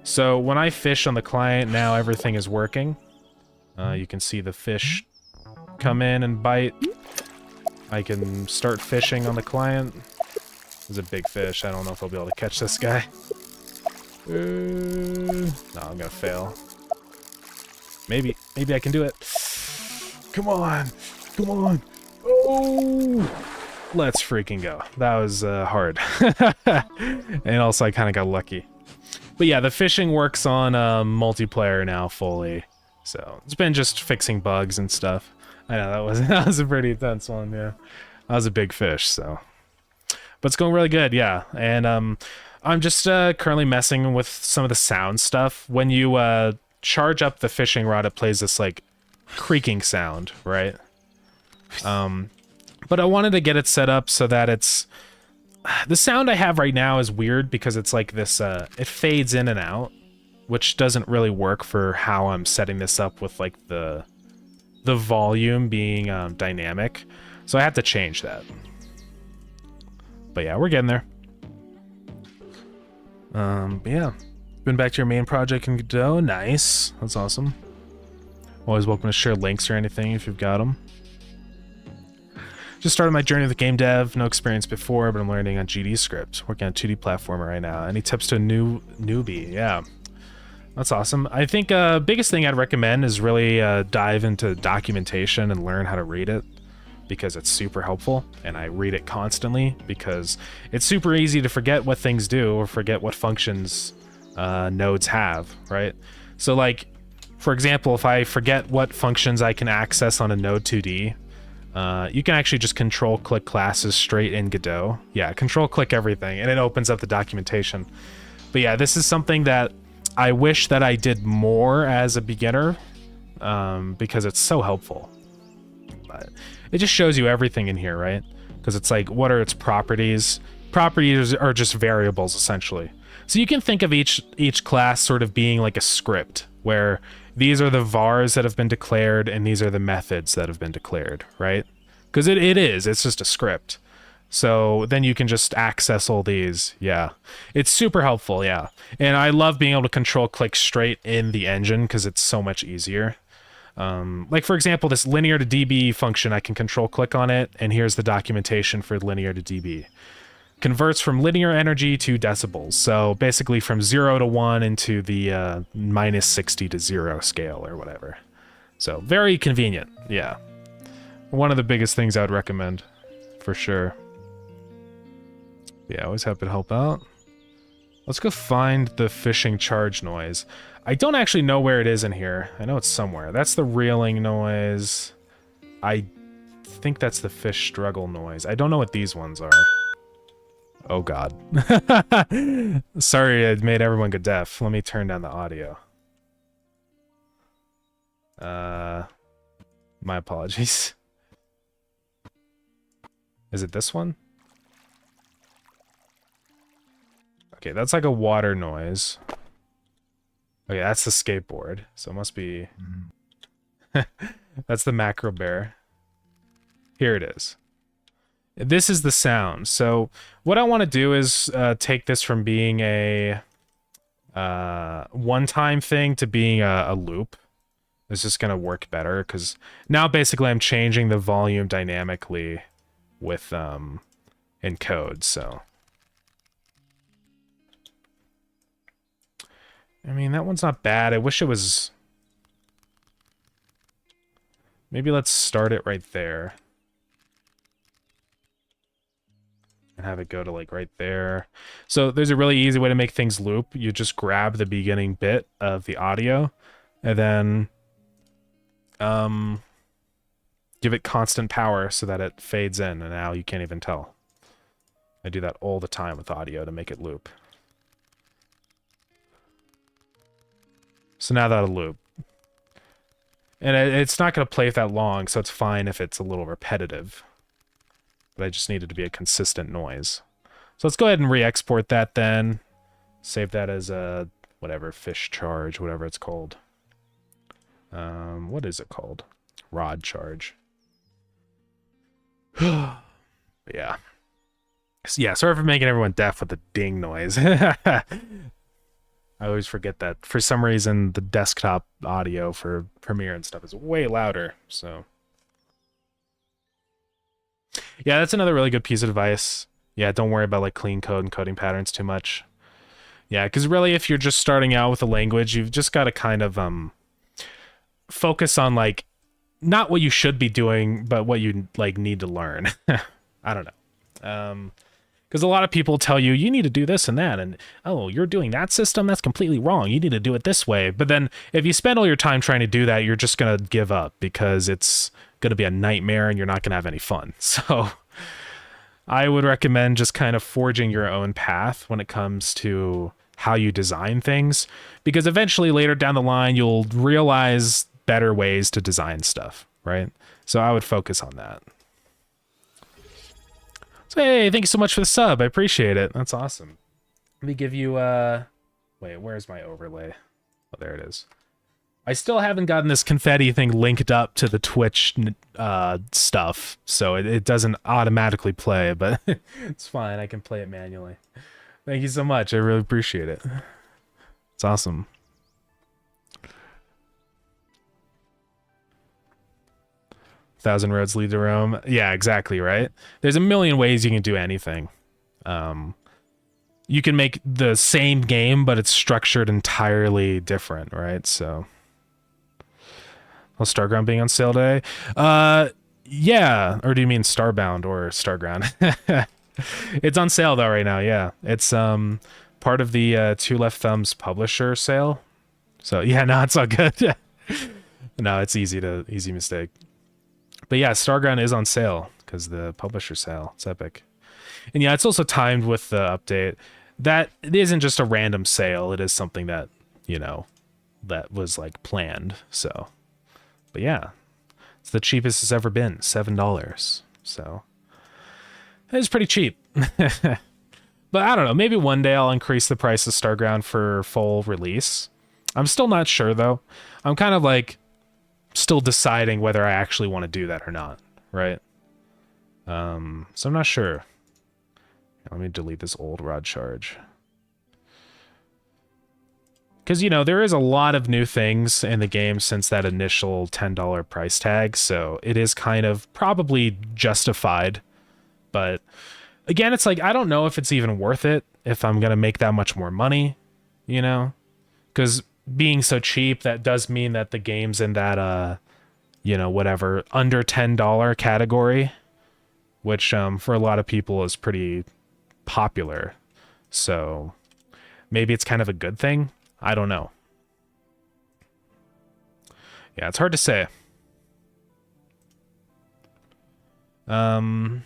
So when I fish on the client, now everything is working. You can see the fish come in and bite. I can start fishing on the client. There's a big fish. I don't know if I'll be able to catch this guy. No, I'm gonna fail. Maybe I can do it. Come on, come on. Oh, let's freaking go. That was hard. And also I kind of got lucky. But yeah, the fishing works on multiplayer now fully. So it's been just fixing bugs and stuff. I know that was a pretty intense one, yeah. That was a big fish, so. But it's going really good, yeah. And I'm just currently messing with some of the sound stuff. When you charge up the fishing rod, it plays this like creaking sound, right? But I wanted to get it set up so that it's... The sound I have right now is weird because it's like this, it fades in and out, which doesn't really work for how I'm setting this up with like the volume being dynamic. So I have to change that. But yeah, we're getting there. But yeah, been back to your main project in Godot. Nice, that's awesome. Always welcome to share links or anything if you've got them. Just started my journey with game dev. No experience before, but I'm learning on GD script. Working on a 2D platformer right now. Any tips to a newbie? Yeah, that's awesome. I think biggest thing I'd recommend is really dive into documentation and learn how to read it, because it's super helpful, and I read it constantly because it's super easy to forget what things do or forget what functions nodes have, right? So like, for example, if I forget what functions I can access on a node 2D, you can actually just control-click classes straight in Godot. Yeah, control-click everything, and it opens up the documentation. But yeah, this is something that I wish that I did more as a beginner, because it's so helpful. But it just shows you everything in here, right? Because it's like, what are its properties? Properties are just variables, essentially. So you can think of each class sort of being like a script, where these are the vars that have been declared and these are the methods that have been declared, right? Because it's just a script. So then you can just access all these. Yeah, it's super helpful. Yeah, and I love being able to control click straight in the engine because it's so much easier. Like for example, this linear to dB function, I can control click on it, and here's the documentation for linear to dB. Converts from linear energy to decibels. So basically from 0 to 1 into the minus 60 to 0 scale or whatever. So very convenient, yeah. One of the biggest things I would recommend, for sure. Yeah, always happy to help out. Let's go find the fishing charge noise. I don't actually know where it is in here. I know it's somewhere. That's the reeling noise. I think that's the fish struggle noise. I don't know what these ones are. Oh god. Sorry, I made everyone go deaf. Let me turn down the audio. My apologies. Is it this one? Okay, that's like a water noise. Okay, that's the skateboard. So it must be... That's the macro bear. Here it is. This is the sound. So what I want to do is take this from being a one-time thing to being a loop. It's just going to work better because now basically I'm changing the volume dynamically with in code. So I mean, that one's not bad. I wish it was... Maybe let's start it right there. And have it go to like right there. So there's a really easy way to make things loop. You just grab the beginning bit of the audio and then give it constant power so that it fades in, and now you can't even tell. I do that all the time with audio to make it loop. So now that'll loop. And it's not going to play that long, so it's fine if it's a little repetitive. But I just need it to be a consistent noise. So let's go ahead and re-export that then. Save that as a, whatever, fish charge, whatever it's called. What is it called? Rod charge. Yeah. Yeah, sorry for making everyone deaf with the ding noise. I always forget that. For some reason, the desktop audio for Premiere and stuff is way louder, so... Yeah, that's another really good piece of advice. Yeah, don't worry about, like, clean code and coding patterns too much. Yeah, because really, if you're just starting out with a language, you've just got to kind of, focus on, like, not what you should be doing, but what you, like, need to learn. I don't know. Because a lot of people tell you, you need to do this and that, and, oh, you're doing that system? That's completely wrong. You need to do it this way. But then if you spend all your time trying to do that, you're just going to give up because it's going to be a nightmare and you're not going to have any fun. So I would recommend just kind of forging your own path when it comes to how you design things, because eventually later down the line, you'll realize better ways to design stuff, right? So I would focus on that. So, hey, thank you so much for the sub. I appreciate it. That's awesome. Let me give you, wait, where's my overlay? Oh, there it is. I still haven't gotten this confetti thing linked up to the Twitch stuff, so it doesn't automatically play, but it's fine. I can play it manually. Thank you so much. I really appreciate it. It's awesome. Thousand roads lead to Rome. Yeah, exactly, right? There's a million ways you can do anything. You can make the same game, but it's structured entirely different, right? So, well, Starground being on sale today? Yeah. Or do you mean Starbound or Starground? It's on sale though right now, yeah. It's part of the Two Left Thumbs publisher sale. So, yeah, no, it's all good. No, it's easy mistake. But yeah, Starground is on sale because the publisher sale. It's epic. And yeah, it's also timed with the update. That it isn't just a random sale. It is something that, you know, that was like planned. So, but yeah, it's the cheapest it's ever been, $7. So it's pretty cheap. But I don't know. Maybe one day I'll increase the price of Starground for full release. I'm still not sure though. I'm kind of like still deciding whether I actually want to do that or not, right? So I'm not sure. Let me delete this old rod charge. Because, you know, there is a lot of new things in the game since that initial $10 price tag, so it is kind of probably justified. But again, it's like, I don't know if it's even worth it if I'm going to make that much more money, you know? Because being so cheap, that does mean that the game's in that, you know, whatever, under $10 category, which for a lot of people is pretty popular. So maybe it's kind of a good thing. I don't know. Yeah, it's hard to say. Let's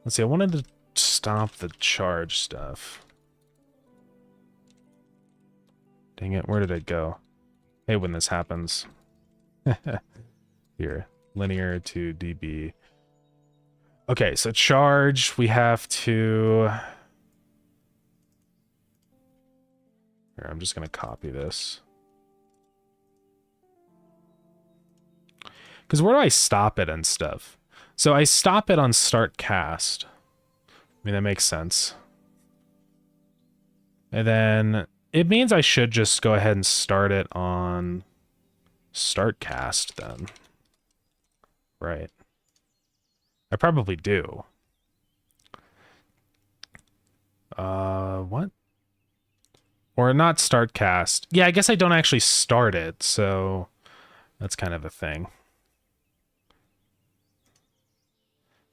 see, I wanted to stop the charge stuff. Dang it, where did it go? Hey, when this happens. Here, linear to dB. Okay, so charge, we have to... Here, I'm just going to copy this. Because where do I stop it and stuff? So I stop it on start cast. I mean, that makes sense. And then it means I should just go ahead and start it on start cast then. Right. I probably do. What? Or not start cast. Yeah, I guess I don't actually start it, so that's kind of a thing.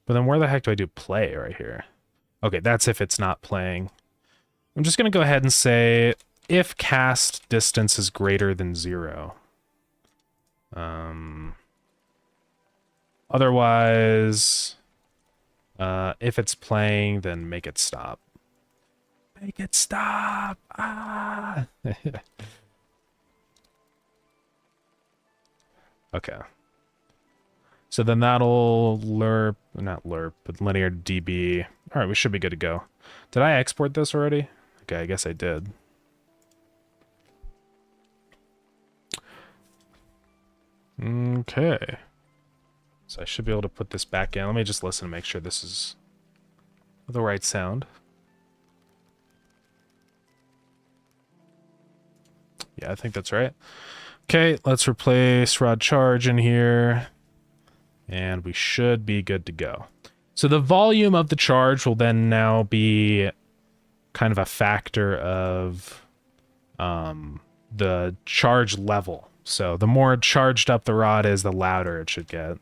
But then where the heck do I do play right here? Okay, that's if it's not playing. I'm just going to go ahead and say if cast distance is greater than 0. Otherwise, if it's playing, then make it stop. Make it stop. Ah. Okay. So then that'll lerp, not lerp, but linear dB. All right, we should be good to go. Did I export this already? Okay, I guess I did. Okay. So I should be able to put this back in. Let me just listen to make sure this is the right sound. Yeah, I think that's right. Okay, let's replace rod charge in here. And we should be good to go. So the volume of the charge will then now be kind of a factor of the charge level. So the more charged up the rod is, the louder it should get.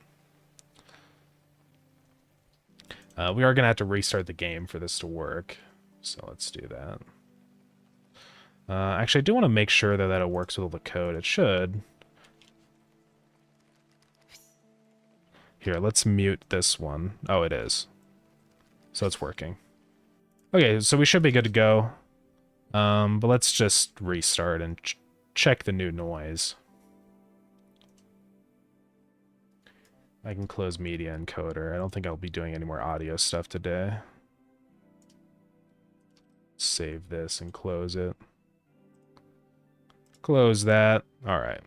We are going to have to restart the game for this to work. So let's do that. Actually, I do want to make sure that it works with all the code. It should. Here, let's mute this one. Oh, it is. So it's working. Okay, so we should be good to go. But let's just restart and check the new noise. I can close media encoder. I don't think I'll be doing any more audio stuff today. Save this and close it. Close that. All right.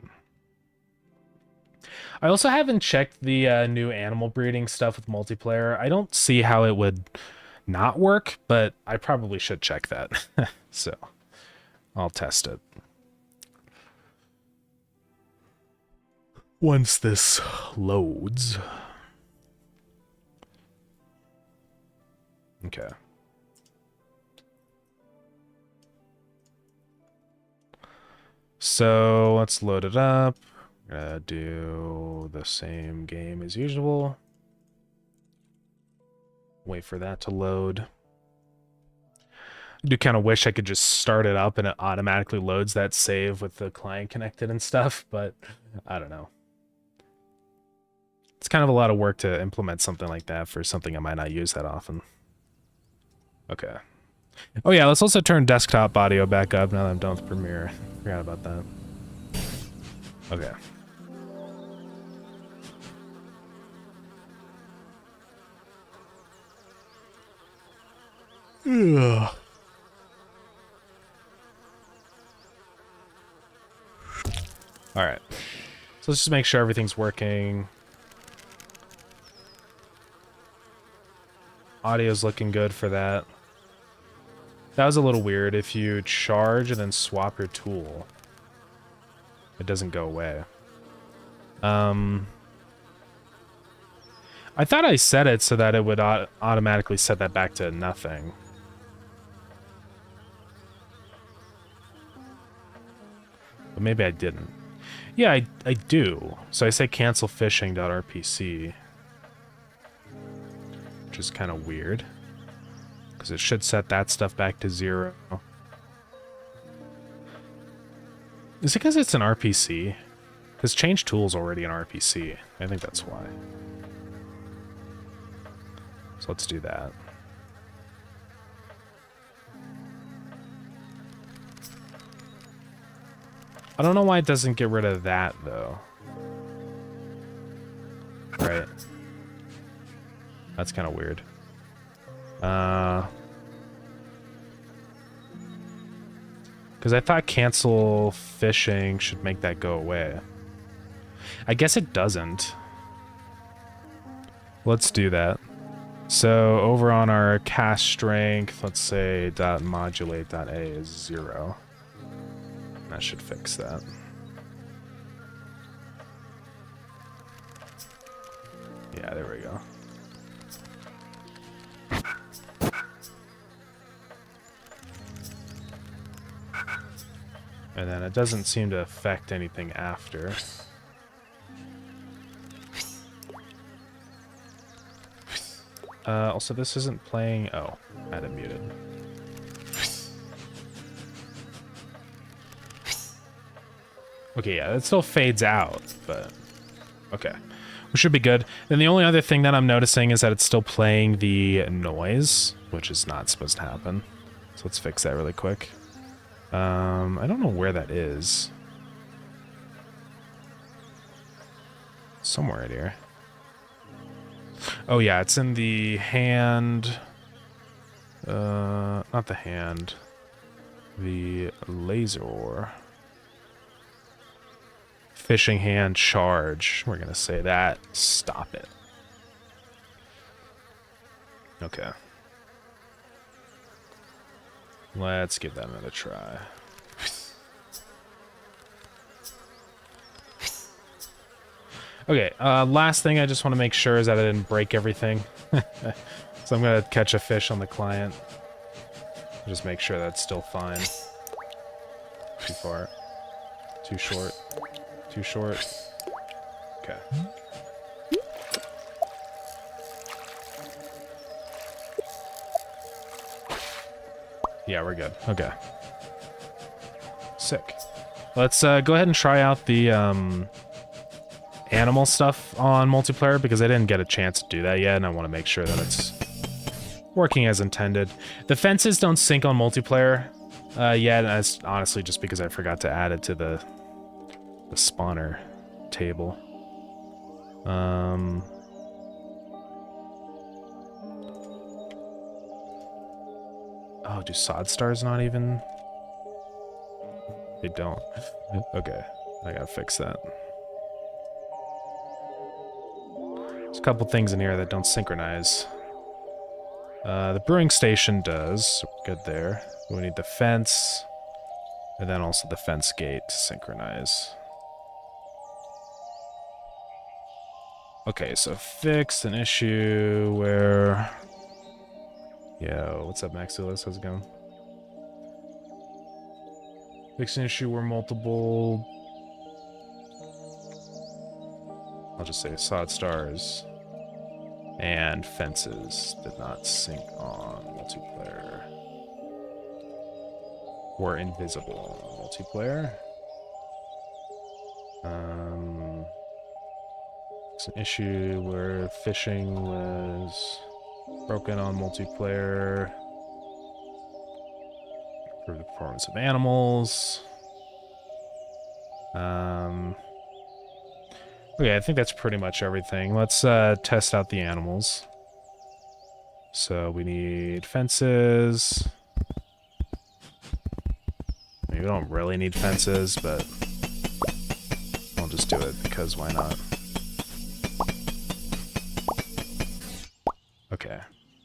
I also haven't checked the new animal breeding stuff with multiplayer. I don't see how it would not work, but I probably should check that. So I'll test it. Once this loads. Okay. So let's load it up. We're gonna do the same game as usual. Wait for that to load. I do kind of wish I could just start it up and it automatically loads that save with the client connected and stuff, but I don't know. It's kind of a lot of work to implement something like that for something I might not use that often. Okay. Oh yeah, let's also turn desktop audio back up now that I'm done with Premiere. Forgot about that. Okay. Ugh. All right. So let's just make sure everything's working. Audio's looking good for that. That was a little weird. If you charge and then swap your tool, it doesn't go away. I thought I set it so that it would automatically set that back to nothing. But maybe I didn't. Yeah, I do. So I say cancel phishing.rpc. Which is kind of weird. Because it should set that stuff back to 0. Is it because it's an RPC? Because change tool's already an RPC. I think that's why. So let's do that. I don't know why it doesn't get rid of that, though. Right. That's kind of weird. Because I thought cancel phishing should make that go away. I guess it doesn't. Let's do that. So over on our cast strength, let's say .modulate.a is 0. That should fix that. Yeah, there we go. And then it doesn't seem to affect anything after. Also, this isn't playing... Oh, I had it muted. Okay, yeah, it still fades out, but... Okay. We should be good. Then the only other thing that I'm noticing is that it's still playing the noise, which is not supposed to happen. So let's fix that really quick. I don't know where that is. Somewhere right here. Oh yeah, it's in the hand. Not the hand. The laser. Fishing hand charge. We're gonna say that. Stop it. Okay. Let's give that another try. Okay, last thing I just want to make sure is that I didn't break everything. So I'm going to catch a fish on the client. Just make sure that's still fine. Too far. Too short. Too short. Okay. Yeah, we're good. Okay. Sick. Let's go ahead and try out the animal stuff on multiplayer because I didn't get a chance to do that yet, and I want to make sure that it's working as intended. The fences don't sync on multiplayer yet, and that's honestly just because I forgot to add it to the spawner table. Oh, do sod stars not even? They don't. Okay, I gotta fix that. There's a couple things in here that don't synchronize. The brewing station does, so we're good there. We need the fence, and then also the fence gate to synchronize. Okay, so fixed an issue where... Yo, what's up, Maxilis? How's it going? Fixed an issue where multiple... I'll just say sod stars and fences did not sync on multiplayer. Were invisible on multiplayer. It's an issue where fishing was broken on multiplayer. Improve the performance of animals. Okay, I think that's pretty much everything. Let's test out the animals. So we need fences. I mean, we don't really need fences, but I'll just do it because why not? Okay,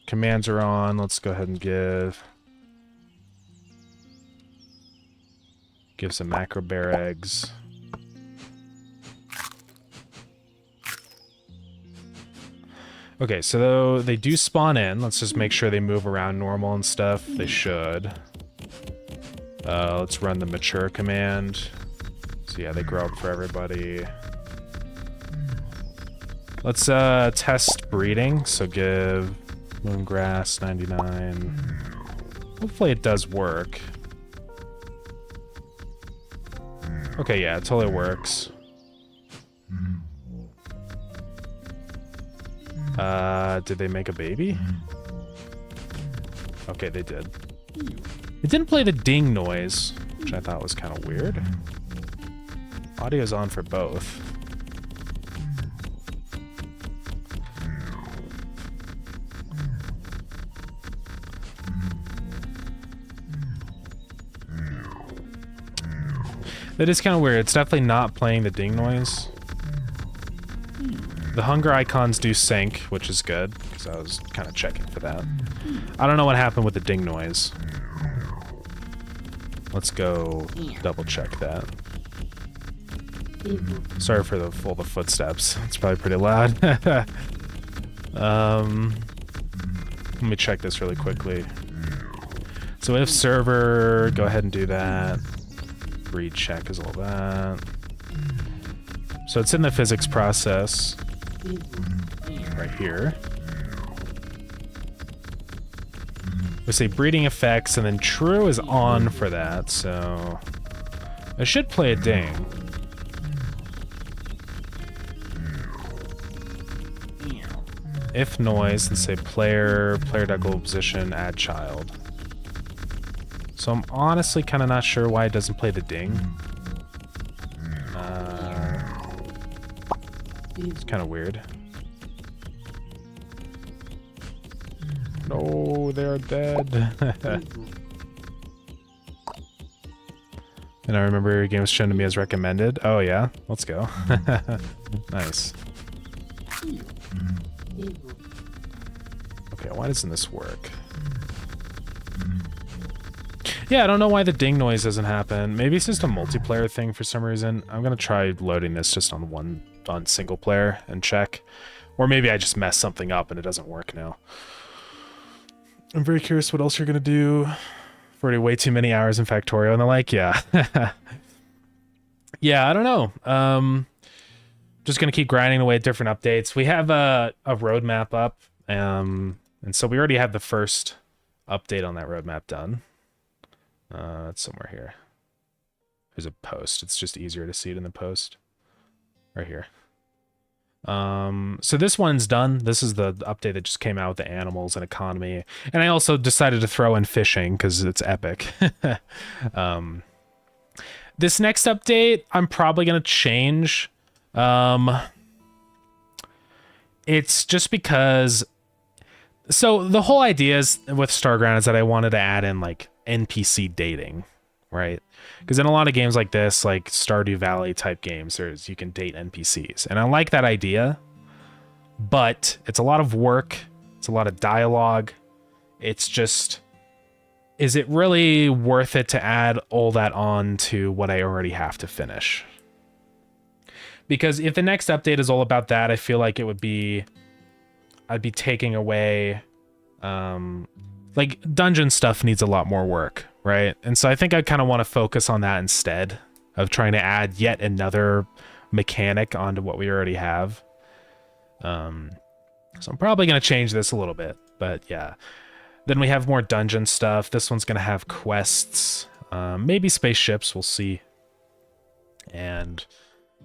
commands are on. Let's go ahead and give some macro bear eggs. Okay, so they do spawn in. Let's just make sure they move around normal and stuff. They should. Let's run the mature command. So yeah, they grow up for everybody. Let's test breeding. So give moongrass 99. Hopefully it does work. Okay, yeah, it totally works. Did they make a baby? Okay, they did. It didn't play the ding noise, which I thought was kind of weird. Audio's on for both. That is kind of weird. It's definitely not playing the ding noise. The hunger icons do sync, which is good, because I was kind of checking for that. I don't know what happened with the ding noise. Let's go double check that. Sorry for all the footsteps. It's probably pretty loud. Let me check this really quickly. So if server, go ahead and do that. Breed check is all that. So it's in the physics process. Right here. We say breeding effects, and then true is on for that, so I should play a ding. If noise, and say player.goal position, add child. So I'm honestly kind of not sure why it doesn't play the ding. It's kind of weird. No, they're dead. And I remember your game was shown to me as recommended. Oh yeah, let's go. Nice. Okay, why doesn't this work? Yeah, I don't know why the ding noise doesn't happen. Maybe it's just a multiplayer thing for some reason. I'm gonna try loading this just on single player and check. Or maybe I just messed something up and it doesn't work now. I'm very curious what else you're gonna do. I've already way too many hours in Factorio and the like, yeah. Yeah, I don't know. Just gonna keep grinding away at different updates. We have a roadmap up, and so we already have the first update on that roadmap done. It's somewhere here. There's a post. It's just easier to see it in the post. Right here. So this one's done. This is the update that just came out with the animals and economy. And I also decided to throw in fishing because it's epic. This next update, I'm probably going to change. It's just because... So the whole idea is with Starground is that I wanted to add in like NPC dating, right? Because in a lot of games like this, like Stardew Valley type games, you can date NPCs. And I like that idea, but it's a lot of work. It's a lot of dialogue. It's just, is it really worth it to add all that on to what I already have to finish? Because if the next update is all about that, I feel like it would be, I'd be taking away, like dungeon stuff needs a lot more work, right? And so I think I kind of want to focus on that instead of trying to add yet another mechanic onto what we already have. So I'm probably going to change this a little bit, but yeah. Then we have more dungeon stuff. This one's going to have quests, maybe spaceships, we'll see. And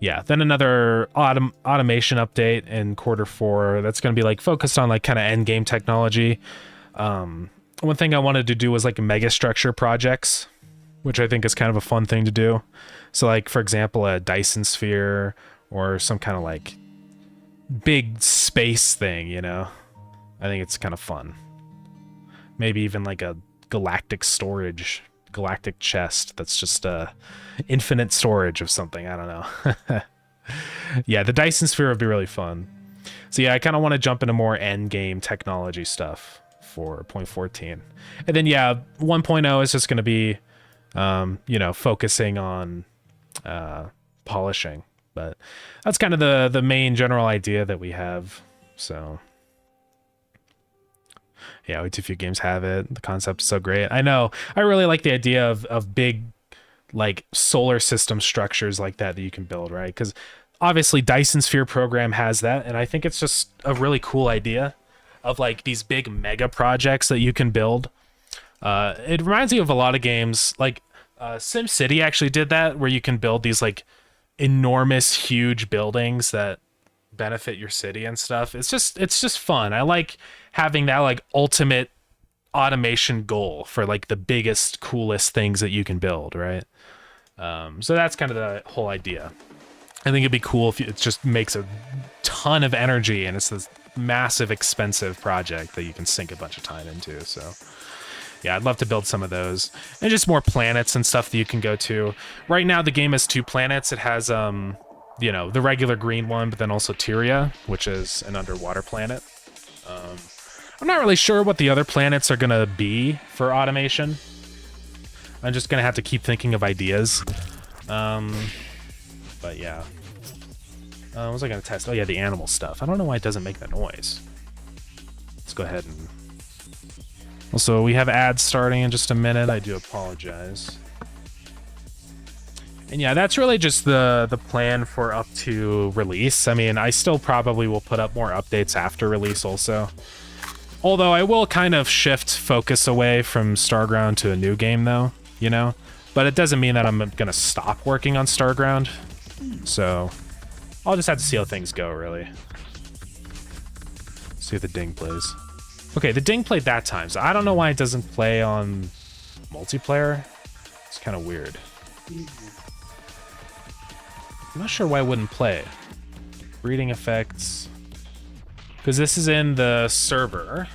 yeah, then another automation update in Q4 that's going to be like focused on like kind of end game technology. One thing I wanted to do was like mega structure projects, which I think is kind of a fun thing to do. So like, for example, a Dyson sphere or some kind of like big space thing, you know? I think it's kind of fun. Maybe even like a galactic chest that's just infinite storage of something. I don't know. Yeah, the Dyson sphere would be really fun. So yeah, I kind of want to jump into more end game technology stuff for 0.14. And then yeah, 1.0 is just going to be, you know, focusing on polishing. But that's kind of the main general idea that we have. So yeah, way too few games have it. The concept is so great. I know. I really like the idea of big, like, solar system structures like that you can build, right? Because obviously Dyson Sphere program has that, and I think it's just a really cool idea of, like, these big mega projects that you can build. It reminds me of a lot of games. Like, SimCity actually did that, where you can build these, like, enormous, huge buildings that benefit your city and stuff. It's just fun. I like having that like ultimate automation goal for like the biggest, coolest things that you can build, right? So that's kind of the whole idea. I think it'd be cool if it just makes a ton of energy and it's this massive, expensive project that you can sink a bunch of time into. So yeah, I'd love to build some of those and just more planets and stuff that you can go to. Right now, the game has 2 planets. It has, you know, the regular green one, but then also Tyria, which is an underwater planet. I'm not really sure what the other planets are going to be for automation. I'm just going to have to keep thinking of ideas. But yeah. What was I going to test? Oh yeah, the animal stuff. I don't know why it doesn't make that noise. Let's go ahead and... Also, we have ads starting in just a minute. I do apologize. And yeah, that's really just the plan for up to release. I mean, I still probably will put up more updates after release also. Although I will kind of shift focus away from Starground to a new game though, you know? But it doesn't mean that I'm gonna stop working on Starground. So I'll just have to see how things go, really. See if the ding plays. Okay, the ding played that time, so I don't know why it doesn't play on multiplayer. It's kind of weird. I'm not sure why I wouldn't play it. Breeding effects. Because this is in the server.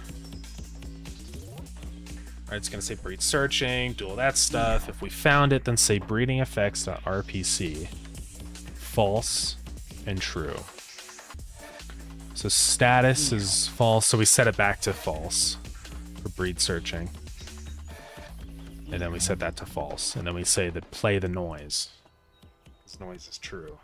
Alright, it's going to say breed searching, do all that stuff. If we found it, then say breeding effects.rpc. False and true. So status is false, so we set it back to false for breed searching. And then we set that to false. And then we say that play the noise. This noise is true.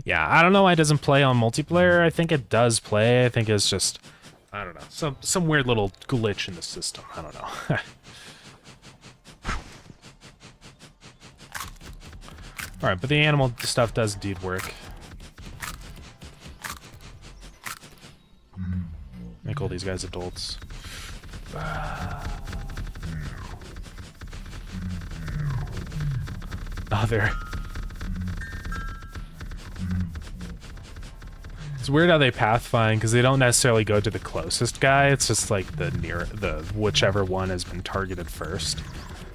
Yeah, I don't know why it doesn't play on multiplayer. I think it does play. I think it's just, I don't know, some weird little glitch in the system. I don't know. Alright, but the animal stuff does indeed work. Make all these guys adults. Oh, there. It's weird how they pathfind because they don't necessarily go to the closest guy. It's just like the whichever one has been targeted first.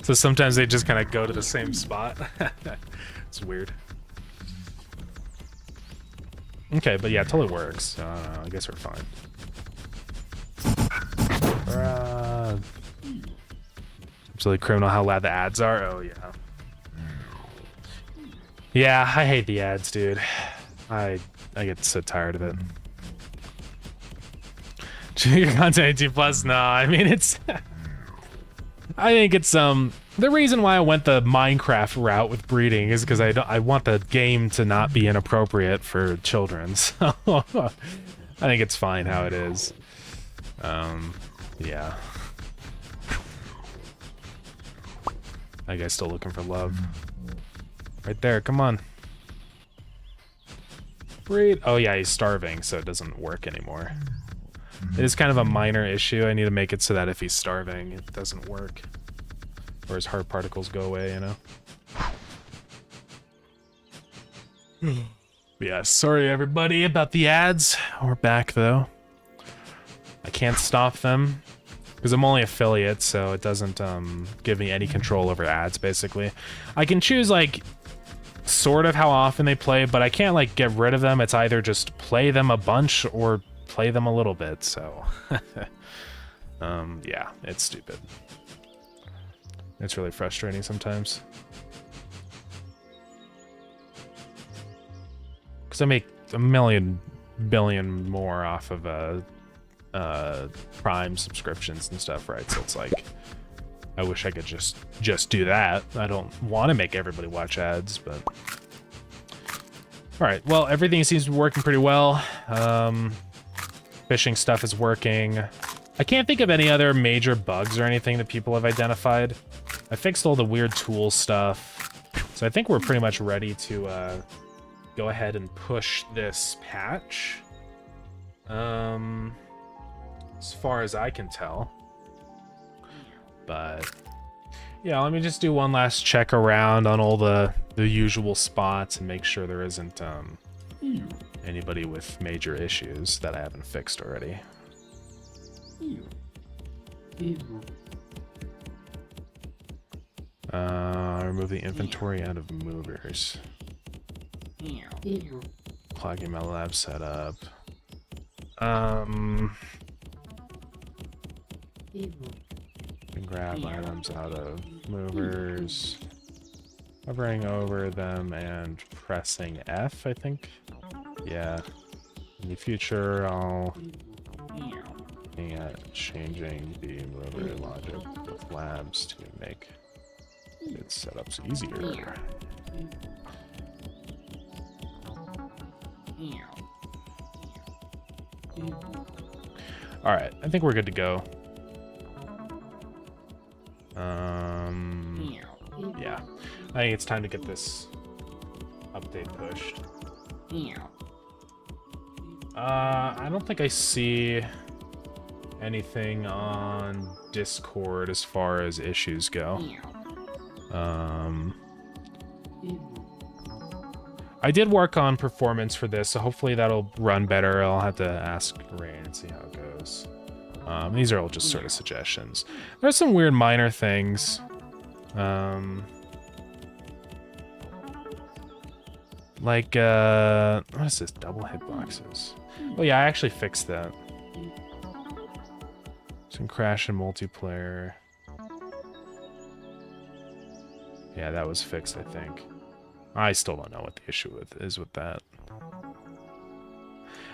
So sometimes they just kind of go to the same spot. It's weird. Okay, but yeah, it totally works. So, I guess we're fine. Absolutely criminal how loud the ads are. Oh yeah. Yeah, I hate the ads, dude. I get so tired of it. Your content 18 plus? No, I mean it's. I think it's the reason why I went the Minecraft route with breeding is because I want the game to not be inappropriate for children. So I think it's fine how it is. Yeah. That guy's still looking for love. Right there, come on. Breed. Oh yeah, he's starving, so it doesn't work anymore. It is kind of a minor issue. I need to make it so that if he's starving, it doesn't work. Or his heart particles go away, you know? Yeah, sorry everybody about the ads. We're back though. I can't stop them because I'm only affiliate, so it doesn't give me any control over ads, basically. I can choose, like, sort of how often they play, but I can't, like, get rid of them. It's either just play them a bunch or play them a little bit, so... yeah, it's stupid. It's really frustrating sometimes. Because I make a million billion more off of Prime subscriptions and stuff, right? So it's like, I wish I could just do that. I don't want to make everybody watch ads, but... Alright, well, everything seems to be working pretty well. Fishing stuff is working. I can't think of any other major bugs or anything that people have identified. I fixed all the weird tool stuff. So I think we're pretty much ready to go ahead and push this patch. As far as I can tell. But yeah, let me just do one last check around on all the usual spots and make sure there isn't anybody with major issues that I haven't fixed already. Remove the inventory out of movers. Clogging my lab setup. Grab items out of movers. Hovering over them and pressing F, I think. Yeah. In the future, I'll looking at changing the mover logic with labs to make its setups easier. All right, I think we're good to go. Yeah, I think it's time to get this update pushed. I don't think I see anything on Discord as far as issues go. I did work on performance for this, so hopefully that'll run better. I'll have to ask Ray and see how it goes. These are all just sort of suggestions. There's some weird minor things. Like, what is this? Double hitboxes. Oh yeah, I actually fixed that. Some crash in multiplayer. Yeah, that was fixed, I think. I still don't know what the issue is with that.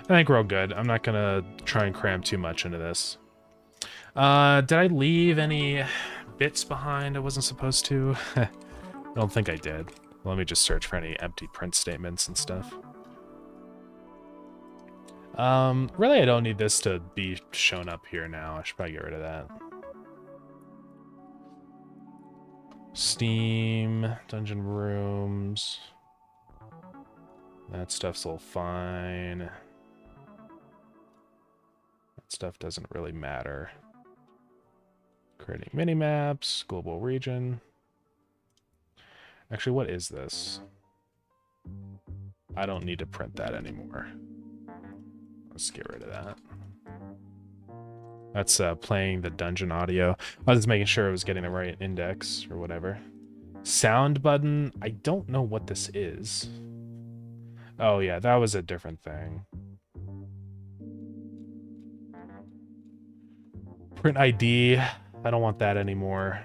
I think we're all good. I'm not gonna try and cram too much into this. Did I leave any bits behind I wasn't supposed to? I don't think I did. Let me just search for any empty print statements and stuff. Really, I don't need this to be shown up here now. I should probably get rid of that. Steam, dungeon rooms. That stuff's all fine. That stuff doesn't really matter. Creating mini-maps, global region. Actually, what is this? I don't need to print that anymore. Let's get rid of that. That's playing the dungeon audio. I was just making sure it was getting the right index or whatever. Sound button. I don't know what this is. Oh yeah, that was a different thing. Print ID. I don't want that anymore.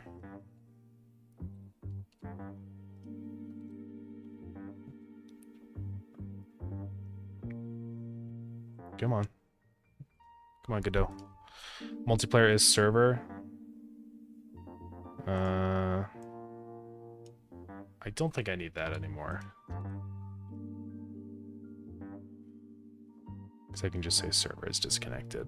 Come on. Come on, Godot. Multiplayer is server. I don't think I need that anymore. Because I can just say server is disconnected.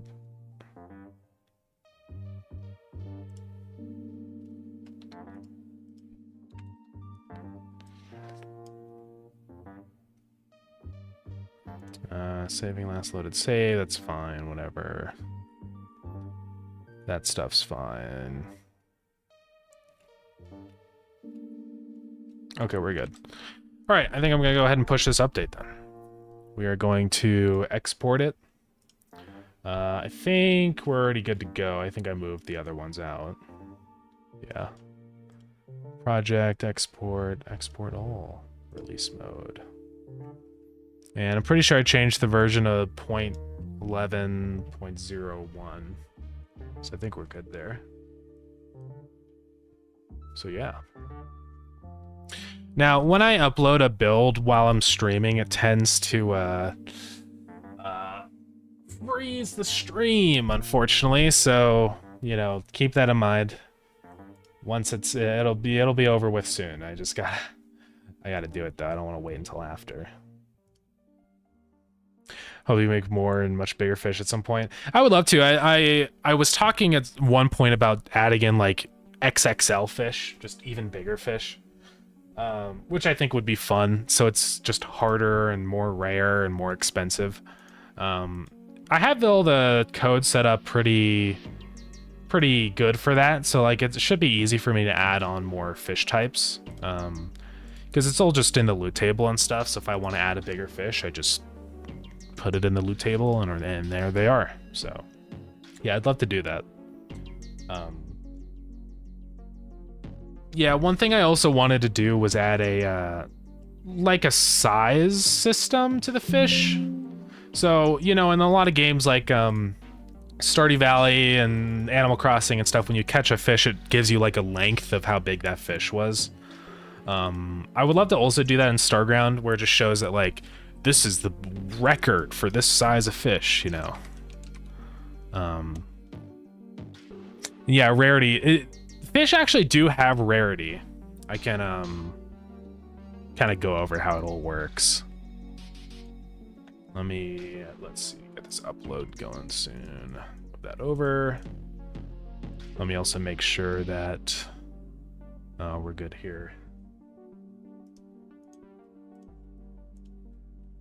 Saving last loaded save, that's fine, whatever. That stuff's fine. Okay, we're good. All right, I think I'm gonna go ahead and push this update then. We are going to export it. I think we're already good to go. I think I moved the other ones out. Yeah. Project, export, export all. Release mode. And I'm pretty sure I changed the version of 0.11.01. So I think we're good there. So yeah. Now, when I upload a build while I'm streaming, it tends to freeze the stream, unfortunately. So, you know, keep that in mind. Once it'll be over with soon. I gotta do it though. I don't want to wait until after. Hope you make more and much bigger fish at some point. I would love to. I was talking at one point about adding in like XXL fish, just even bigger fish, which I think would be fun. So it's just harder and more rare and more expensive. I have all the code set up pretty good for that. So like it should be easy for me to add on more fish types, because it's all just in the loot table and stuff. So if I want to add a bigger fish, I just put it in the loot table and there they are. So yeah, I'd love to do that. Yeah, one thing I also wanted to do was add a like a size system to the fish. So, you know, in a lot of games like Stardew Valley and Animal Crossing and stuff, when you catch a fish, it gives you like a length of how big that fish was. I would love to also do that in Starground, where it just shows that like this is the record for this size of fish, you know. Yeah, rarity. Fish actually do have rarity. I can kind of go over how it all works. Let's see, get this upload going soon. Move that over. Let me also make sure that we're good here.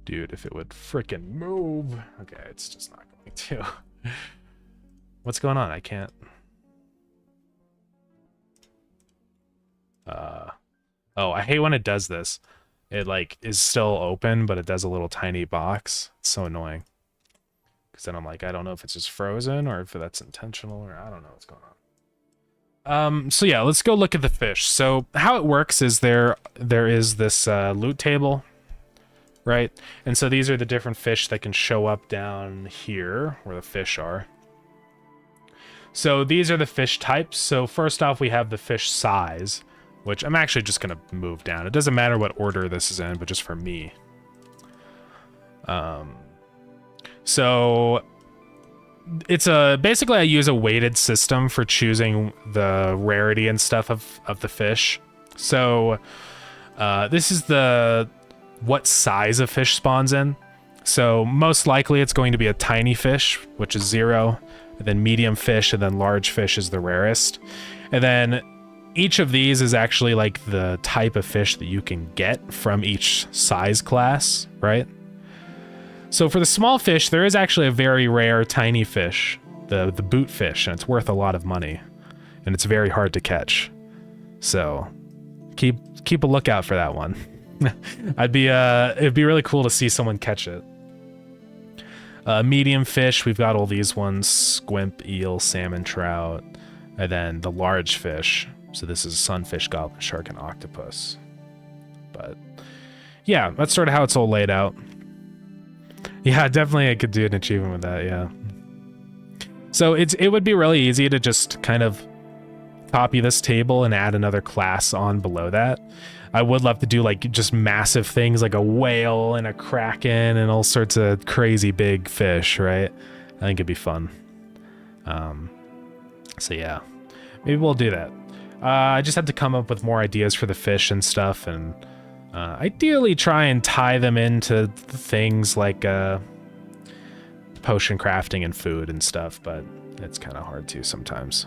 Dude, if it would frickin' move. Okay, it's just not going to. What's going on? I can't. Oh, I hate when it does this. it like is still open, but it does a little tiny box. It's so annoying. Because then I'm like, I don't know if it's just frozen or if that's intentional, or I don't know what's going on. So yeah, let's go look at the fish. So how it works is there is this loot table, right? And so these are the different fish that can show up down here where the fish are. So these are the fish types. So first off, we have the fish size, which I'm actually just going to move down. It doesn't matter what order this is in, but just for me. So it's basically I use a weighted system for choosing the rarity and stuff of the fish. So this is what size of fish spawns in. So most likely it's going to be a tiny fish, which is 0, and then medium fish, and then large fish is the rarest. And then each of these is actually like the type of fish that you can get from each size class, right? So for the small fish, there is actually a very rare tiny fish, the boot fish, and it's worth a lot of money, and it's very hard to catch. So keep a lookout for that one. It'd be really cool to see someone catch it. Medium fish, we've got all these ones: squimp, eel, salmon, trout, and then the large fish. So this is sunfish, goblin shark, and octopus. But yeah, that's sort of how it's all laid out. Yeah, definitely I could do an achievement with that, yeah. So it would be really easy to just kind of copy this table and add another class on below that. I would love to do like just massive things like a whale and a kraken and all sorts of crazy big fish, right? I think it'd be fun. So yeah, maybe we'll do that. I just had to come up with more ideas for the fish and stuff, and ideally try and tie them into things like potion crafting and food and stuff, but it's kind of hard to sometimes.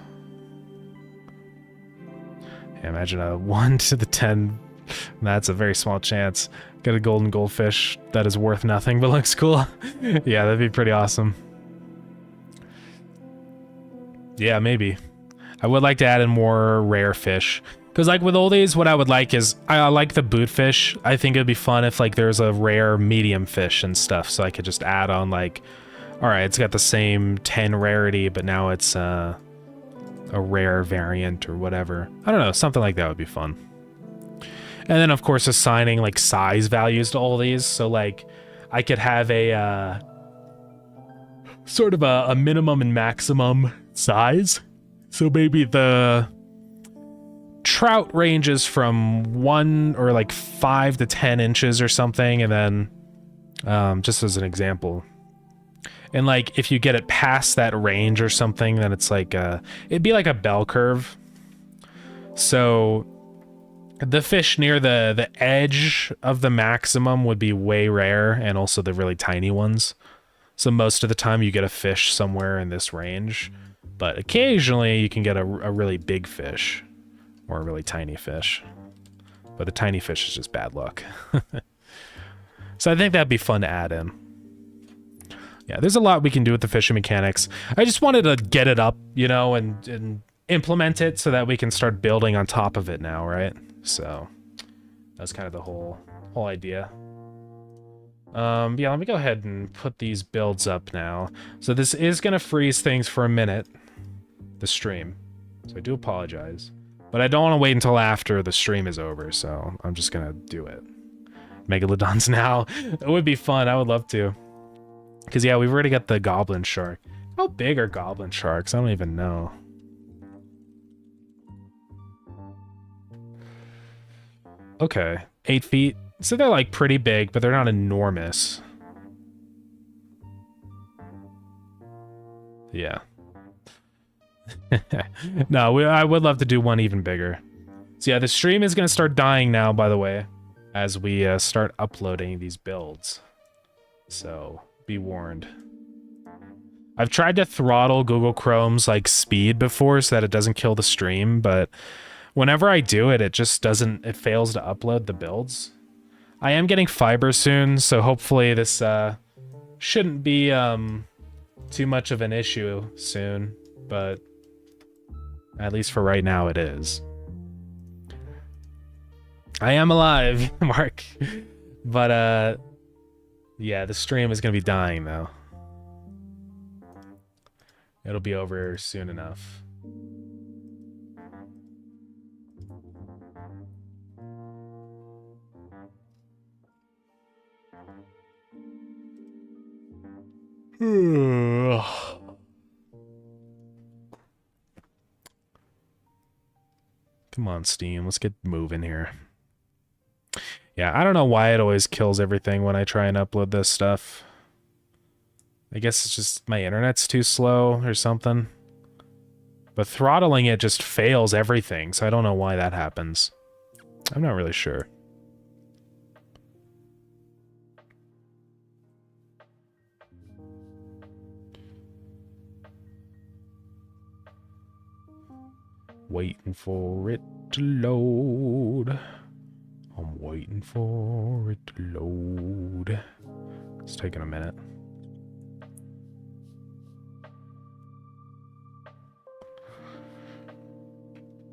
Yeah, imagine a 1 to the 10. That's a very small chance. Get a golden goldfish that is worth nothing but looks cool. Yeah, that'd be pretty awesome. Yeah, maybe. I would like to add in more rare fish. Because like with all these, what I would like is, I like the boot fish. I think it'd be fun if like there's a rare medium fish and stuff, so I could just add on like, all right, it's got the same 10 rarity, but now it's a rare variant or whatever. I don't know, something like that would be fun. And then of course assigning like size values to all these. So like I could have a sort of a minimum and maximum size. So maybe the trout ranges from 1 or like 5 to 10 inches or something. And then just as an example, and like if you get it past that range or something, then it's like it'd be like a bell curve. So the fish near the edge of the maximum would be way rare, and also the really tiny ones. So most of the time you get a fish somewhere in this range, but occasionally you can get a really big fish or a really tiny fish. But the tiny fish is just bad luck. So I think that'd be fun to add in. Yeah, there's a lot we can do with the fishing mechanics. I just wanted to get it up, you know, and implement it so that we can start building on top of it now, right? So that's kind of the whole idea. Yeah, let me go ahead and put these builds up now. So this is going to freeze things for a minute, the stream. So I do apologize. But I don't want to wait until after the stream is over, so I'm just going to do it. Megalodons now. It would be fun. I would love to. Because, yeah, we've already got the goblin shark. How big are goblin sharks? I don't even know. Okay, 8 feet. So they're like pretty big, but they're not enormous. Yeah. No, I would love to do one even bigger. So yeah, the stream is going to start dying now, by the way, as we start uploading these builds. So be warned. I've tried to throttle Google Chrome's like speed before so that it doesn't kill the stream, but whenever I do it, it just doesn't, it fails to upload the builds. I am getting fiber soon, so hopefully this shouldn't be too much of an issue soon, but at least for right now it is. I am alive, Mark. But, yeah, the stream is gonna be dying, though. It'll be over soon enough. Come on, Steam. Let's get moving here. Yeah, I don't know why it always kills everything when I try and upload this stuff. I guess it's just my internet's too slow or something. But throttling it just fails everything, so I don't know why that happens. I'm not really sure. Waiting for it to load. I'm waiting for it to load. It's taking a minute.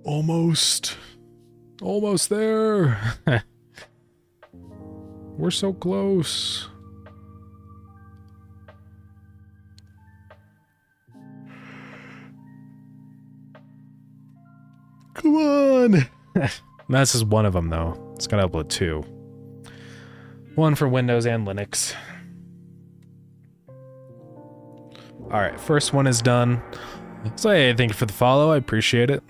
Almost there. We're so close. Come on. This is one of them, though. It's got to upload 2. One for Windows and Linux. Alright, first one is done. So hey, thank you for the follow. I appreciate it.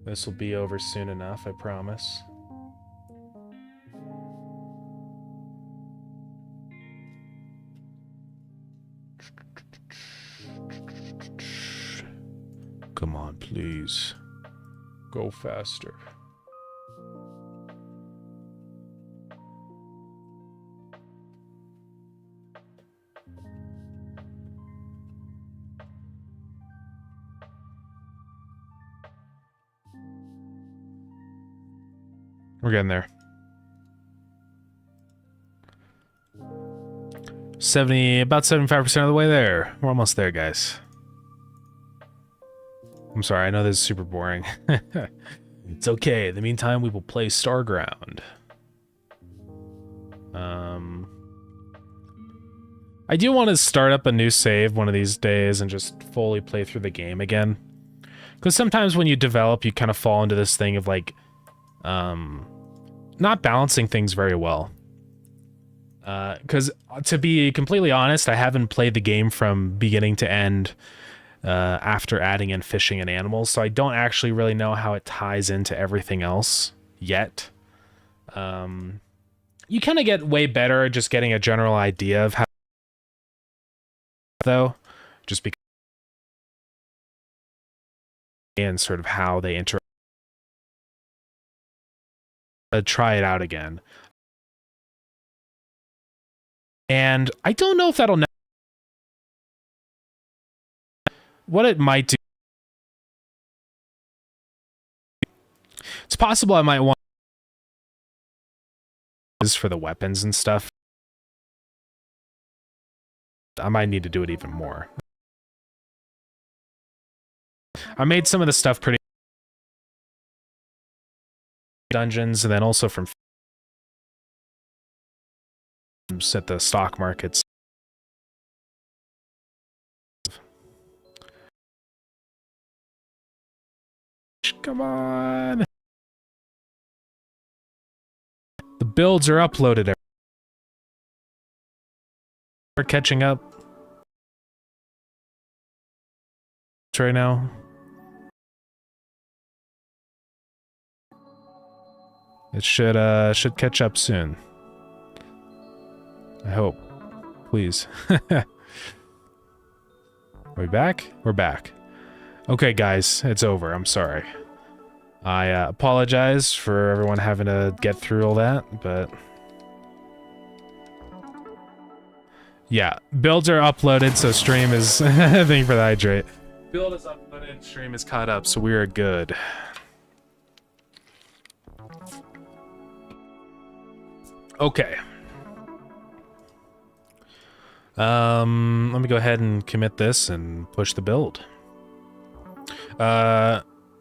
This will be over soon enough, I promise. Come on, please. Go faster. We're getting there. 70, about 75% of the way there. We're almost there, guys. I'm sorry, I know this is super boring. It's okay. In the meantime, we will play Starground. I do want to start up a new save one of these days and just fully play through the game again. Because sometimes when you develop, you kind of fall into this thing of like, not balancing things very well. Because to be completely honest, I haven't played the game from beginning to end after adding in fishing and animals, so I don't actually really know how it ties into everything else yet. You kind of get way better at just getting a general idea of how, though, just because and sort of how they interact. Try it out again. And I don't know if that'll what it might do. It's possible I might want is for the weapons and stuff. I might need to do it even more. I made some of the stuff pretty dungeons, and then also from at the stock markets. Come on. The builds are uploaded. We're catching up right now. It should catch up soon. I hope. Please. Are we back? We're back. Okay, guys, it's over. I'm sorry. I apologize for everyone having to get through all that, but... Yeah, builds are uploaded, so stream is... Thank you for the hydrate. Build is uploaded, stream is caught up, so we are good. Okay. Let me go ahead and commit this and push the build.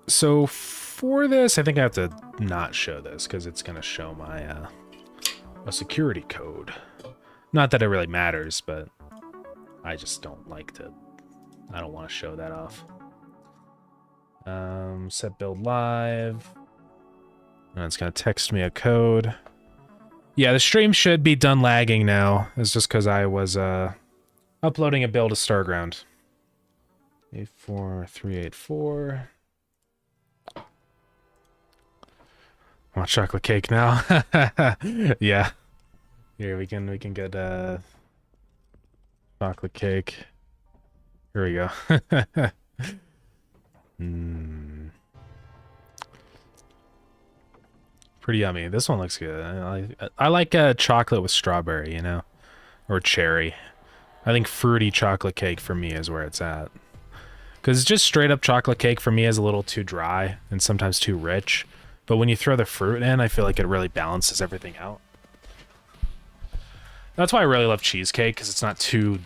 So for this, I think I have to not show this because it's going to show my a security code. Not that it really matters, but I just don't like to. I don't want to show that off. Set build live. And it's going to text me a code. Yeah, the stream should be done lagging now. It's just because I was uploading a build to Starground. 84384. Want chocolate cake now? Yeah. Here we can get chocolate cake. Here we go. Pretty yummy. This one looks good. I like chocolate with strawberry, you know, or cherry. I think fruity chocolate cake for me is where it's at. Because just straight up chocolate cake for me is a little too dry and sometimes too rich. But when you throw the fruit in, I feel like it really balances everything out. That's why I really love cheesecake, because it's not too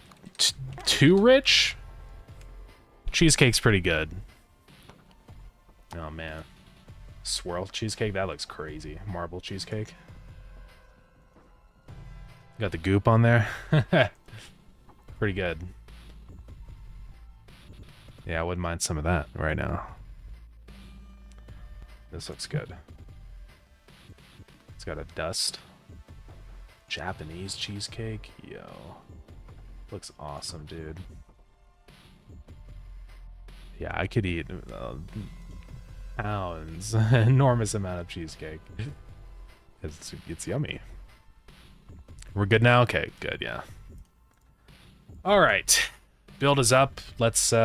rich. Cheesecake's pretty good. Oh man. Swirl cheesecake, that looks crazy. Marble cheesecake. Got the goop on there. Pretty good. Yeah, I wouldn't mind some of that right now. This looks good. It's got a dust. Japanese cheesecake. Yo. Looks awesome, dude. Yeah, I could eat pounds. Enormous amount of cheesecake. It's yummy. We're good now? Okay, good, yeah. Alright. Build is up. Let's see.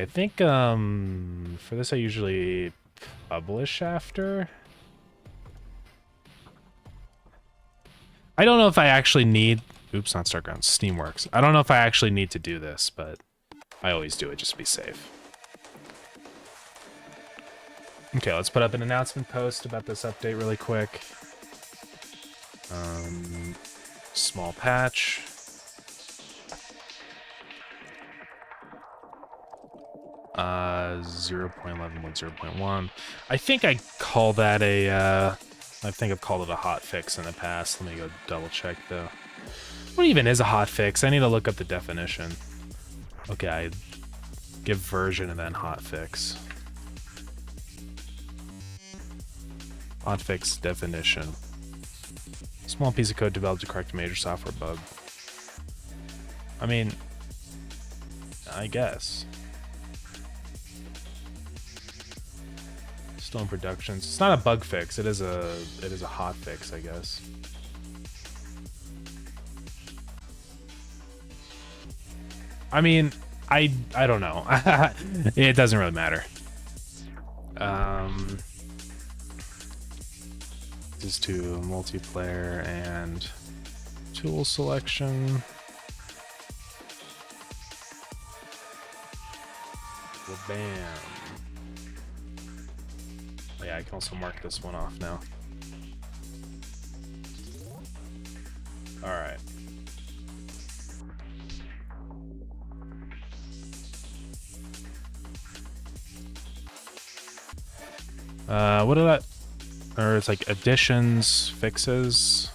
I think for this I usually publish after. I don't know if I actually need... Oops, not Starground. Steamworks. I don't know if I actually need to do this, but I always do it just to be safe. Okay, let's put up an announcement post about this update really quick. Small patch. Uh, 0.11 with 0.1. I think I call that a, I think I've called it a hotfix in the past. Let me go double check though. What even is a hotfix? I need to look up the definition. Okay, I give version and then hotfix. Hotfix definition. Small piece of code developed to correct a major software bug. I mean, I guess. Still in production. It's not a bug fix. It is a hot fix, I guess. I mean, I don't know. It doesn't really matter. Just to multiplayer and tool selection. Bam. Oh, yeah, I can also mark this one off now. All right. What did that? Or it's like additions, fixes,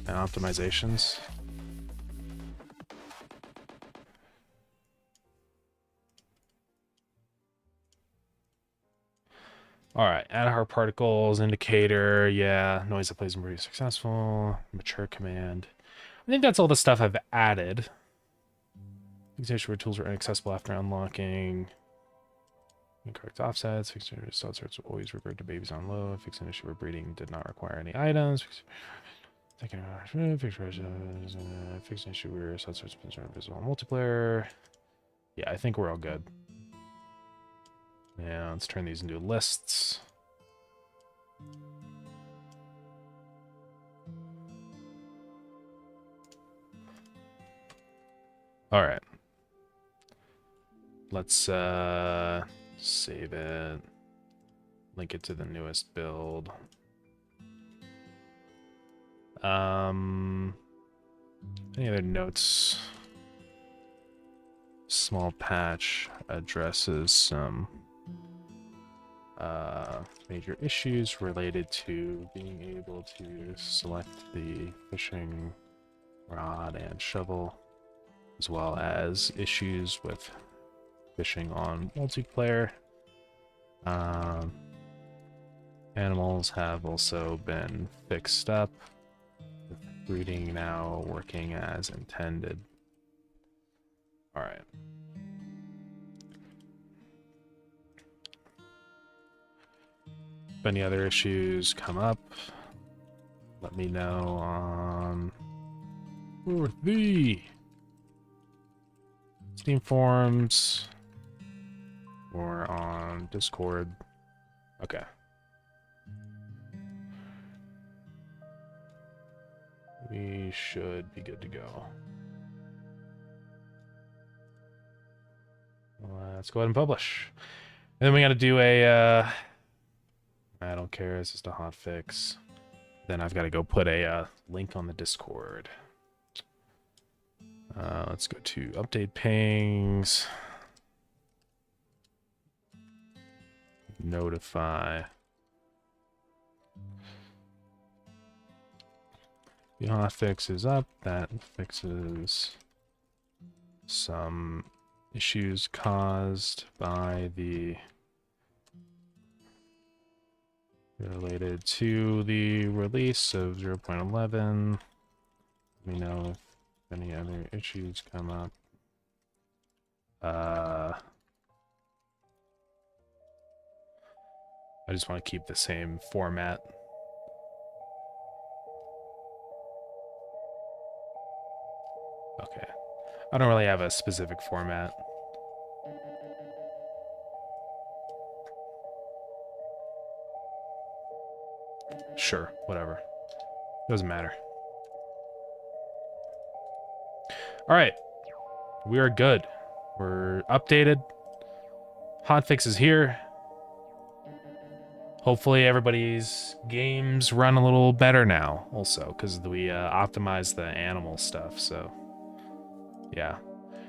and optimizations. All right, add hard particles, indicator, yeah, noise that plays and pretty successful, mature command. I think that's all the stuff I've added. Fixation where tools are inaccessible after unlocking. Incorrect offsets. Fixation starts will always revert to babies on low. Fixing issue where breeding did not require any items. Fixing issue where starts visible on multiplayer. Yeah, I think we're all good. Yeah, let's turn these into lists. All right. Let's save it. Link it to the newest build. Any other notes? Small patch addresses some Major issues related to being able to select the fishing rod and shovel, as well as issues with fishing on multiplayer. Animals have also been fixed up, with breeding now working as intended. Alright. If any other issues come up, let me know on the Steam forums or on Discord. Okay. We should be good to go. Let's go ahead and publish. And then we got to do a I don't care, it's just a hot fix. Then I've got to go put a link on the Discord. Let's go to update pings. Notify. The hot fix is up. That fixes some issues caused by the related to the release of 0.11. Let me know if any other issues come up. I just want to keep the same format. Okay. I don't really have a specific format. Sure, whatever. Doesn't matter. Alright. We are good. We're updated. Hotfix is here. Hopefully everybody's games run a little better now, also, because we optimized the animal stuff, so... yeah.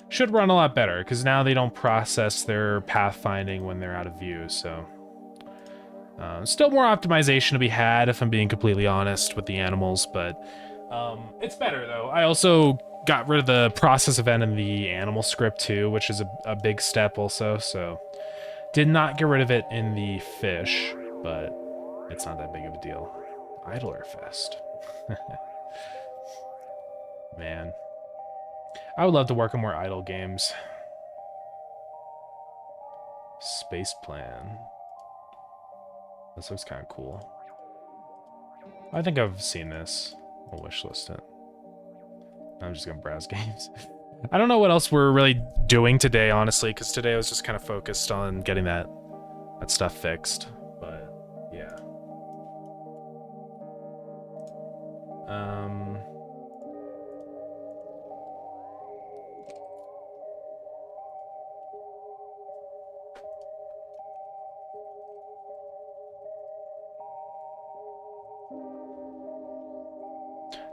Should run a lot better, because now they don't process their pathfinding when they're out of view, so... still more optimization to be had, if I'm being completely honest, with the animals, but... it's better, though. I also got rid of the process event in the animal script, too, which is a big step, also, so... did not get rid of it in the fish, but it's not that big of a deal. Idler Fest. Man. I would love to work on more idle games. Space Plan. This looks kind of cool. I think I've seen this. I'll wishlist it. I'm just gonna browse games. I don't know what else we're really doing today, honestly, because today I was just kind of focused on getting that stuff fixed. But yeah.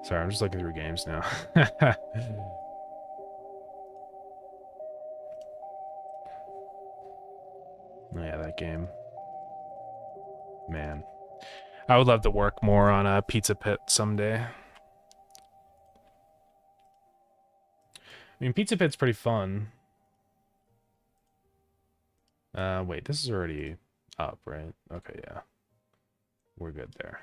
Sorry, I'm just looking through games now. Oh yeah, that game. Man. I would love to work more on a Pizza Pit someday. I mean, Pizza Pit's pretty fun. Wait, this is already up, right? Okay, yeah. We're good there.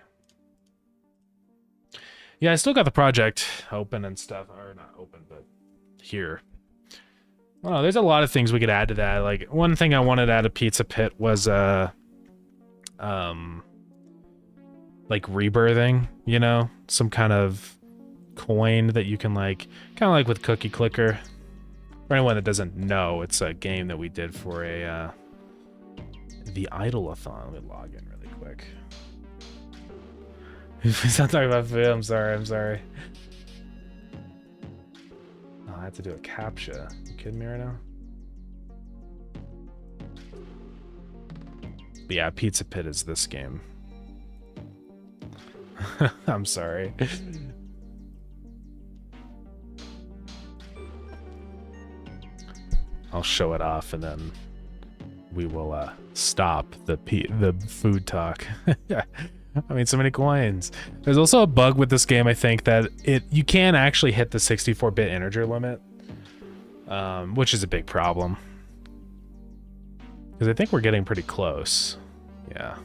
Yeah, I still got the project open and stuff. Or not open, but here. Well, there's a lot of things we could add to that. Like, one thing I wanted out of Pizza Pit was, like, rebirthing, you know? Some kind of coin that you can, like, kind of like with Cookie Clicker. For anyone that doesn't know, it's a game that we did for a, the Idle-a-thon. Let me log in really quick. Please not talking about food. I'm sorry. Oh, I have to do a CAPTCHA. You kidding me right now? But yeah, Pizza Pit is this game. I'm sorry. I'll show it off and then we will stop the food talk. I mean, so many coins. There's also a bug with this game, I think, that you can actually hit the 64-bit integer limit, which is a big problem. Because I think we're getting pretty close. Yeah.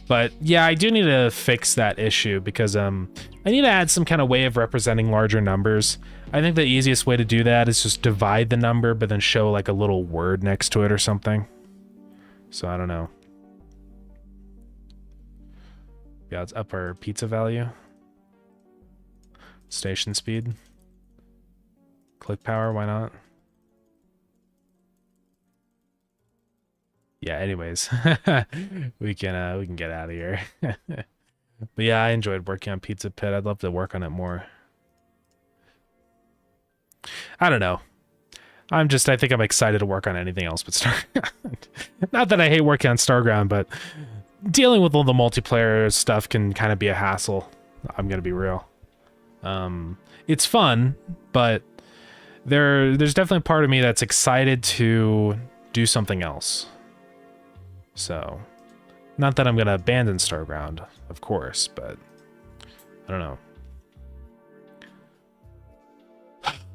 But yeah, I do need to fix that issue because I need to add some kind of way of representing larger numbers. I think the easiest way to do that is just divide the number, but then show like a little word next to it or something. So I don't know. Yeah, let's up our pizza value. Station speed. Click power, why not? Yeah, anyways. we can get out of here. But yeah, I enjoyed working on Pizza Pit. I'd love to work on it more. I don't know. I think I'm excited to work on anything else but Starground. Not that I hate working on Starground, but dealing with all the multiplayer stuff can kind of be a hassle. I'm gonna be real. It's fun, but there's definitely a part of me that's excited to do something else. So, not that I'm gonna abandon Starground, of course, but I don't know.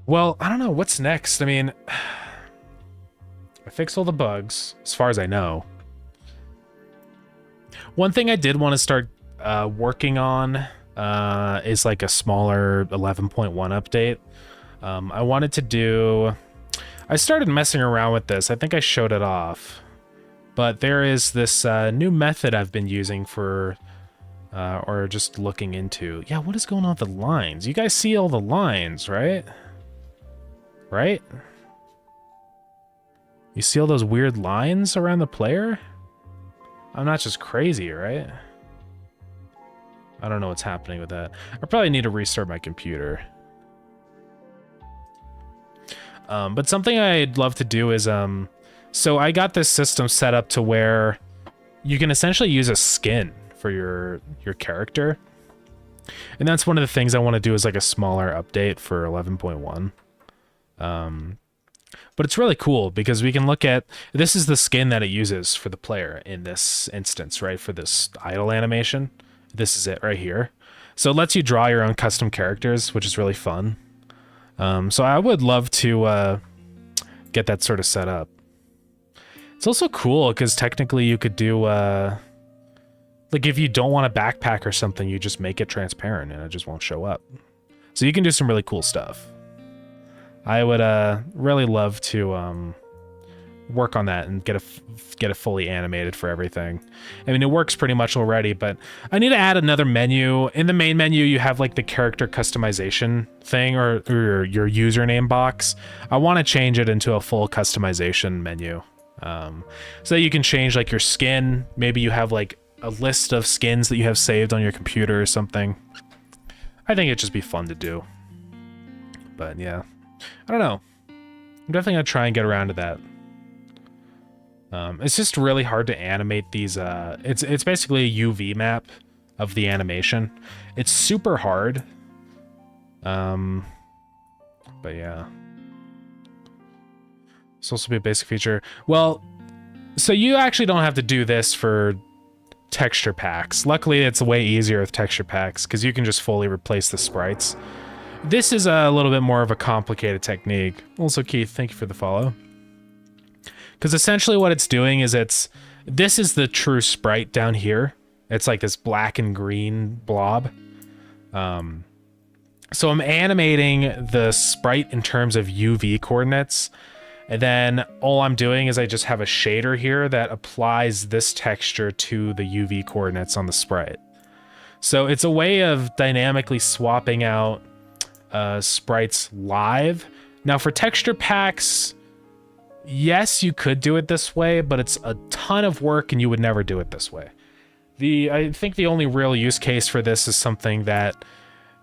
Well, I don't know what's next. I mean, I fixed all the bugs, as far as I know. One thing I did want to start working on is like a smaller 11.1 update. I wanted to do... I started messing around with this. I think I showed it off. But there is this new method I've been using for... or just looking into. Yeah, what is going on with the lines? You guys see all the lines, right? Right? You see all those weird lines around the player? I'm not just crazy, right? I don't know what's happening with that. I probably need to restart my computer. But something I'd love to do is, so I got this system set up to where you can essentially use a skin for your character. And that's one of the things I want to do is like a smaller update for 11.1. But it's really cool because we can look at, this is the skin that it uses for the player in this instance, right? For this idle animation. This is it right here. So it lets you draw your own custom characters, which is really fun. So I would love to get that sort of set up. It's also cool because technically you could do, like if you don't want a backpack or something, you just make it transparent and it just won't show up. So you can do some really cool stuff. I would really love to work on that and get it fully animated for everything. I mean, it works pretty much already, but I need to add another menu. In the main menu, you have like the character customization thing or your username box. I want to change it into a full customization menu. So that you can change like your skin. Maybe you have like a list of skins that you have saved on your computer or something. I think it'd just be fun to do. But yeah. I don't know. I'm definitely gonna try and get around to that. It's just really hard to animate these. It's basically a UV map of the animation. It's super hard. But yeah. It's also be a basic feature. Well, so you actually don't have to do this for texture packs. Luckily, it's way easier with texture packs because you can just fully replace the sprites. This is a little bit more of a complicated technique. Also, Keith, thank you for the follow. Because essentially what it's doing is this is the true sprite down here. It's like this black and green blob. So I'm animating the sprite in terms of UV coordinates. And then all I'm doing is I just have a shader here that applies this texture to the UV coordinates on the sprite. So it's a way of dynamically swapping out sprites live. Now for texture packs, yes, you could do it this way, but it's a ton of work and you would never do it this way. I think the only real use case for this is something that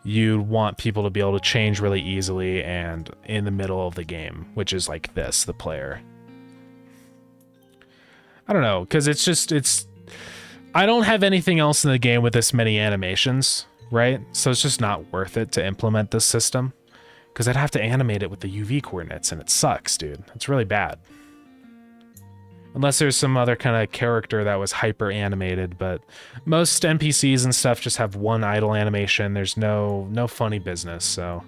you want people to be able to change really easily and in the middle of the game, which is like this, the player. I don't know, because I don't have anything else in the game with this many animations, right? So it's just not worth it to implement this system because I'd have to animate it with the UV coordinates and it sucks, dude. It's really bad. Unless there's some other kind of character that was hyper animated, but most NPCs and stuff just have one idle animation. There's no funny business, so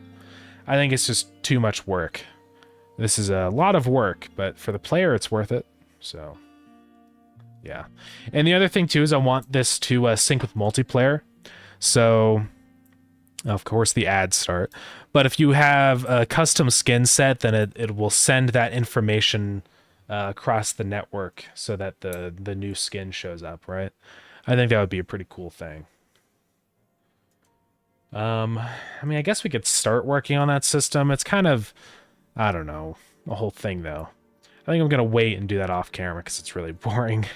I think it's just too much work. This is a lot of work, but for the player, it's worth it. So, yeah. And the other thing too is I want this to sync with multiplayer. So, of course, the ads start. But if you have a custom skin set, then it will send that information across the network so that the new skin shows up, right? I think that would be a pretty cool thing. I mean, I guess we could start working on that system. It's kind of, I don't know, a whole thing, though. I think I'm going to wait and do that off camera because it's really boring.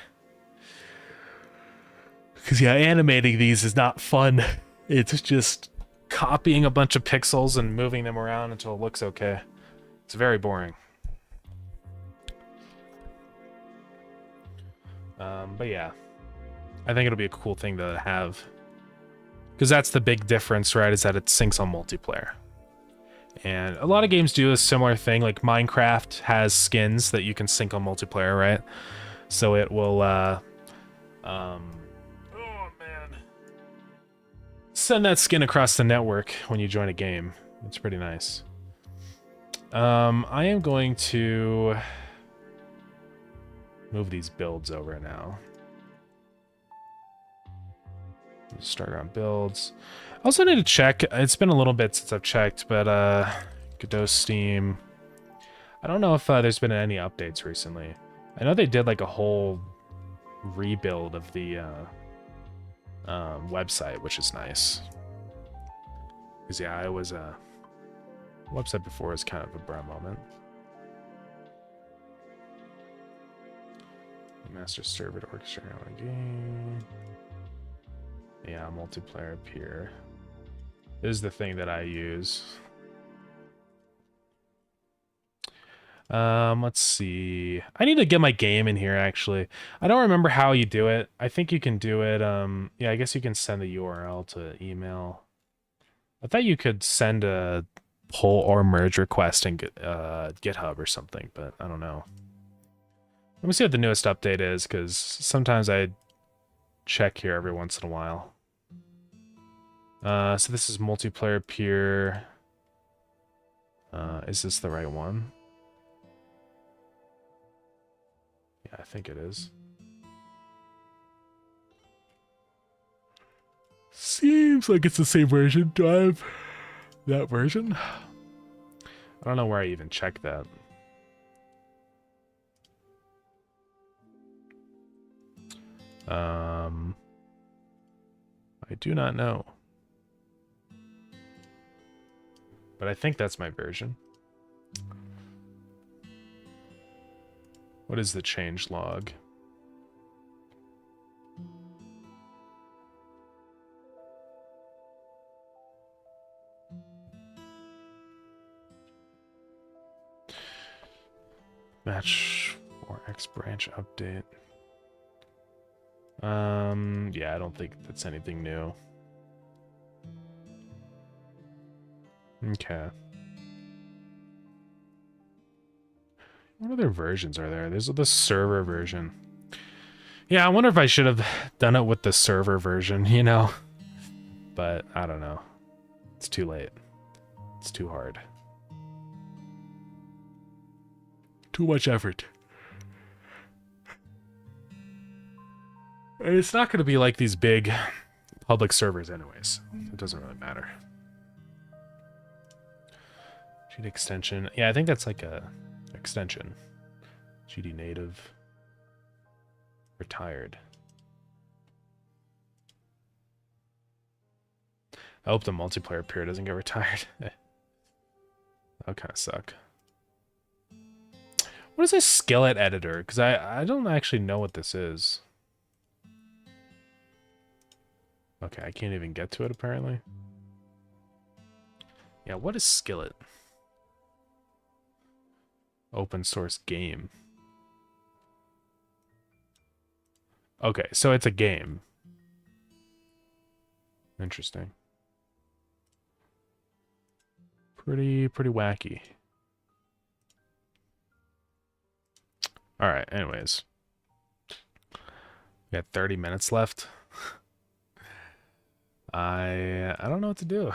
Because, yeah, animating these is not fun. It's just copying a bunch of pixels and moving them around until it looks okay. It's very boring. But yeah, I think it'll be a cool thing to have. Because that's the big difference, right, is that it syncs on multiplayer. And a lot of games do a similar thing, like Minecraft has skins that you can sync on multiplayer, right? So it will, oh man, send that skin across the network when you join a game. It's pretty nice. I am going to move these builds over now. Starground builds. I also need to check. It's been a little bit since I've checked, but Godot Steam. I don't know if there's been any updates recently. I know they did like a whole rebuild of the website, which is nice. Because yeah, I was website before was kind of a bra moment. Master server to orchestrate on game. Yeah, multiplayer peer. This is the thing that I use. Let's see. I need to get my game in here, actually. I don't remember how you do it. I think you can do it, yeah, I guess you can send the URL to email. I thought you could send a pull or merge request in GitHub or something, but I don't know. Let me see what the newest update is, because sometimes I check here every once in a while. So this is multiplayer peer. Is this the right one? Yeah, I think it is. Seems like it's the same version. Do I have that version? I don't know where I even checked that. I do not know. But I think that's my version. What is the change log? Match 4x branch update. Yeah, I don't think that's anything new. Okay. What other versions are there? There's the server version. Yeah, I wonder if I should have done it with the server version, you know? But I don't know. It's too late. It's too hard. Too much effort. And it's not going to be like these big public servers anyways. It doesn't really matter. GD extension. Yeah, I think that's like a extension. GD native. Retired. I hope the multiplayer peer doesn't get retired. That would kind of suck. What is a skillet editor? Because I don't actually know what this is. Okay, I can't even get to it apparently. Yeah, what is skillet? Open source game. Okay, so it's a game. Interesting. Pretty wacky. All right, anyways. We got 30 minutes left. I don't know what to do.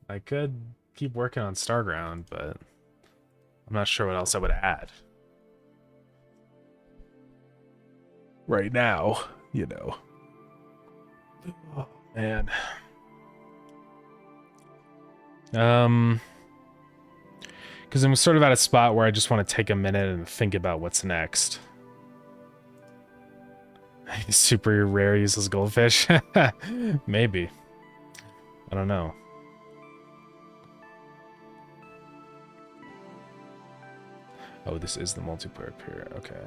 I could keep working on Starground, but I'm not sure what else I would add. Right now, you know. Oh, man. Because I'm sort of at a spot where I just want to take a minute and think about what's next. Super rare useless goldfish? Maybe. I don't know. Oh, this is the multiplayer period. Okay.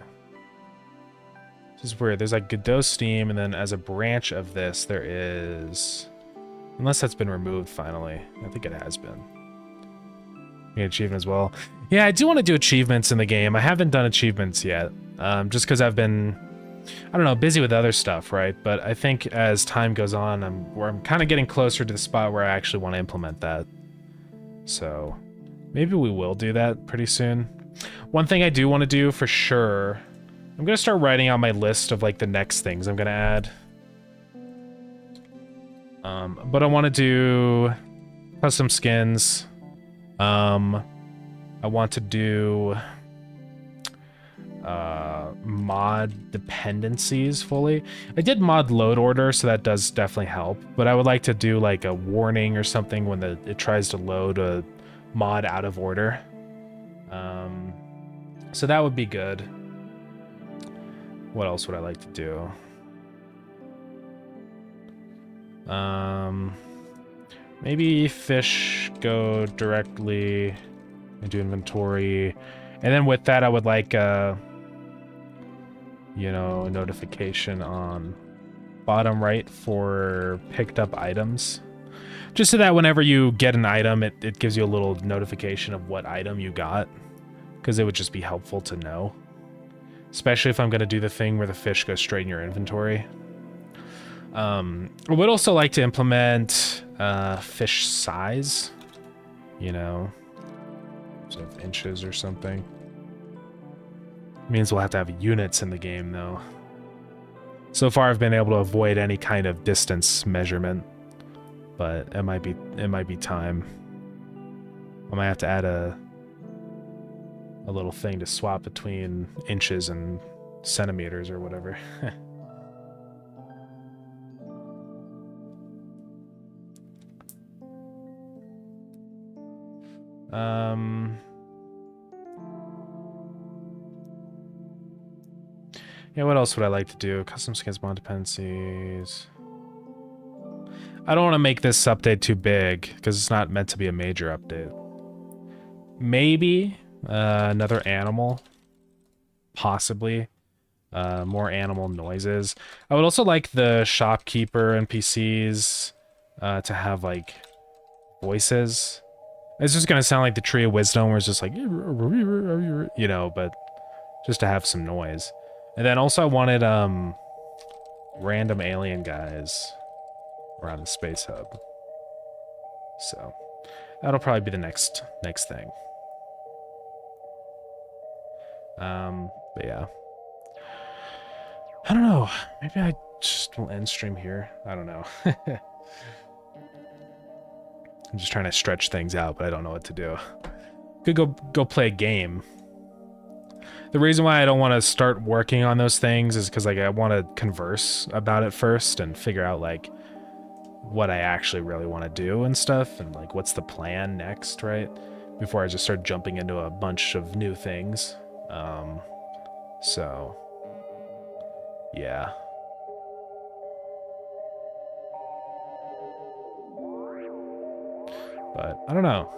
This is weird. There's like Godot Steam, and then as a branch of this, there is... Unless that's been removed finally. I think it has been. Achievement as well. Yeah, I do want to do achievements in the game. I haven't done achievements yet. Just because I've been... I don't know, busy with other stuff, right? But I think as time goes on, I'm kind of getting closer to the spot where I actually want to implement that. So maybe we will do that pretty soon. One thing I do want to do for sure, I'm going to start writing out my list of like the next things I'm going to add. But I want to do custom skins. I want to do mod dependencies fully. I did mod load order, so that does definitely help, but I would like to do like a warning or something when it tries to load a mod out of order. So that would be good. What else would I like to do? Maybe fish go directly into inventory, and then with that I would like you know, a notification on bottom right for picked up items, just so that whenever you get an item, it gives you a little notification of what item you got, because it would just be helpful to know, especially if I'm going to do the thing where the fish goes straight in your inventory. I would also like to implement fish size, you know, so inches or something. Means we'll have to have units in the game, though. So far, I've been able to avoid any kind of distance measurement, but it might be time. I might have to add a little thing to swap between inches and centimeters or whatever. Yeah, what else would I like to do? Custom skins, mod dependencies. I don't want to make this update too big, because it's not meant to be a major update. Maybe another animal. Possibly. More animal noises. I would also like the shopkeeper NPCs to have, like, voices. It's just going to sound like the Tree of Wisdom, where it's just like, you know, but just to have some noise. And then also I wanted random alien guys around the space hub. So that'll probably be the next thing. But yeah. I don't know. Maybe I just will end stream here. I don't know. I'm just trying to stretch things out, but I don't know what to do. Could go play a game. The reason why I don't want to start working on those things is because, like, I want to converse about it first and figure out, like, what I actually really want to do and stuff, and, like, what's the plan next, right? Before I just start jumping into a bunch of new things. So, yeah. But, I don't know.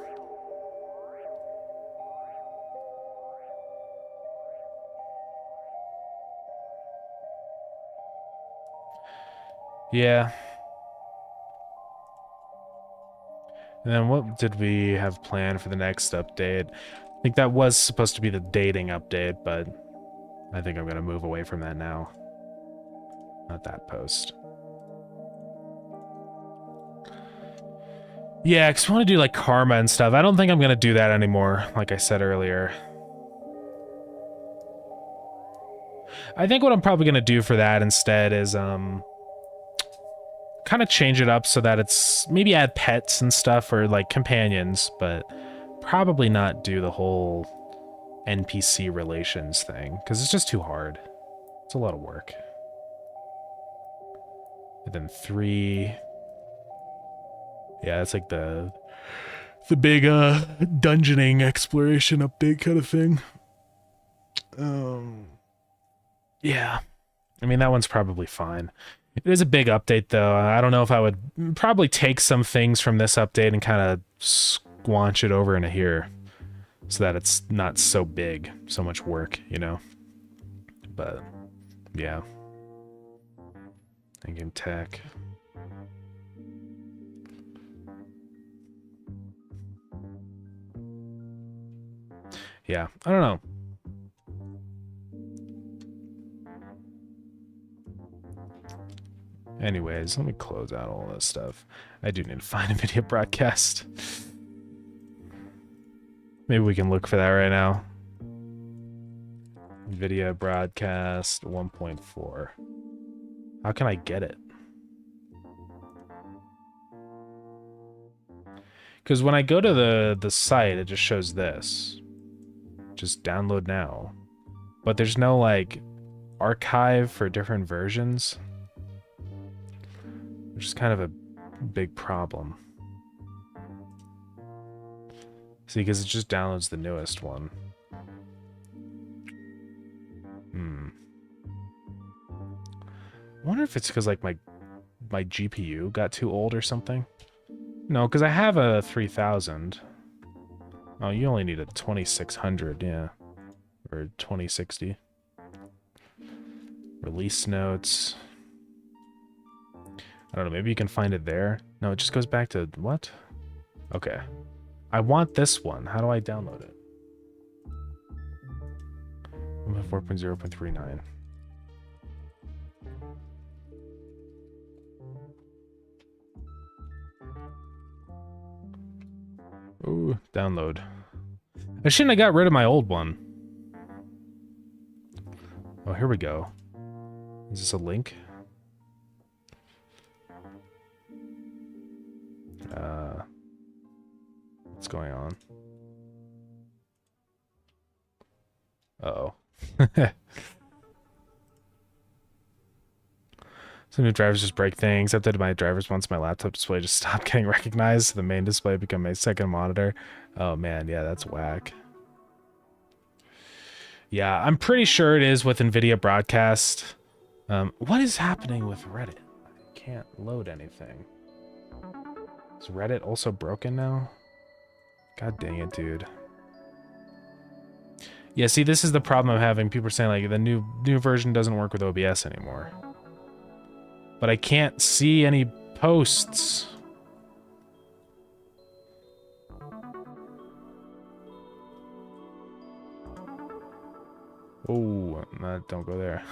Yeah. And then what did we have planned for the next update? I think that was supposed to be the dating update, but I think I'm going to move away from that now. Not that post. Yeah, because I want to do, like, karma and stuff. I don't think I'm going to do that anymore, like I said earlier. I think what I'm probably going to do for that instead is kind of change it up so that it's maybe add pets and stuff or like companions, but probably not do the whole NPC relations thing because it's just too hard. It's a lot of work. And then 3. Yeah, it's like the big dungeoning exploration update kind of thing. Yeah. I mean, that one's probably fine. It is a big update, though. I don't know if I would probably take some things from this update and kind of squanch it over into here so that it's not so big, so much work, you know? But, yeah. In-game tech. Yeah, I don't know. Anyways, let me close out all this stuff. I do need to find a video broadcast. Maybe we can look for that right now. Video broadcast 1.4. How can I get it? Because when I go to the site, it just shows this. Just download now. But there's no, like, archive for different versions. Which is kind of a big problem. See, because it just downloads the newest one. I wonder if it's because, like, my GPU got too old or something. No, because I have a 3000. Oh, you only need a 2600, yeah. Or 2060. Release notes. I don't know, maybe you can find it there. No, it just goes back to what? Okay. I want this one. How do I download it? 4.0.39. Ooh, download. I shouldn't have got rid of my old one. Oh, here we go. Is this a link? What's going on? Uh-oh. Some new drivers just break things. Updated my drivers once my laptop display just stopped getting recognized. So the main display became my second monitor. Oh man, yeah, that's whack. Yeah, I'm pretty sure it is with NVIDIA Broadcast. What is happening with Reddit? I can't load anything. Is Reddit also broken now? God dang it, dude. Yeah, see, this is the problem I'm having. People are saying, like, the new version doesn't work with OBS anymore. But I can't see any posts. Oh, don't go there.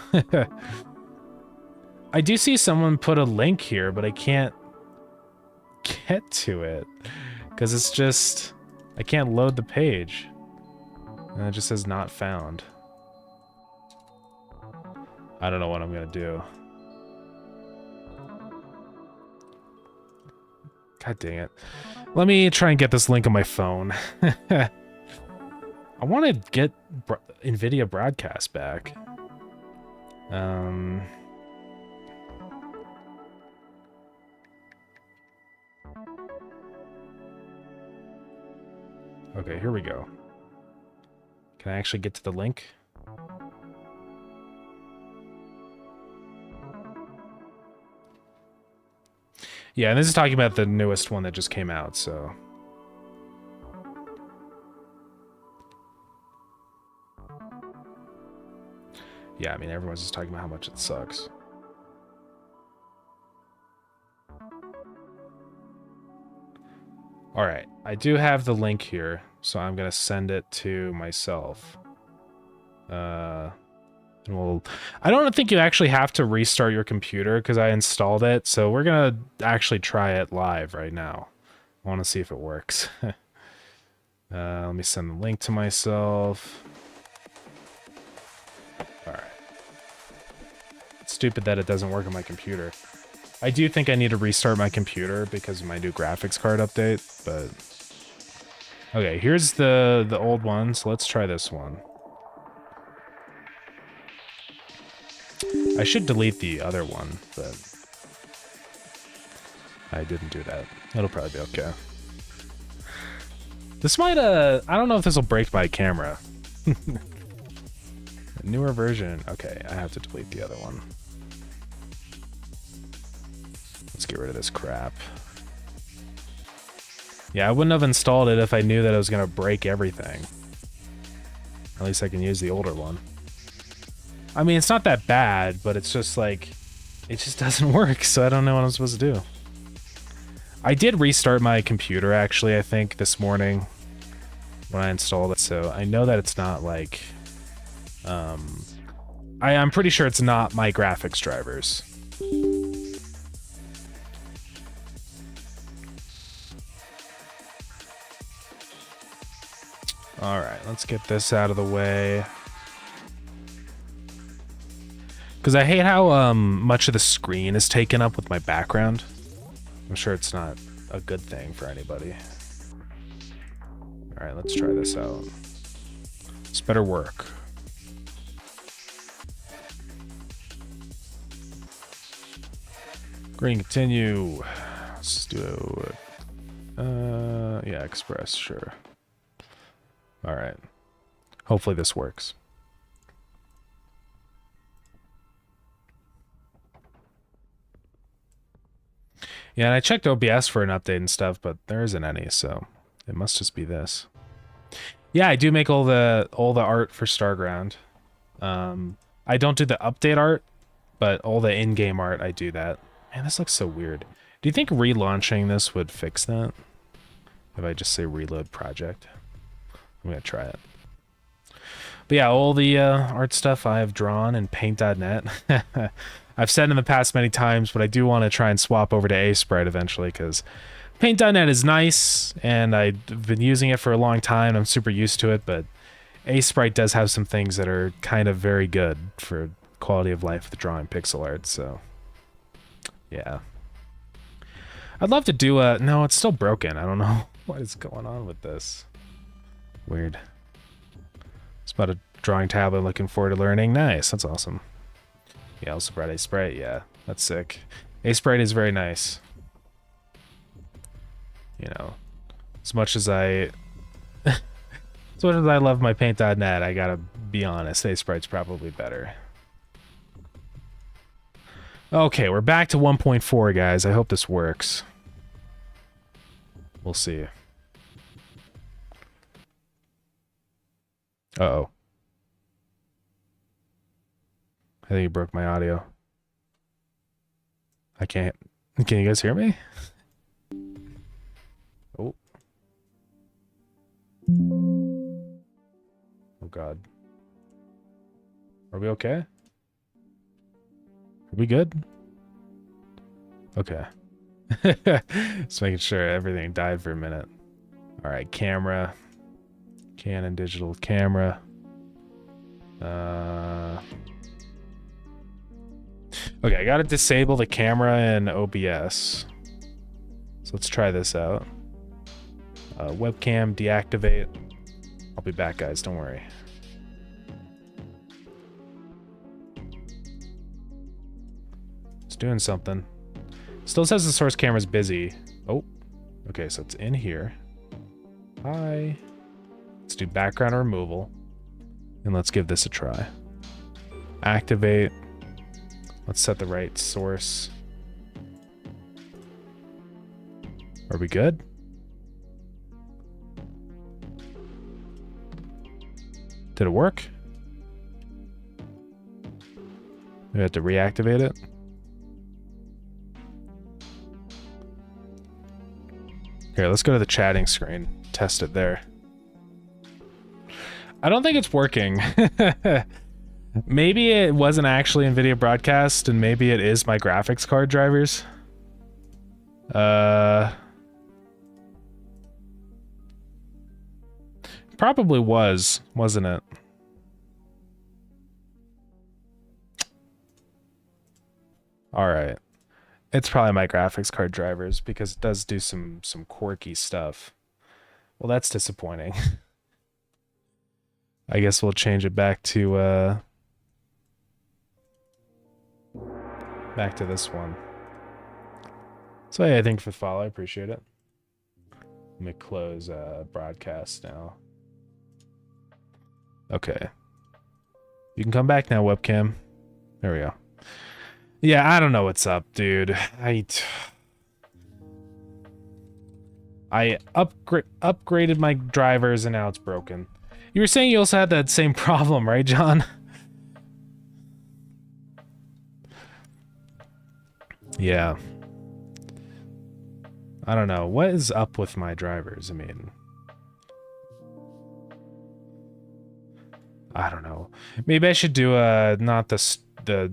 I do see someone put a link here, but I can't get to it. Because it's just... I can't load the page. And it just says not found. I don't know what I'm gonna do. God dang it. Let me try and get this link on my phone. I want to get NVIDIA Broadcast back. Okay, here we go. Can I actually get to the link? Yeah, and this is talking about the newest one that just came out, so... Yeah, I mean, everyone's just talking about how much it sucks. Alright, I do have the link here, so I'm gonna send it to myself. And I don't think you actually have to restart your computer, because I installed it, so we're gonna actually try it live right now. I want to see if it works. Let me send the link to myself. Alright. stupid that it doesn't work on my computer. I do think I need to restart my computer because of my new graphics card update, but... Okay, here's the old one, so let's try this one. I should delete the other one, but... I didn't do that. It'll probably be okay. This might, I don't know if this will break my camera. Newer version. Okay, I have to delete the other one. Let's get rid of this crap. Yeah, I wouldn't have installed it if I knew that it was going to break everything. At least I can use the older one. I mean, it's not that bad, but it's just like... It just doesn't work, so I don't know what I'm supposed to do. I did restart my computer, actually, I think, this morning when I installed it, so I know that it's not, like... I'm pretty sure it's not my graphics drivers. Alright, let's get this out of the way. Because I hate how much of the screen is taken up with my background. I'm sure it's not a good thing for anybody. Alright, let's try this out. This better work. Green, continue. Let's do yeah, express, sure. Alright. Hopefully this works. Yeah, and I checked OBS for an update and stuff, but there isn't any, so it must just be this. Yeah, I do make all the art for Starground. I don't do the update art, but all the in-game art, I do that. Man, this looks so weird. Do you think relaunching this would fix that? If I just say reload project? I'm gonna try it. But yeah, all the art stuff I have drawn in paint.net. I've said in the past many times, but I do want to try and swap over to A-Sprite eventually, because paint.net is nice, and I've been using it for a long time, and I'm super used to it, but A-Sprite does have some things that are kind of very good for quality of life with drawing pixel art, so yeah. I'd love to do a... No, it's still broken. I don't know what is going on with this. Weird. It's about a drawing tablet, looking forward to learning. Nice, that's awesome. Yeah, also brought A-Sprite. Yeah, that's sick. A-Sprite is very nice. You know, as much as I love my paint.net, I gotta be honest, A-Sprite's probably better. Okay, we're back to 1.4, guys. I hope this works. We'll see. Uh-oh. I think you broke my audio. I can't... Can you guys hear me? Oh. Oh, God. Are we okay? Are we good? Okay. Just making sure everything died for a minute. Alright, camera. Canon digital camera. Okay, I gotta disable the camera in OBS. So let's try this out. Webcam deactivate. I'll be back, guys, don't worry. It's doing something. Still says the source camera's busy. Oh, okay, so it's in here. Hi. Let's do background removal. And let's give this a try. Activate. Let's set the right source. Are we good? Did it work? We have to reactivate it. Here, let's go to the chatting screen. Test it there. I don't think it's working. Maybe it wasn't actually NVIDIA broadcast, and maybe it is my graphics card drivers. Probably was, wasn't it? All right. It's probably my graphics card drivers because it does do some quirky stuff. Well, that's disappointing. I guess we'll change it back to this one. So yeah, thank you for the follow. I appreciate it. Let me close broadcast now. Okay. You can come back now, webcam. There we go. Yeah, I don't know what's up, dude. I upgraded my drivers and now it's broken. You were saying you also had that same problem, right, John? Yeah. I don't know. What is up with my drivers? I mean, I don't know. Maybe I should do not the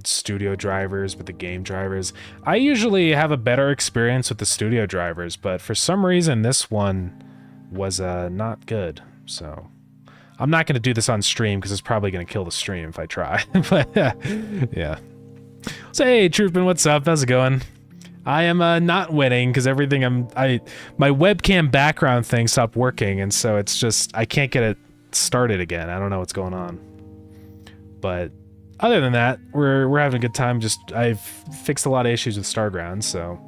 studio drivers, but the game drivers. I usually have a better experience with the studio drivers, but for some reason this one was not good. So I'm not going to do this on stream because it's probably going to kill the stream if I try. But yeah. So hey, Troopin, what's up? How's it going? I am not winning because everything my webcam background thing stopped working, and so it's just I can't get it started again. I don't know what's going on. But other than that, we're having a good time. Just I've fixed a lot of issues with Starground, so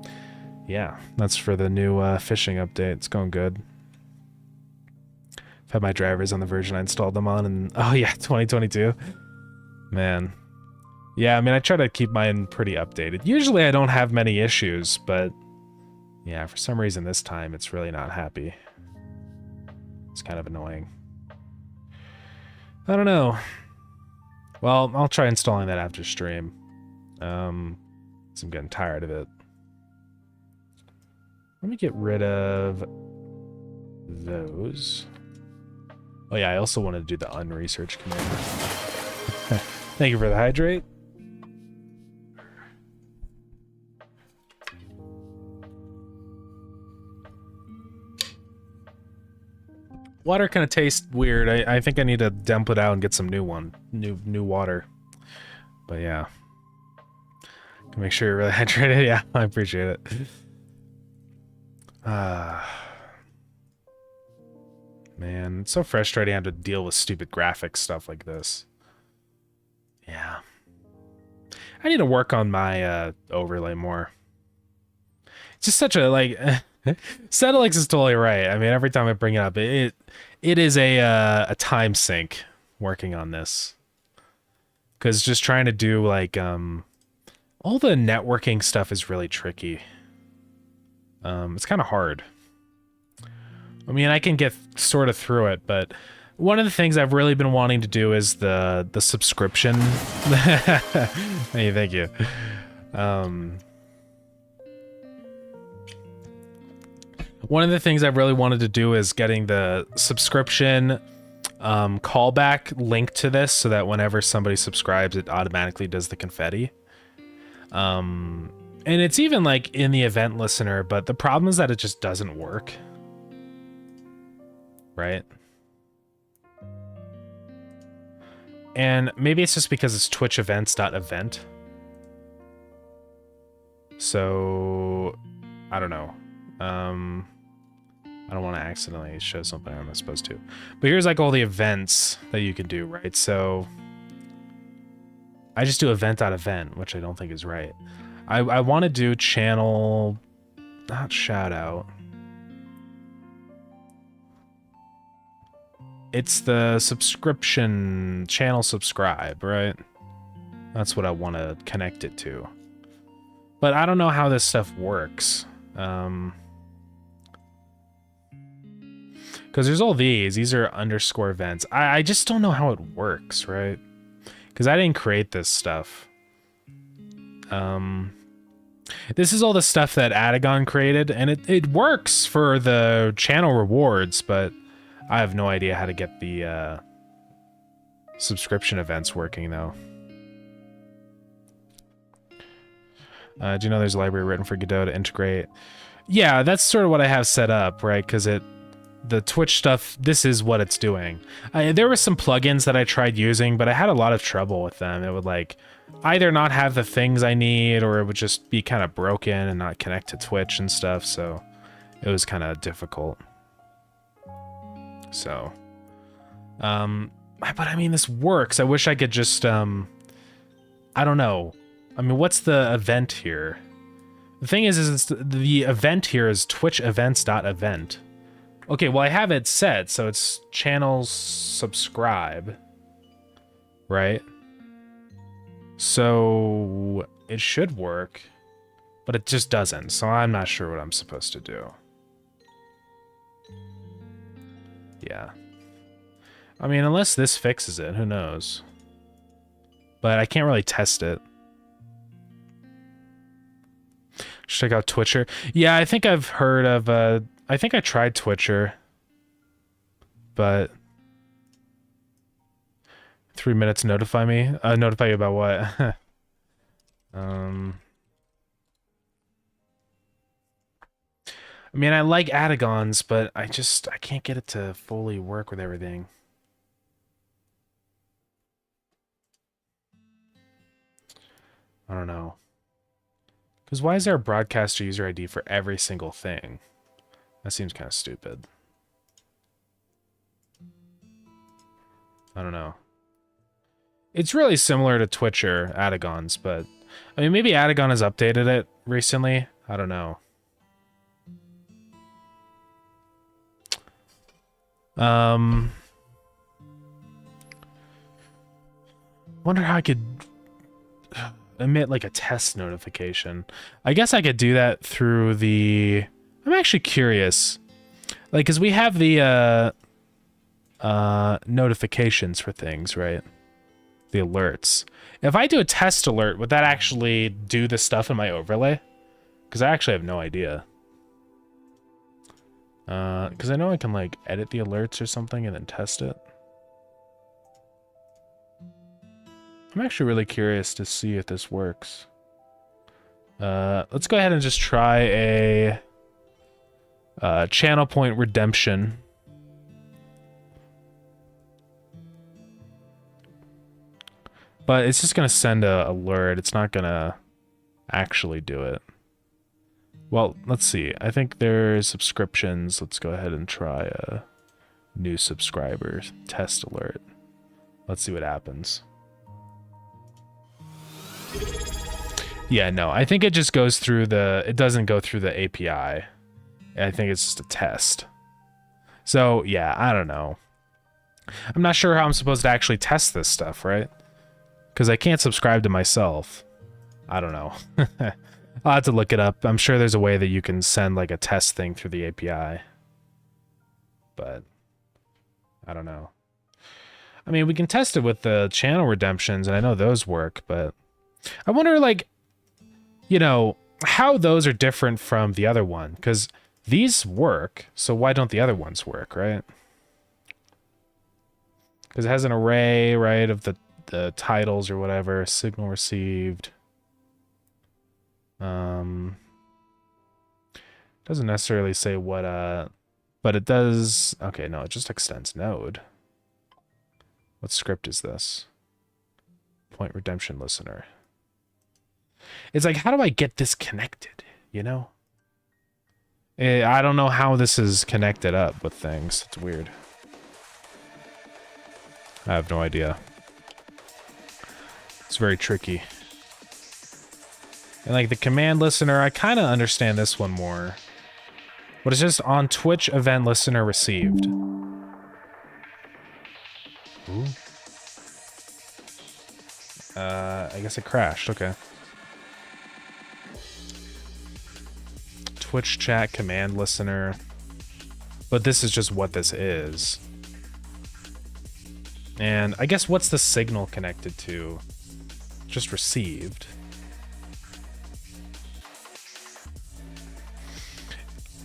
yeah, that's for the new fishing update. It's going good. I've had my drivers on the version I installed them on, and oh yeah, 2022. Man. Yeah, I mean, I try to keep mine pretty updated. Usually I don't have many issues, but yeah, for some reason this time it's really not happy. It's kind of annoying. I don't know. Well, I'll try installing that after stream. 'Cause I'm getting tired of it. Let me get rid of those. Oh yeah, I also wanted to do the unresearch command. Thank you for the hydrate. Water kind of tastes weird. I think I need to dump it out and get some new water. But yeah. Can make sure you're really hydrated. Yeah, I appreciate it. Man, it's so frustrating having to deal with stupid graphics stuff like this. Yeah. I need to work on my overlay more. It's just such a like Settlix is totally right. I mean, every time I bring it up, it is a time sink working on this. Because just trying to do like all the networking stuff is really tricky. It's kind of hard. I mean, I can get sort of through it, but one of the things I've really been wanting to do is the subscription. Hey, thank you. One of the things I've really wanted to do is getting the subscription callback linked to this so that whenever somebody subscribes, it automatically does the confetti. And it's even like in the event listener, but the problem is that it just doesn't work. Right? And maybe it's just because it's Twitch events.event. So I don't know. I don't want to accidentally show something I'm not supposed to. But here's like all the events that you can do, right? So I just do event.event, which I don't think is right. I want to do channel, not shout out. It's the subscription channel subscribe, right? That's what I want to connect it to. But I don't know how this stuff works. Because there's all these are underscore events. I just don't know how it works, right? Because I didn't create this stuff. This is all the stuff that Adagon created, and it works for the channel rewards, but I have no idea how to get the subscription events working, though. Do you know there's a library written for Godot to integrate? Yeah, that's sort of what I have set up, right? Because the Twitch stuff, this is what it's doing. There were some plugins that I tried using, but I had a lot of trouble with them. It would like either not have the things I need, or it would just be kind of broken and not connect to Twitch and stuff, so it was kind of difficult. So, but I mean, this works. I wish I could just, I don't know. I mean, what's the event here? The thing is the event here is Twitch events.event. Okay, well, I have it set, so it's channels subscribe, right? So it should work, but it just doesn't, so I'm not sure what I'm supposed to do. Yeah. I mean, unless this fixes it, who knows? But I can't really test it. Check out Twitcher. Yeah, I think I've heard of, I think I tried Twitcher. But 3 minutes notify me? Notify you about what? I mean, I like Adagons, but I can't get it to fully work with everything. I don't know. Because why is there a broadcaster user ID for every single thing? That seems kind of stupid. I don't know. It's really similar to Twitcher, Adagons, but... I mean, maybe Adagon has updated it recently. I don't know. Wonder how I could emit like a test notification. I guess I could do that through the... I'm actually curious. Like, because we have the notifications for things, right? The alerts. If I do a test alert, would that actually do the stuff in my overlay? Because I actually have no idea. Because I know I can, like, edit the alerts or something and then test it. I'm actually really curious to see if this works. Let's go ahead and just try a channel point redemption. But it's just going to send a alert. It's not going to actually do it. Well, let's see. I think there's subscriptions. Let's go ahead and try a new subscriber test alert. Let's see what happens. Yeah, no, I think it just goes through the... It doesn't go through the API. I think it's just a test. So, yeah, I don't know. I'm not sure how I'm supposed to actually test this stuff, right? Because I can't subscribe to myself. I don't know. I'll have to look it up. I'm sure there's a way that you can send like a test thing through the API. But I don't know. I mean, we can test it with the channel redemptions, and I know those work, but I wonder, like, you know, how those are different from the other one. Because these work, so why don't the other ones work, right? Because it has an array, right, of the titles or whatever, signal received. Doesn't necessarily say what, but it does, okay, no, it just extends node. What script is this? Point redemption listener. It's like, how do I get this connected, you know? I don't know how this is connected up with things. It's weird. I have no idea. It's very tricky. And like the command listener, I kind of understand this one more. But it's just on Twitch event listener received. Ooh. I guess it crashed. Okay. Twitch chat command listener. But this is just what this is. And I guess what's the signal connected to? Just received.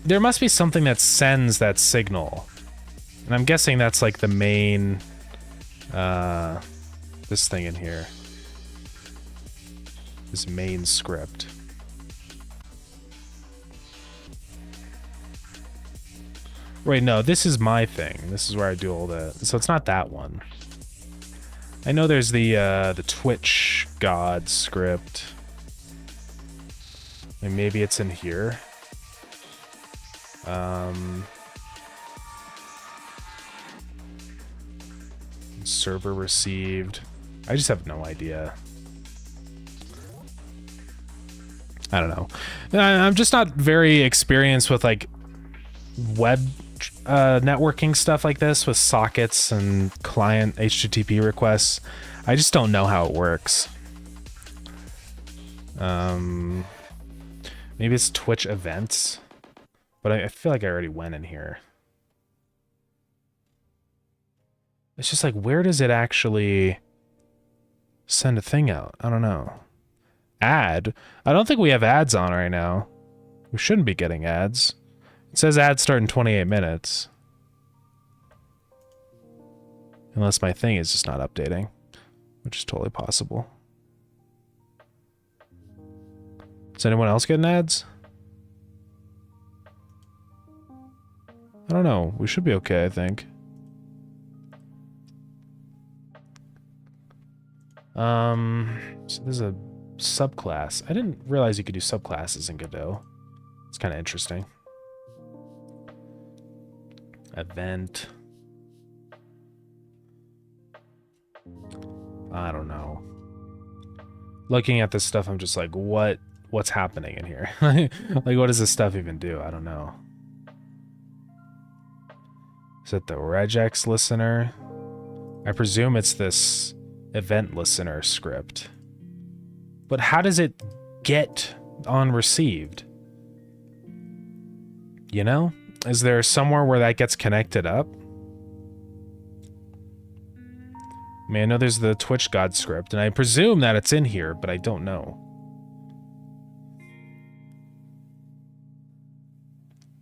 There must be something that sends that signal. And I'm guessing that's like the main, this thing in here. This main script. Wait, no, this is my thing. This is where I do all that. So it's not that one. I know there's the Twitch God script. And maybe it's in here. Server received. I just have no idea. I don't know. I'm just not very experienced with like web networking stuff like this with sockets and client HTTP requests. I just don't know how it works. Maybe it's Twitch events, but I feel like I already went in here. It's just like, where does it actually send a thing out? I don't know. Ad? I don't think we have ads on right now. We shouldn't be getting ads. It says ads start in 28 minutes. Unless my thing is just not updating, which is totally possible. Is anyone else getting ads? I don't know. We should be okay, I think. So there's a subclass. I didn't realize you could do subclasses in Godot. It's kind of interesting. Event. I don't know. Looking at this stuff, I'm just like, what's happening in here? Like, what does this stuff even do? I don't know. Is it the regex listener? I presume it's this event listener script. But how does it get on received? You know? Is there somewhere where that gets connected up? I mean, I know there's the Twitch God script, and I presume that it's in here, but I don't know.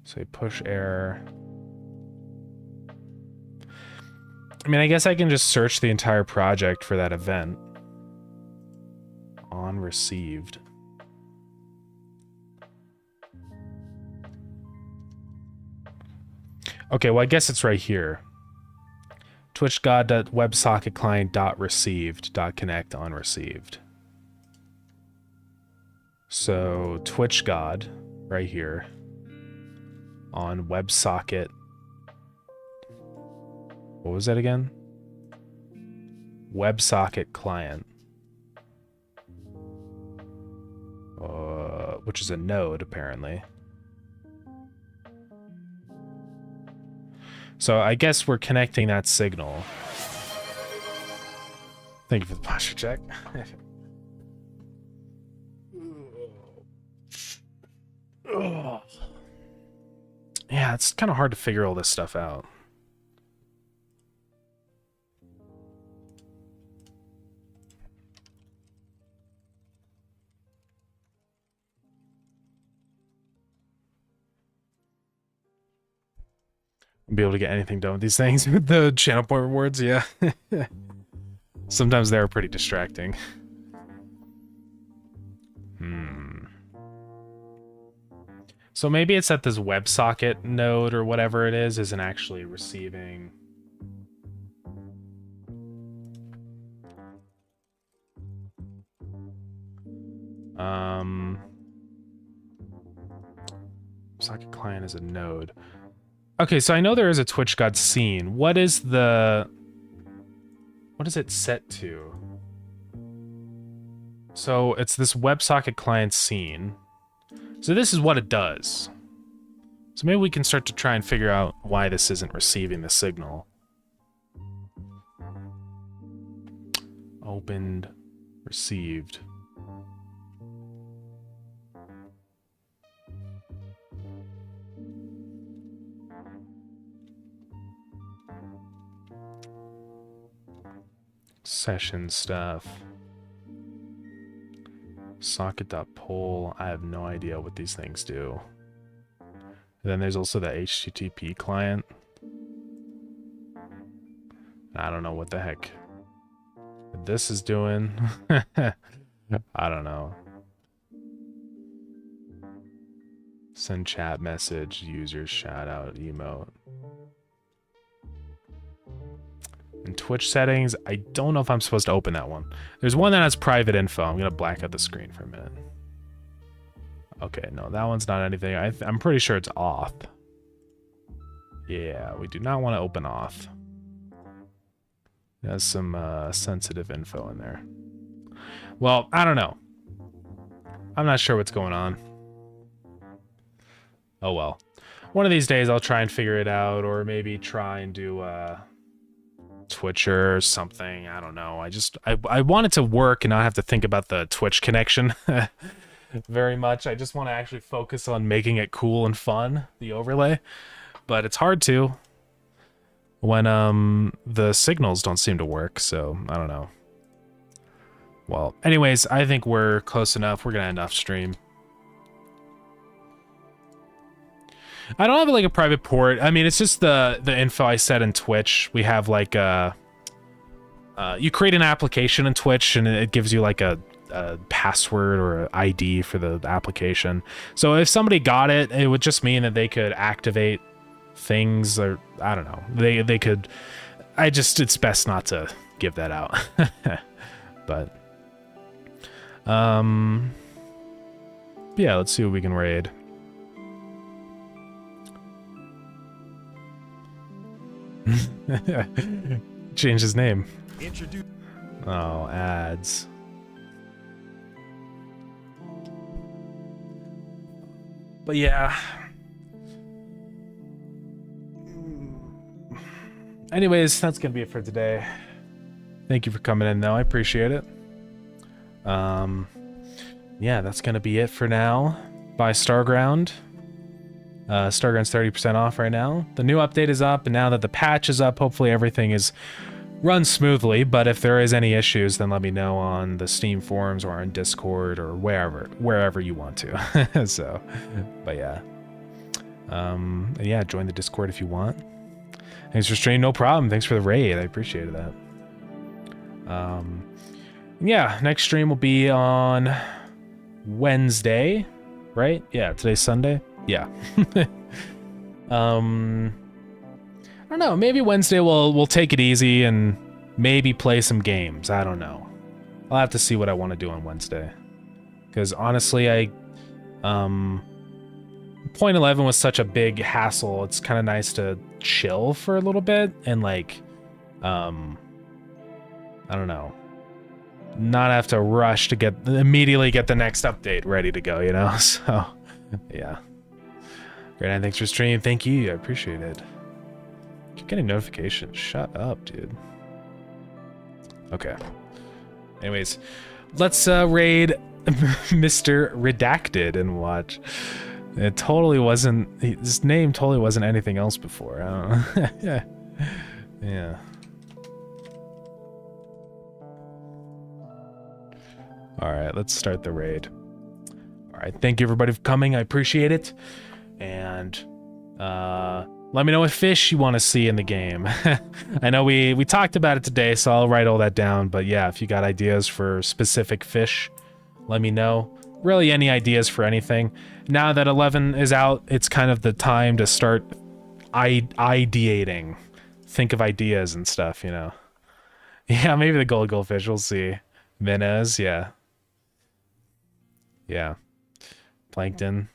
Say push error. I mean, I guess I can just search the entire project for that event. On received. Okay, well, I guess it's right here. twitchgod.websocketclient.received.connect on received. So twitchgod right here on WebSocket. What was that again? WebSocket client. Which is a node, apparently. So I guess we're connecting that signal. Thank you for the posture check. Yeah, it's kind of hard to figure all this stuff out. Be able to get anything done with these things with the channel point rewards, yeah. Sometimes they're pretty distracting. So maybe it's that this WebSocket node or whatever it is isn't actually receiving. Socket client is a node. Okay, so I know there is a Twitch God scene. What is it set to? So it's this WebSocket client scene. So this is what it does. So maybe we can start to try and figure out why this isn't receiving the signal. Opened, received. Session stuff. Socket.poll. I have no idea what these things do. And then there's also the HTTP client. I don't know what the heck this is doing. I don't know. Send chat message, user shout out, emote. In Twitch settings, I don't know if I'm supposed to open that one. There's one that has private info. I'm gonna black out the screen for a minute. Okay, no, that one's not anything. I'm pretty sure it's auth. Yeah, we do not want to open auth. It has some sensitive info in there. Well, I don't know. I'm not sure what's going on. Oh well. One of these days I'll try and figure it out, or maybe try and do Twitcher or something. I don't know. I want it to work and not have to think about the Twitch connection very much. I just want to actually focus on making it cool and fun, the overlay. But it's hard to when the signals don't seem to work, so I don't know. Well, anyways, I think we're close enough. We're gonna end off stream. I don't have like a private port. I mean, it's just the info I set in Twitch. We have like you create an application in Twitch and it gives you like a password or an ID for the application. So if somebody got it, it would just mean that they could activate things, or I don't know. They could. It's best not to give that out. But yeah, let's see what we can raid. Change his name. Oh, ads. But yeah. Anyways, that's gonna be it for today. Thank you for coming in, though. I appreciate it. Yeah, that's gonna be it for now. Buy Starground. Starground's 30% off right now. The new update is up, and now that the patch is up, hopefully everything is run smoothly. But if there is any issues, then let me know on the Steam forums or on Discord or wherever you want to. So, but yeah. Yeah, join the Discord if you want. Thanks for streaming. No problem. Thanks for the raid. I appreciated that. Yeah, next stream will be on Wednesday, right? Yeah, today's Sunday. Yeah. I don't know. Maybe Wednesday we'll take it easy and maybe play some games. I don't know. I'll have to see what I want to do on Wednesday. Because honestly, 0.11 was such a big hassle. It's kind of nice to chill for a little bit and like, I don't know, not have to rush to immediately get the next update ready to go, you know? So, yeah. Great, and thanks for streaming. Thank you. I appreciate it. Keep getting notifications. Shut up, dude. Okay. Anyways, let's raid Mr. Redacted and watch. It totally wasn't. His name totally wasn't anything else before. I don't know. Yeah. Yeah. All right, let's start the raid. All right, thank you everybody for coming. I appreciate it. And let me know what fish you want to see in the game. I know we talked about it today, so I'll write all that down. But yeah, if you got ideas for specific fish, let me know. Really, any ideas for anything. Now that 11 is out, it's kind of the time to start ideating. Think of ideas and stuff, you know. Yeah, maybe the goldfish, we'll see. Minnows, yeah. Yeah. Plankton.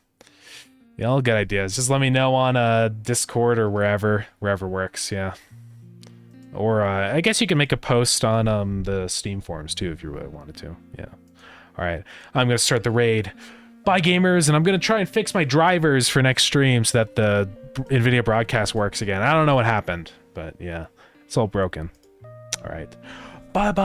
Yeah, all good ideas. Just let me know on Discord or wherever works, yeah. Or I guess you can make a post on the Steam forums too if you really wanted to, yeah. All right, I'm gonna start the raid. Bye gamers, and I'm gonna try and fix my drivers for next stream so that the NVIDIA broadcast works again. I don't know what happened, but yeah, it's all broken. All right, bye-bye.